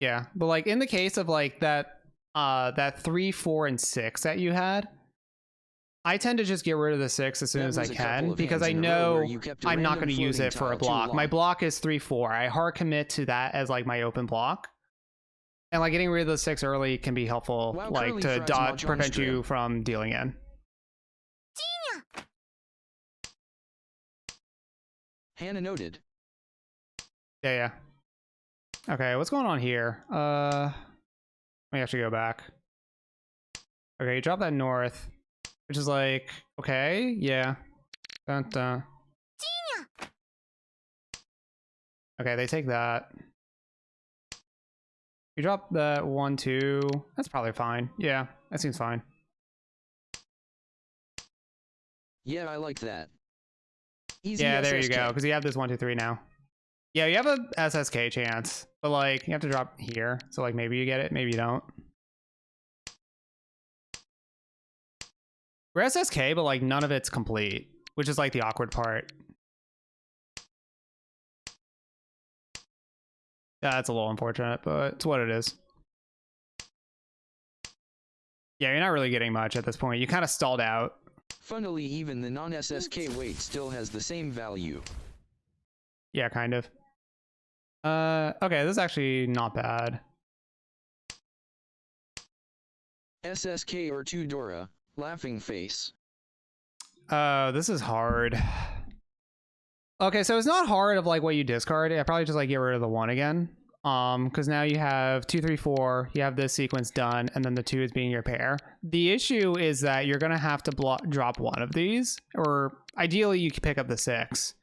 Yeah, but like in the case of like that 3, 4, and 6 that you had, I tend to just get rid of the 6 as soon That as I was a couple can of because hands I in a row where know you kept a I'm not random going to use floating it for a tile too block. My long. block is 3, 4. I hard commit to that as like my open block. And like getting rid of the 6 early can be helpful, Wow, like curly to fries Mahjong prevent strip. you from dealing in. Hannah noted. Yeah. Okay, what's going on here? Let me actually go back. Okay, you drop that north, which is like, okay, yeah. Dun, dun. Okay, they take that. You drop that 1, 2. That's probably fine. Yeah, that seems fine. Yeah, I like that. Easy Yeah, there you SSK. go, because you have this 1, 2, 3 now. Yeah, you have a SSK chance, but like you have to drop here, so like maybe you get it, maybe you don't. We're SSK, but like none of it's complete, which is like the awkward part. Yeah, that's a little unfortunate, but it's what it is. Yeah, you're not really getting much at this point. You kind of stalled out. Funnily, even the non-SSK weight still has the same value. Yeah, kind of. Okay, this is actually not bad. SSK or 2 Dora, laughing face. This is hard. Okay, so it's not hard of like what you discard. I probably just like get rid of the 1 again. Because now you have 2, 3, 4. You have this sequence done, and then the 2 is being your pair. The issue is that you're gonna have to drop one of these, or ideally you could pick up the 6,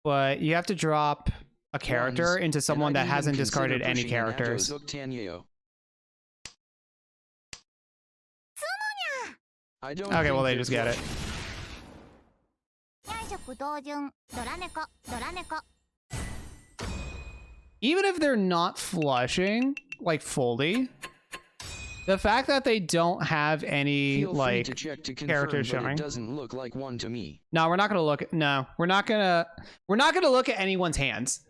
but you have to drop a character Ones, into someone that and I'd hasn't even consider discarded any pushing an characters. Atto's Octaneo. I don't Okay, think well they they're just get it. Even if they're not flushing, like fully, the fact that they don't have any Feel free like to check to confirm, characters but showing. it doesn't look like one to me. No, we're not gonna look. No, we're not gonna look at anyone's hands.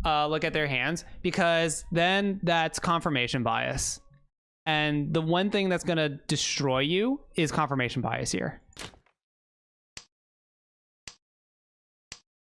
Look at their hands, because then that's confirmation bias, and the one thing that's gonna destroy you is confirmation bias here.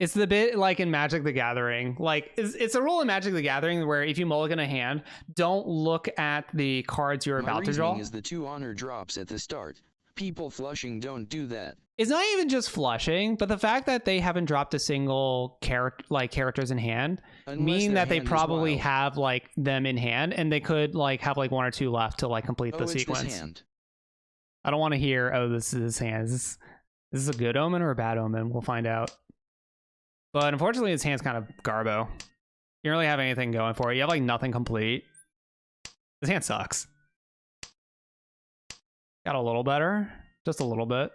It's the bit like in Magic the Gathering. Like, it's a rule in Magic the Gathering where if you mulligan a hand, don't look at the cards you're My about to draw. reasoning is the 2 honor drops at the start. People flushing don't do that. It's not even just flushing, but the fact that they haven't dropped a single characters in hand Unless mean their that they hand is probably wild. have like them in hand, and they could like have like 1 or 2 left to like complete Oh, the it's this sequence. hand. I don't want to hear, oh, this is his hand. Is this a good omen or a bad omen? We'll find out. But unfortunately, his hand's kind of garbo. You don't really have anything going for it. You have like nothing complete. His hand sucks. Got a little better. Just a little bit.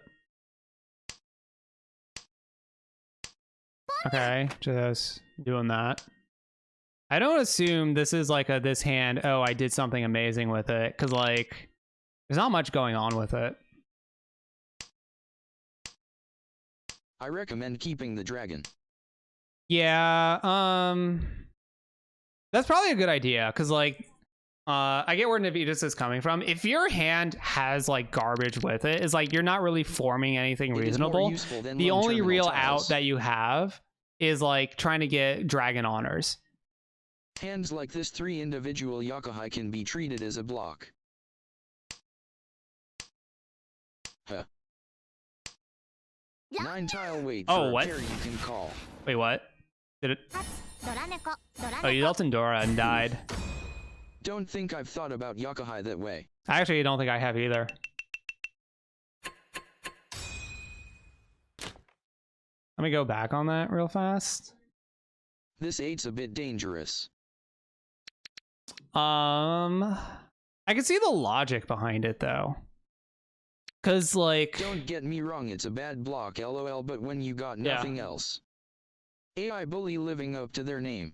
Okay, just doing that. I don't assume this is like this hand, oh, I did something amazing with it. Because like, there's not much going on with it. I recommend keeping the dragon. Yeah, that's probably a good idea, because like I get where Navitas is coming from. If your hand has like garbage with it, it's like you're not really forming anything It is more reasonable. useful than The low only terminal real tiles. out that you have is like trying to get dragon honors. Hands like this 3 individual Yakuhai can be treated as a block. Huh. 9 tile weight Oh, for what? a pair you can call. Wait, what? Did it? Oh, you dealt in Dora and died. Don't think I've thought about Yakuhai that way. I actually don't think I have either. Let me go back on that real fast. This 8's a bit dangerous. I can see the logic behind it though. Cause like, Don't get me wrong, it's a bad block lol, but when you got Yeah. nothing else. AI bully living up to their name.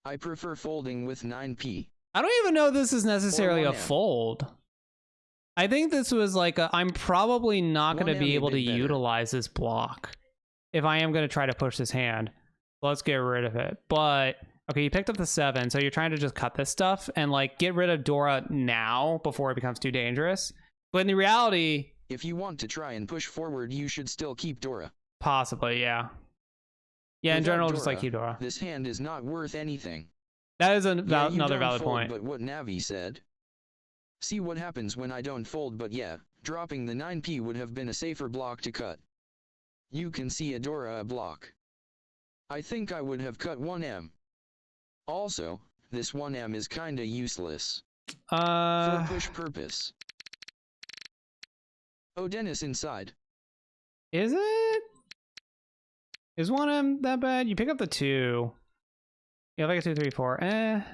I prefer folding with 9p. I don't even know this is necessarily a 1M. fold. I think this was like I'm probably not going to be able to utilize this block if I am going to try to push this hand. Let's get rid of it. But okay, you picked up the 7, so you're trying to just cut this stuff and like get rid of Dora now before it becomes too dangerous. But in the reality, if you want to try and push forward, you should still keep Dora. Possibly, yeah. Yeah, in general, just like keep Dora. This hand is not worth anything. That is another valid fold, point. But what Navi said. See what happens when I don't fold, but yeah, dropping the 9p would have been a safer block to cut. You can see a Dora block. I think I would have cut 1m. Also, this 1m is kinda useless. For push purpose. Oh, Dennis inside. Is it? Is 1m that bad? You pick up the 2. You have like a 2, 3, 4.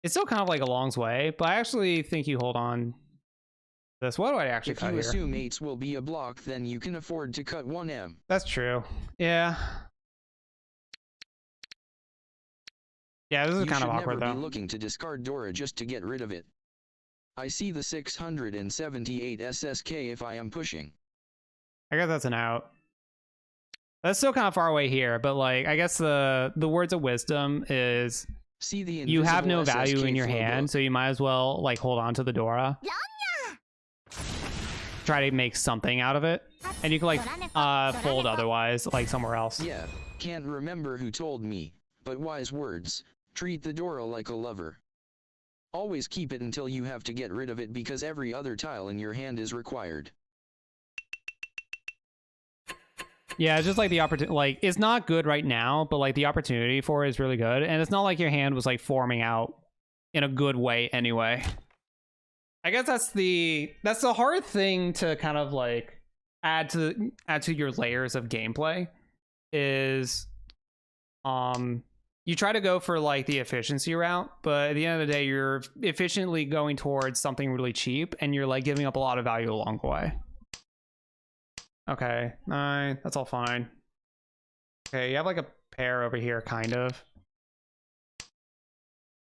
It's still kind of like a long's way, but I actually think you hold on this. What do I actually cut here? If you assume 8s will be a block, then you can afford to cut 1m. That's true. Yeah. Yeah, this is kind of awkward though. You should never be looking to discard Dora just to get rid of it. I see the 678 SSK if I am pushing. I guess that's an out. That's still kind of far away here, but like I guess the words of wisdom is you have no value in your hand, so you might as well like hold on to the Dora. Try to make something out of it, and you can like fold otherwise like somewhere else. Yeah, can't remember who told me, but wise words. Treat the Dora like a lover. Always keep it until you have to get rid of it because every other tile in your hand is required. Yeah, just like the opportunity, like it's not good right now, but like the opportunity for it is really good, and it's not like your hand was like forming out in a good way anyway. I guess that's the hard thing to kind of like add to your layers of gameplay is you try to go for like the efficiency route, but at the end of the day you're efficiently going towards something really cheap and you're like giving up a lot of value along the way. Okay, 9, that's all fine. Okay, you have like a pair over here, kind of.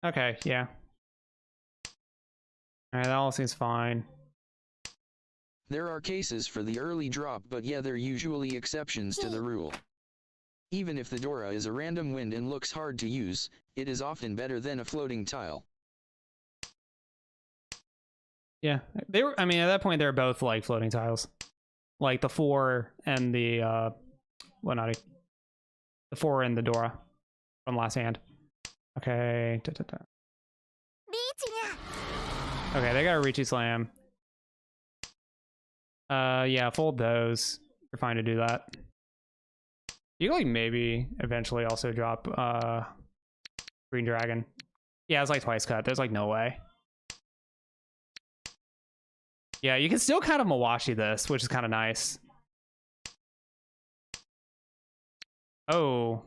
Okay, yeah. Alright, that all seems fine. There are cases for the early drop, but yeah, they're usually exceptions to the rule. Even if the Dora is a random wind and looks hard to use, it is often better than a floating tile. Yeah, they were, I mean, at that point, they're both like floating tiles. Like the 4 and the, the 4 and the Dora from last hand. Okay. Okay, they got a Riichi Slam. Yeah, fold those. You're fine to do that. You can, like, maybe eventually also drop, Green Dragon. Yeah, it's like twice cut. There's, like, no way. Yeah, you can still kind of Mawashi this, which is kind of nice. Oh.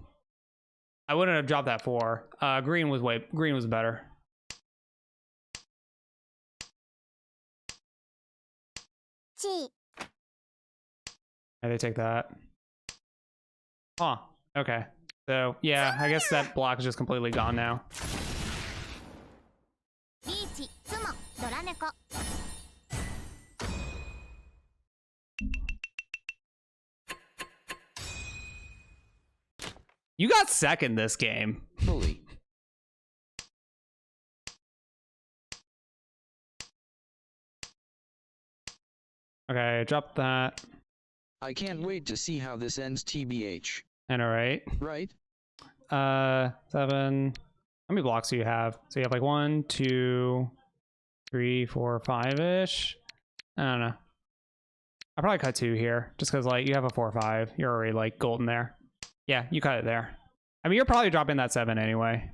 I wouldn't have dropped that 4. Green was better. They take that. Huh. Okay. So, yeah, I guess that block is just completely gone now. You got second this game. Fully. Okay, drop that. I can't wait to see how this ends, TBH. And alright. Right? 7. How many blocks do you have? So you have like 1, 2, 3, 4, 5-ish. I don't know. I'll probably cut 2 here, just because like you have a 4 or 5. You're already like golden there. Yeah, you cut it there. I mean, you're probably dropping that 7 anyway.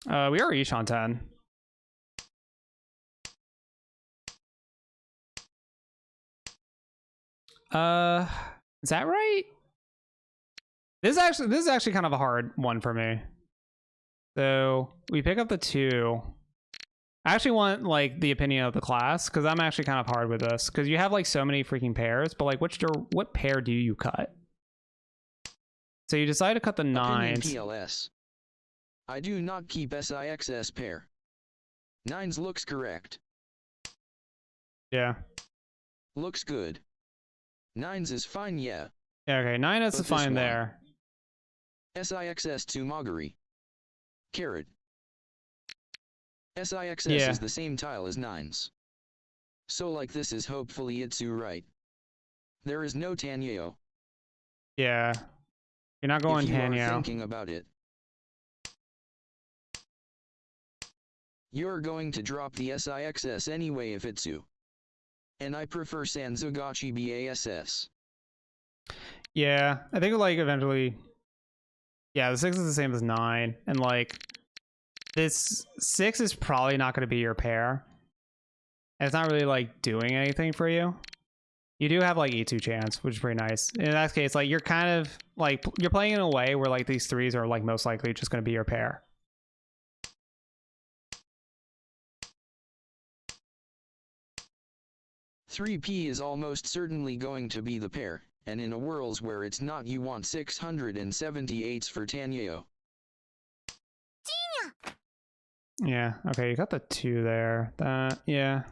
We are each on 10. Is that right? This is actually kind of a hard one for me. So we pick up the 2. I actually want like the opinion of the class because I'm actually kind of hard with this because you have like so many freaking pairs, but like what pair do you cut? So you decide to cut the 9s. PLS. I do not keep SIXS pair. Nines looks correct. Yeah. Looks good. Nines is fine, yeah. Yeah, okay. 9 is But this fine one- there. SIXS to Moguri. Carrot. SIXS Yeah. is the same tile as nines. So like this is hopefully Itsu right. There is no Tanyeo. Yeah. You're not going If you are Tanyo. thinking about it. You're going to drop the SIXS anyway if Itsu. And I prefer Sanzogachi BASS. Yeah, I think like eventually. Yeah, the 6 is the same as 9, and like this 6 is probably not going to be your pair. And it's not really like doing anything for you. You do have like E2 chance, which is pretty nice. In that case, like you're kind of like you're playing in a way where like these 3s are like most likely just going to be your pair. P is almost certainly going to be the pair, and in a worlds where it's not you want 678s for Tanyeo. Yeah. Okay, you got the 2 there. That yeah.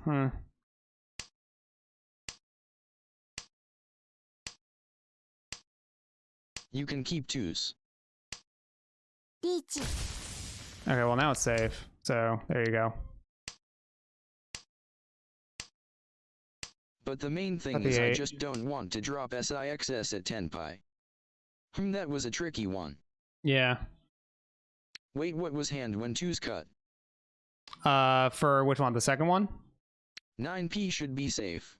You can keep 2s. リーチ Okay, well now it's safe. So there you go. But the main thing Got the is I 8. just don't want to drop SIXS at 10 pi. That was a tricky one. Yeah. Wait, what was hand when 2's cut? For which one? The second one? 9p should be safe.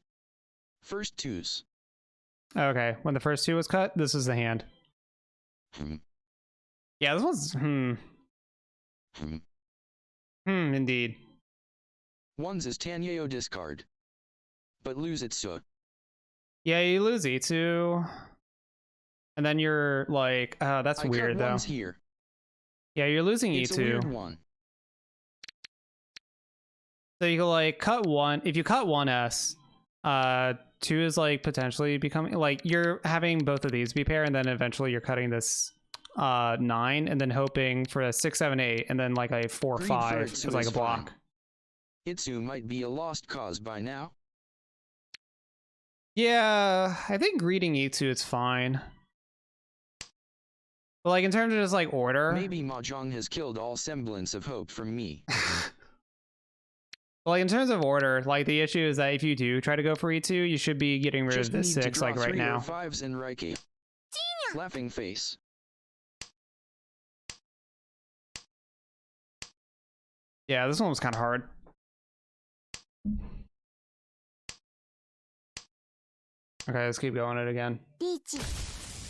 First 2's. Okay, when the first 2 was cut, this is the hand. Hmm. Yeah, this one's indeed. 1's is Tanyeo discard. But lose it so. Yeah, you lose E2. And then you're like, that's I weird cut though. 1's here. Yeah, you're losing It's a E2. weird one. So you can like cut 1. If you cut 1S, 2 is like potentially becoming like you're having both of these be pair, and then eventually you're cutting this 9 and then hoping for a 6, 7, 8, and then like a 4, Greed 5 for is Itsu like is a block. fine. Itsu might be a lost cause by now. Yeah, I think greeting E2 it's fine. But like in terms of just like order, Maybe Mahjong has killed all semblance of hope from me. like in terms of order, like the issue is that if you do try to go for E2, you should be getting rid Just of this need to 6 like draw right 3 now. or 5s in Reiki. Laughing face. Yeah, this one was kind of hard. Okay, let's keep going it again. リーチ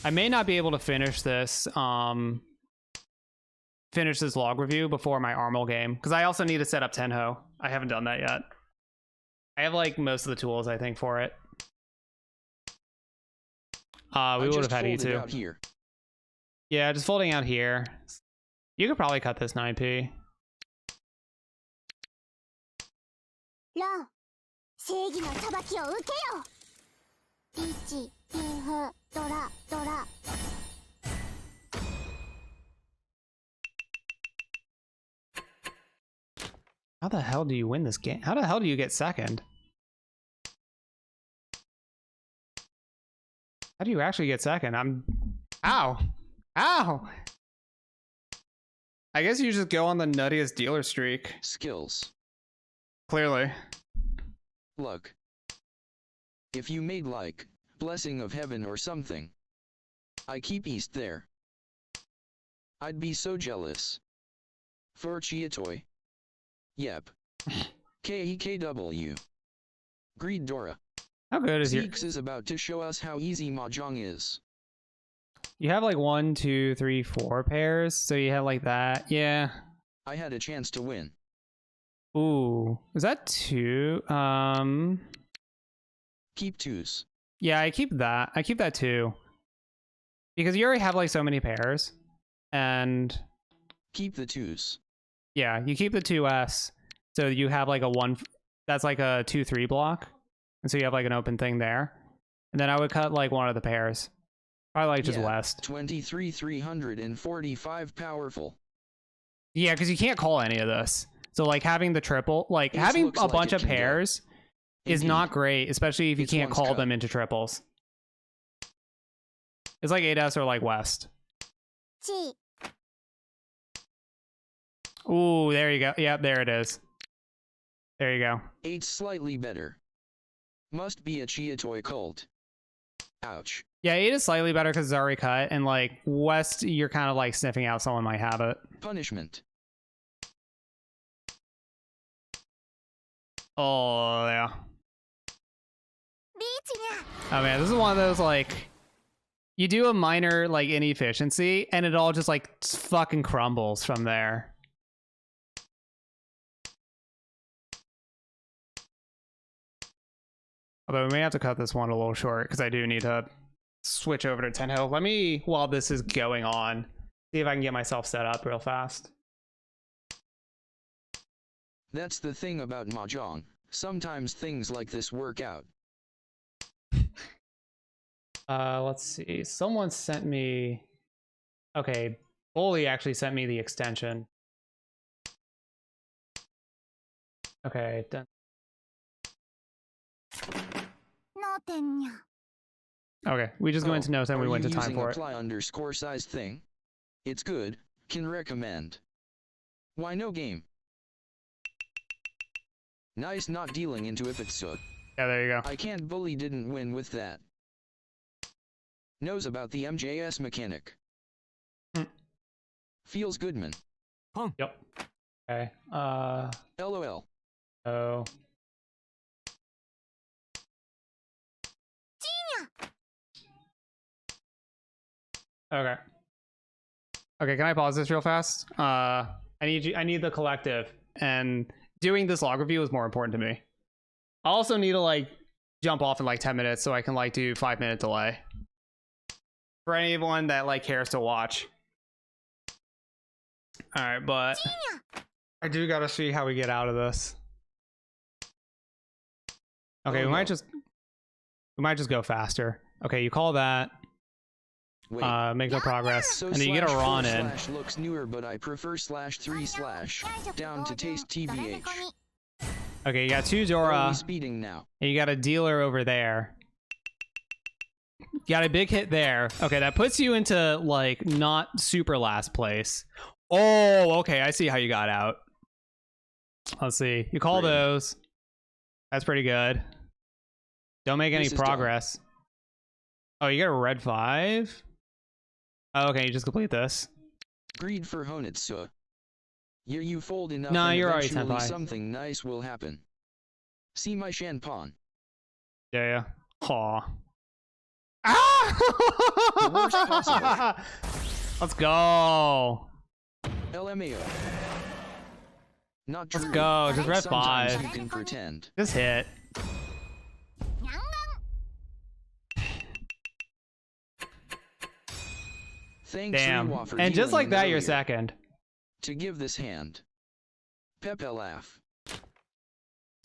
I may not be able to finish this log review before my Armel game, because I also need to set up Tenho. I haven't done that yet. I have like most of the tools I think for it. We would have had E2. Out here. Yeah, just folding out here. You could probably cut this 9p. ラン正義の裁きを受けよリーチピンフドラドラ How the hell do you win this game? How the hell do you get second? How do you actually get second? Ow! Ow! I guess you just go on the nuttiest dealer streak. Skills. Clearly. Luck. If you made like, blessing of heaven or something. I keep east there. I'd be so jealous. For Chiatoy. Yep. KEKW. Greed Dora. How good is your... ZekeS is about to show us how easy Mahjong is. You have like 1, 2, 3, 4 pairs, so you have like that. Yeah. I had a chance to win. Ooh. Is that 2? Keep 2s. Yeah, I keep that. I keep that too. Because you already have like so many pairs. And Keep the 2s. yeah, you keep the 2S. So you have like a 1, that's like a 2-3 block. And so you have like an open thing there. And then I would cut like one of the pairs. Probably like just Yeah, West. 23,345 powerful. Yeah, because you can't call any of this. So like having the triple, like Ace having looks a like bunch it of can go. pairs is Indeed. not great, especially if you It's can't once call cut. them into triples. It's like 8S or like West. ち Ooh, there you go. Yep, there it is. There you go. 8's slightly better. Must be a Chiatoy cult. Ouch. Yeah, 8 is slightly better because it's already cut, and like West, you're kind of like sniffing out someone might have it. Punishment. Oh yeah. リーチにゃ Oh man, this is one of those like you do a minor like inefficiency and it all just like fucking crumbles from there. Although we may have to cut this one a little short because I do need to switch over to 10 health. Let me, while this is going on, see if I can get myself set up real fast. That's the thing about Mahjong. Sometimes things like this work out. Let's see. Someone sent me. Okay, Bully actually sent me the extension. Okay, done. 脳天にゃ Okay, we just go Oh, into notes and we are went you to time using for a it. apply underscore size thing? It's good. Can recommend. Why no game? Nice not dealing into Ipitsu. Yeah, there you go. I can't bully didn't win with that. Knows about the MJS mechanic. Hmm. Feels good, man. Yep. Okay. LOL. Oh. Okay. Okay, can I pause this real fast? I need the collective, and doing this log review is more important to me. I also need to like jump off in like 10 minutes so I can like do 5-minute delay. For anyone that like cares to watch. Alright, but I do gotta see how we get out of this. Okay, Oh, we might no. just go faster. Okay, you call that. Wait. Make no progress. So And then you get a /4 Ron in. / looks newer, but I prefer /3/ down to taste TBH. Okay, you got 2 Are Zora, we speeding now? and you got a dealer over there. You got a big hit there. Okay, that puts you into, like, not super last place. Oh, okay, I see how you got out. Let's see. You call Brilliant. those. That's pretty good. Don't make any This is done. progress. Oh, you got a red 5? Oh, okay, you just complete this. Greed for Honitsu. You fold enough Nah, and you're already eventually senpai. something nice will happen. See my Shanpon. Yeah, yeah. Aw. Ah! The worst possible. Let's go. LMAO. Not true. Let's go. Just red Sometimes 5. you can pretend. Just hit. にゃんがん Thanks Damn. Rewa, for And just dealing like that, you're earlier. second. To give this hand. Pepe laugh.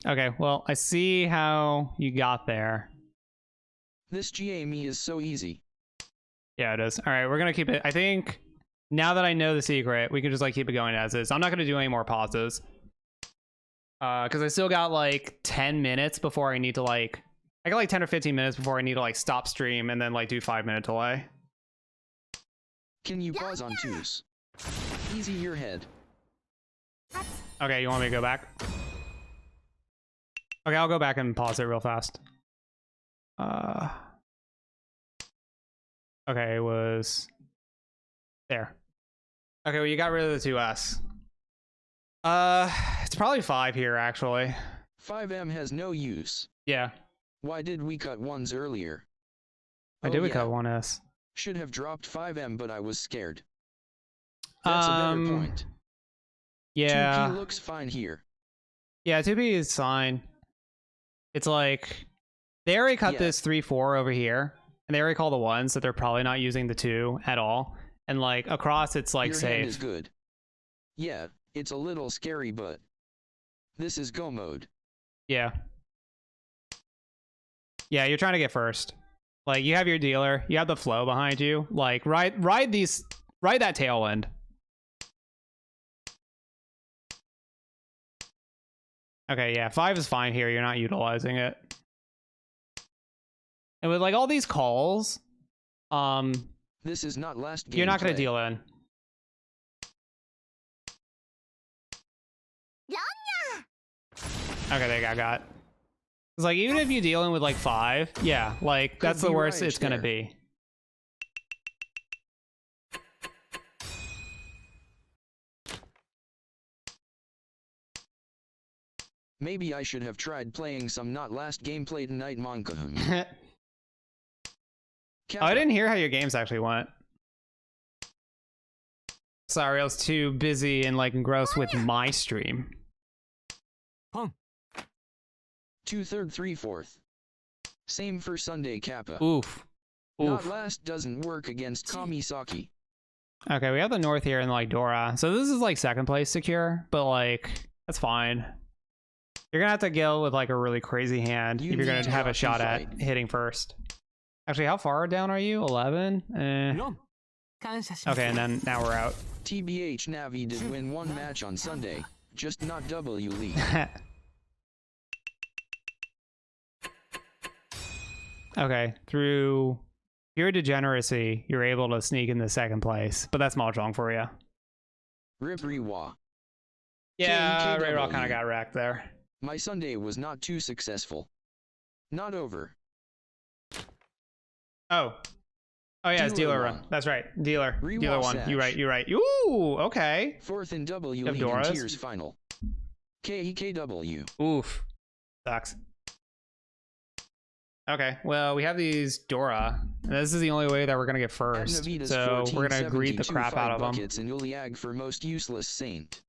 Okay, well, I see how you got there. This GA is so easy. Yeah, it is. All right, we're going to keep it. I think now that I know the secret, we can just like keep it going as is. I'm not going to do any more pauses. Because I still got like 10 minutes before I need to like... I got like 10 or 15 minutes before I need to like stop stream and then like do 5-minute delay. Can you pause on twos? Easy your head. Okay, you want me to go back? Okay, I'll go back and pause it real fast. Okay, it was there. Okay, well you got rid of the 2S. It's probably 5 here actually. 5M has no use. Yeah, Why did we cut ones earlier? I Oh, did yeah. cut 1S. Should have dropped 5M, but I was scared. That's a better point. Yeah. 2P looks fine here. Yeah, 2B is fine. It's like they already cut Yeah. this 3-4 over here, and they already call the 1, so they're probably not using the 2 at all. And like across, it's like Your hand safe. is good. Yeah, it's a little scary, but this is go mode. Yeah. Yeah, you're trying to get first. Like you have your dealer, you have the flow behind you. Like ride that tailwind. Okay, yeah, 5 is fine here. You're not utilizing it. And with like all these calls, This is not last game. you're not gonna play. deal in. Okay, there you go, got. It's like even if you deal in with like 5, yeah, like that's the be worst right it's gonna there. be. Maybe I should have tried playing some not last gameplay tonight manga. Oh, I didn't hear how your games actually went. Sorry, I was too busy and like engrossed with my stream. 2/3, 3/4. Same for Sunday Kappa. Oof. Not Oof. last doesn't work against Kamisaki. Okay, we have the north here and like Dora. So this is like second place secure, but like that's fine. You're gonna have to go with like a really crazy hand You if you're need gonna to have a help me shot at fight. hitting first. Actually, how far down are you? 11? Eh. 4感謝します Okay, and then now we're out. TBH Navi did win one match on Sunday, just not W League. Okay, through pure degeneracy, you're able to sneak into second place, but that's Mahjong for you. Rip Rewa. Yeah, KKW. Ray Rock kind of got wrecked there. My Sunday was not too successful. Not over. Oh. Oh yeah, it's Dealer dealer run. one. That's right. Dealer. Rewa Dealer one. Sash. You're right. You're right. Ooh, okay. 4th in W Of League and Doras? Tiers final. KEKW. Oof. Sucks. Okay, well, we have these Dora. And this is the only way that we're gonna get first. Navitas So we're gonna greet the 1472 crap out of them. buckets and Uliag for most useless saint.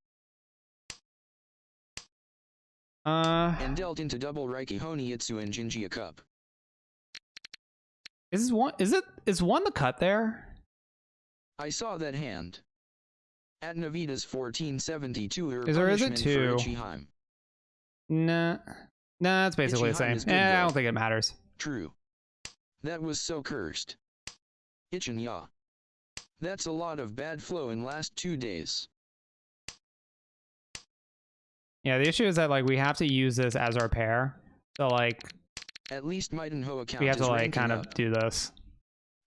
And dealt into double Reiki Honiitsu and Jinjia Cup. Is this one? Is one the cut there? I saw that hand. At Navitas 1472 her Is or is it punishment two? for Ichihime. Nah, it's basically the Ichihime same. is good, I though. don't think it matters. True. That was so cursed. Ichin ya. That's a lot of bad flow in last 2 days. Yeah, the issue is that like we have to use this as our pair. So like At least Maidenho account we have is to like ranking kind of up. do this.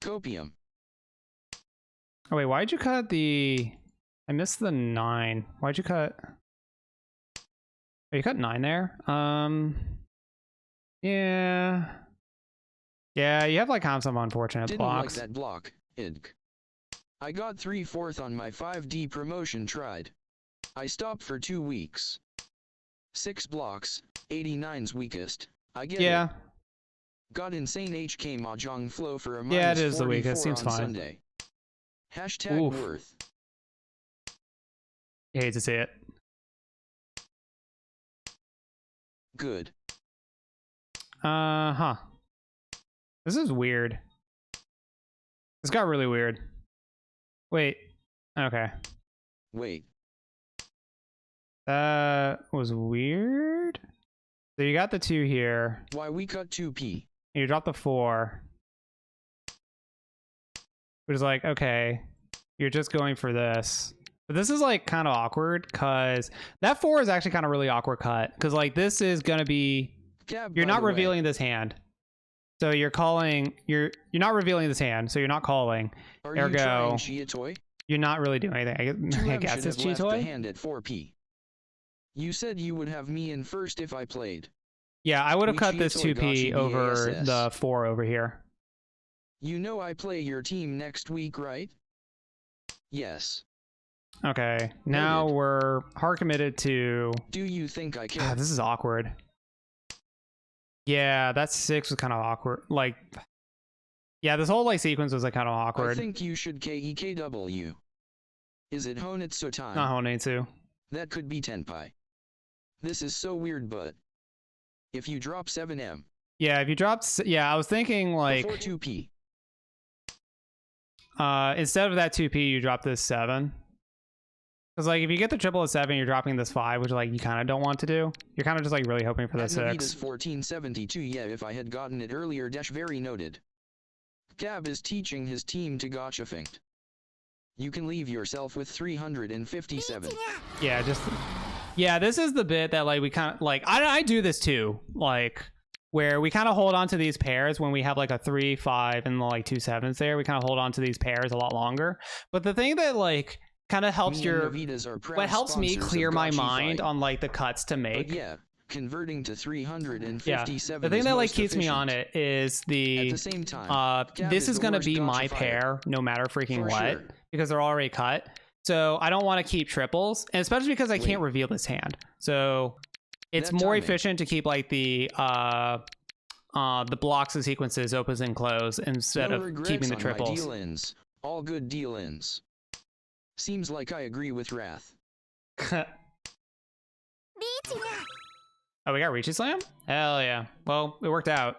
Copium. Oh wait, why'd you cut the? I missed the 9. Why'd you cut? Oh, you cut 9 there. Yeah. Yeah, you have like kind of some unfortunate Didn't blocks. like that block, idg. I got 3/4 on my 5D promotion tried. I stopped for 2 weeks. 6 blocks, 89's weakest. I get Yeah. it. Got insane HK Mahjong flow for a Yeah, it minus is the weakest. 44 Seems on fine. Sunday. Hashtag Oof. worth. You hate to see it. Good. Huh. This is weird. This got really weird. Wait. Okay. Wait. That was weird. So you got the 2 here. Why we cut 2p? You dropped the 4. Which is like, okay, you're just going for this. But this is like kind of awkward because that 4 is actually kind of really awkward cut. Because like this is gonna be, Gab, you're by not the way. revealing this hand. So you're calling, you're not revealing this hand. So you're not calling. Are you Ergo, trying Shiatoi? you're not really doing anything. I 2M guess should it's have left the Chitoy. hand at 4p. You said you would have me in first if I played. Yeah, I would have We cut this Chitoy 2p Gachi over BASS. the 4 over here. You know I play your team next week, right? Yes. Okay, now Noted. we're hard committed to. Do you think I God, can? this is awkward. Yeah, that 6 was kind of awkward. Like, yeah, this whole like sequence was like kind of I awkward. think you should KEKW. Is it Honitsu time? Not Honetsu. That could be Tenpai. This is so weird, but if you drop 7M Yeah, if you dropped, yeah, I was thinking like before 2p, instead of that 2p, you drop this 7. Because like if you get the triple at 7, you're dropping this 5, which like you kind of don't want to do. You're kind of just like really hoping for the at 6. Navitas 1472. Yeah, if I had gotten it earlier. Very noted. Gab is teaching his team to gotcha feint. You can leave yourself with 357. Yeah, just Yeah, this is the bit that like we kind of like. I do this too, like where we kind of hold on to these pairs when we have like a 3, 5, and like 2 7s there. We kind of hold on to these pairs a lot longer. But the thing that like kind of helps what helps me clear my mind on like the cuts to make. But yeah, converting to 357. Yeah, the thing that like keeps me on it is the. At the same time, this is gonna be my pair no matter freaking what because they're already cut. So I don't want to keep triples, and especially because I can't reveal this hand. So it's more efficient to keep like the blocks and sequences opens and close instead of keeping the triples. Deal-ins. All good deal-ins. Seems like I agree with Wrath. Oh, we got Reachy Slam? Hell yeah. Well, it worked out.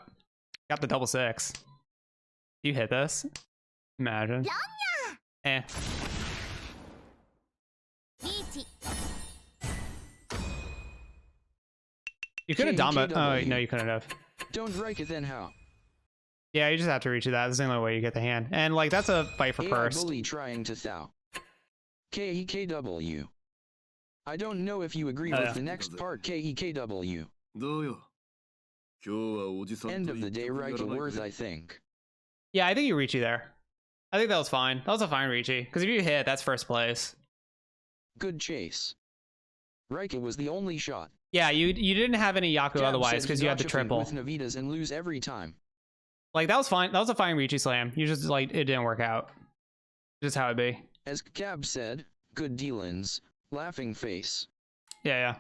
Got the double 6. You hit this? Imagine. Eh. You could have Dama. Oh, no, you couldn't have. Don't break it then how? Yeah, you just have to reach that. That's the only way you get the hand. And, like, that's a fight for first. Bully trying to thou. KEKW. I don't know if you agree with the next part, KEKW. End of the day, right to worth, I think. Yeah, I think you Reachy there. I think that was fine. That was a fine Reachy. Because if you hit, that's first place. Good chase. Rika was the only shot. Yeah, you didn't have any Yaku otherwise because you had the triple. With Navitas and lose every time. Like that was fine. That was a fine Reachy Slam. You just like it didn't work out. Just how it be. As Cab said, good dealins, laughing face. Yeah, yeah.